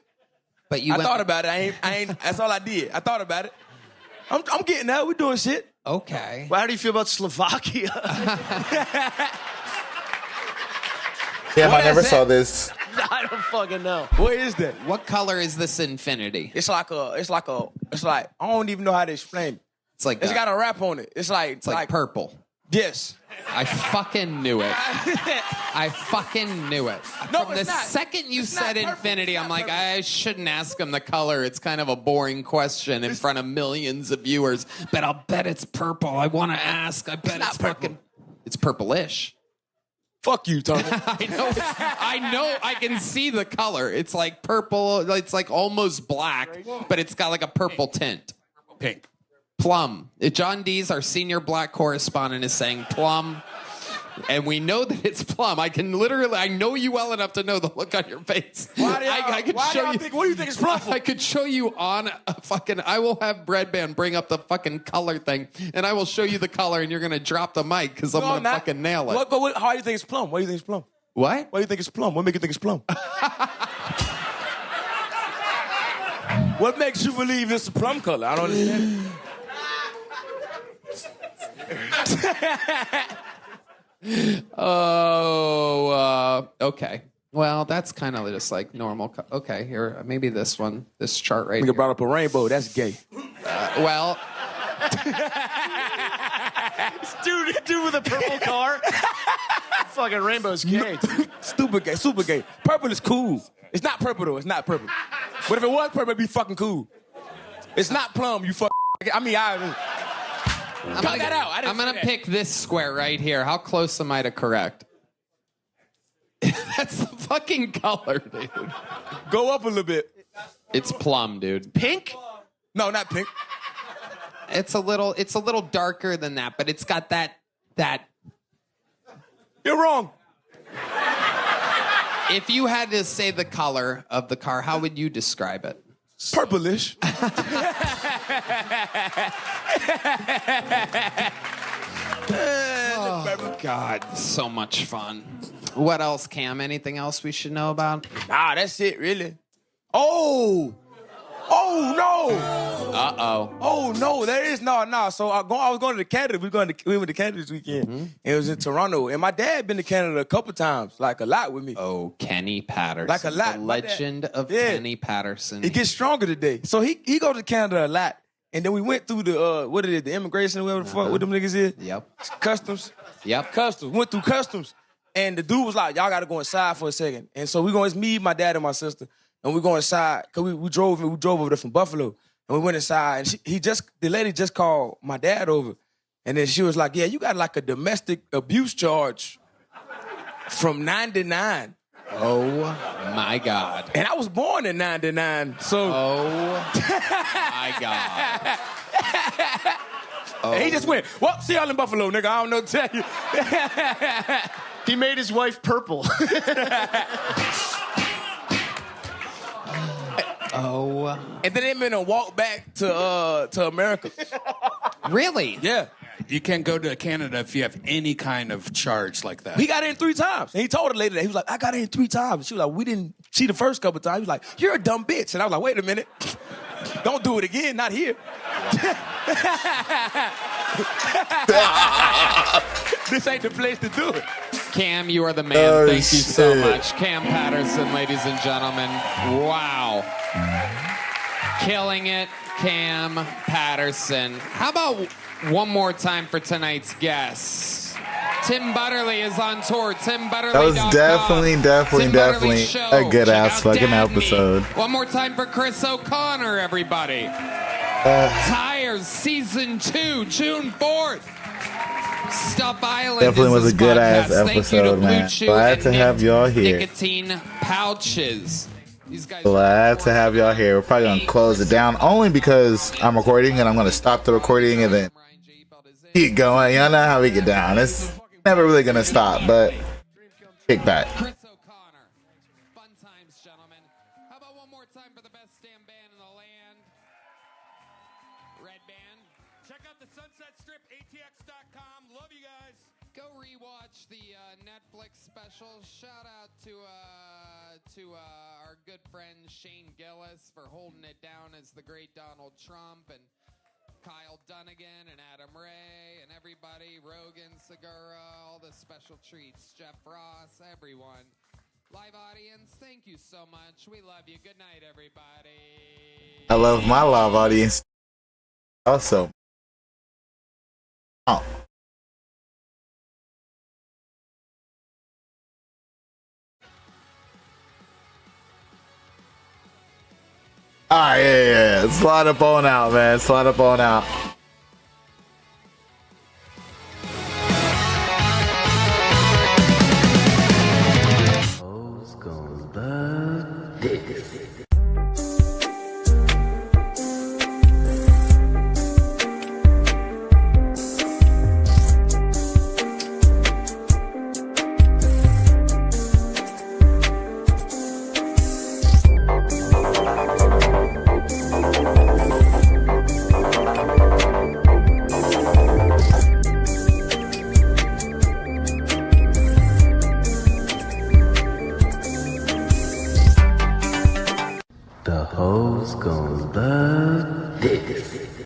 But you I thought about it. I ain't. That's all I did. I thought about it. I'm getting that. We're doing shit. Okay. Well, how do you feel about Slovakia? Damn, I never saw this. I don't fucking know. What is that? What color is this Infinity? It's like I don't even know how to explain it. It's got a wrap on it. It's like purple. Yes. I fucking knew it. I fucking knew it. No, From the second you said Infinity, I'm like, I shouldn't ask him the color. It's kind of a boring question in front of millions of viewers. But I'll bet it's purple. I want to ask. I bet it's fucking... It's purplish. Fuck you, Tony. I know. I can see the color. It's like purple. It's like almost black, but it's got like a purple tint. Pink. Plum. John Dees, our senior black correspondent, is saying plum. And we know that it's plum. I know you well enough to know the look on your face. What do you think it's plum for? I could show you on a fucking, I will have Breadband bring up the fucking color thing, and I will show you the color, and you're going to drop the mic, because I'm going to fucking nail it. How do you think it's plum? What do you think it's plum? What? Why do you think it's plum? What makes you think it's plum? What makes you believe it's a plum color? I don't understand. Okay. Well, that's kind of just like normal. Okay, here, maybe this one, this chart right Nigga here. brought up a rainbow. That's gay. Well, dude with a purple car. Fucking rainbow's gay. Stupid gay. Super gay. Purple is cool. It's not purple though. It's not purple. But if it was purple, it'd be fucking cool. It's not plum. You fuck. I mean, I'm gonna pick this square right here. How close am I to correct? That's the fucking color, dude. Go up a little bit. It's plum, dude. Pink? No, not pink. It's a little darker than that, but it's got that. You're wrong. If you had to say the color of the car, how would you describe it? Purplish. Oh, God, so much fun. What else, Cam? Anything else we should know about? Nah, that's it, really. Oh! Oh, no! Uh-oh. Oh, no, there is no. So I was going to Canada. We went to Canada this weekend. And it was in Toronto. And my dad been to Canada a couple times, like a lot with me. Oh, Kenny Patterson. Like a lot. The legend of Kenny Patterson. It gets stronger today. So he go to Canada a lot. And then we went through the, the immigration, whatever the fuck, what them niggas is? Yep. Customs. Yep. Customs. Went through customs. And the dude was like, y'all got to go inside for a second. And so it's me, my dad, and my sister. And we go inside, because we drove over there from Buffalo. And we went inside, and the lady just called my dad over. And then she was like, yeah, you got like a domestic abuse charge from 99. Oh, my God. And I was born in 99, so. Oh, my God. And he just went, well, see y'all in Buffalo, nigga. I don't know what to tell you. He made his wife purple. Oh. And then they made him walk back to America. Really? Yeah. You can't go to Canada if you have any kind of charge like that. He got in 3 times. And he told the lady that. He was like, I got in 3 times. She was like, we didn't see the first couple times. He was like, you're a dumb bitch. And I was like, wait a minute. Don't do it again. Not here. This ain't the place to do it. Cam, you are the man. Oh, Thank you so shit. much. Cam Patterson, ladies and gentlemen. Wow. Killing it, Cam Patterson. How about one more time for tonight's guest? Tim Butterly is on tour. TimButterly.com. That was definitely Show. a good Check ass out fucking Dad Me. episode. One more time for Chris O'Connor, everybody. Tires Season 2, June 4th. Stuff Island. Definitely was is a his good ass podcast. Thank you to episode, Blue man. Chew Glad and to have y'all here. Nicotine pouches. These guys Glad to have y'all here. We're probably gonna close it down only because I'm recording and I'm gonna stop the recording and then keep going. Y'all know how we get down. It's never really gonna stop, but kick back. Chris O'Connor. Fun times, gentlemen. How about one more time for the best damn band in the land? Red Band. Check out the Sunset Strip, ATX.com. Love you guys. Go rewatch the Netflix special. Shout out to our good friend Shane Gillis for holding it down as the great Donald Trump, and Kyle Dunnigan and Adam Ray and everybody, Rogan, Segura, all the special treats, Jeff Ross, everyone. Live audience, thank you so much. We love you. Good night, everybody. I love my live audience also. Oh. Alright, yeah. Slide up on out, man. Slide up on out. The hoes gon' love this.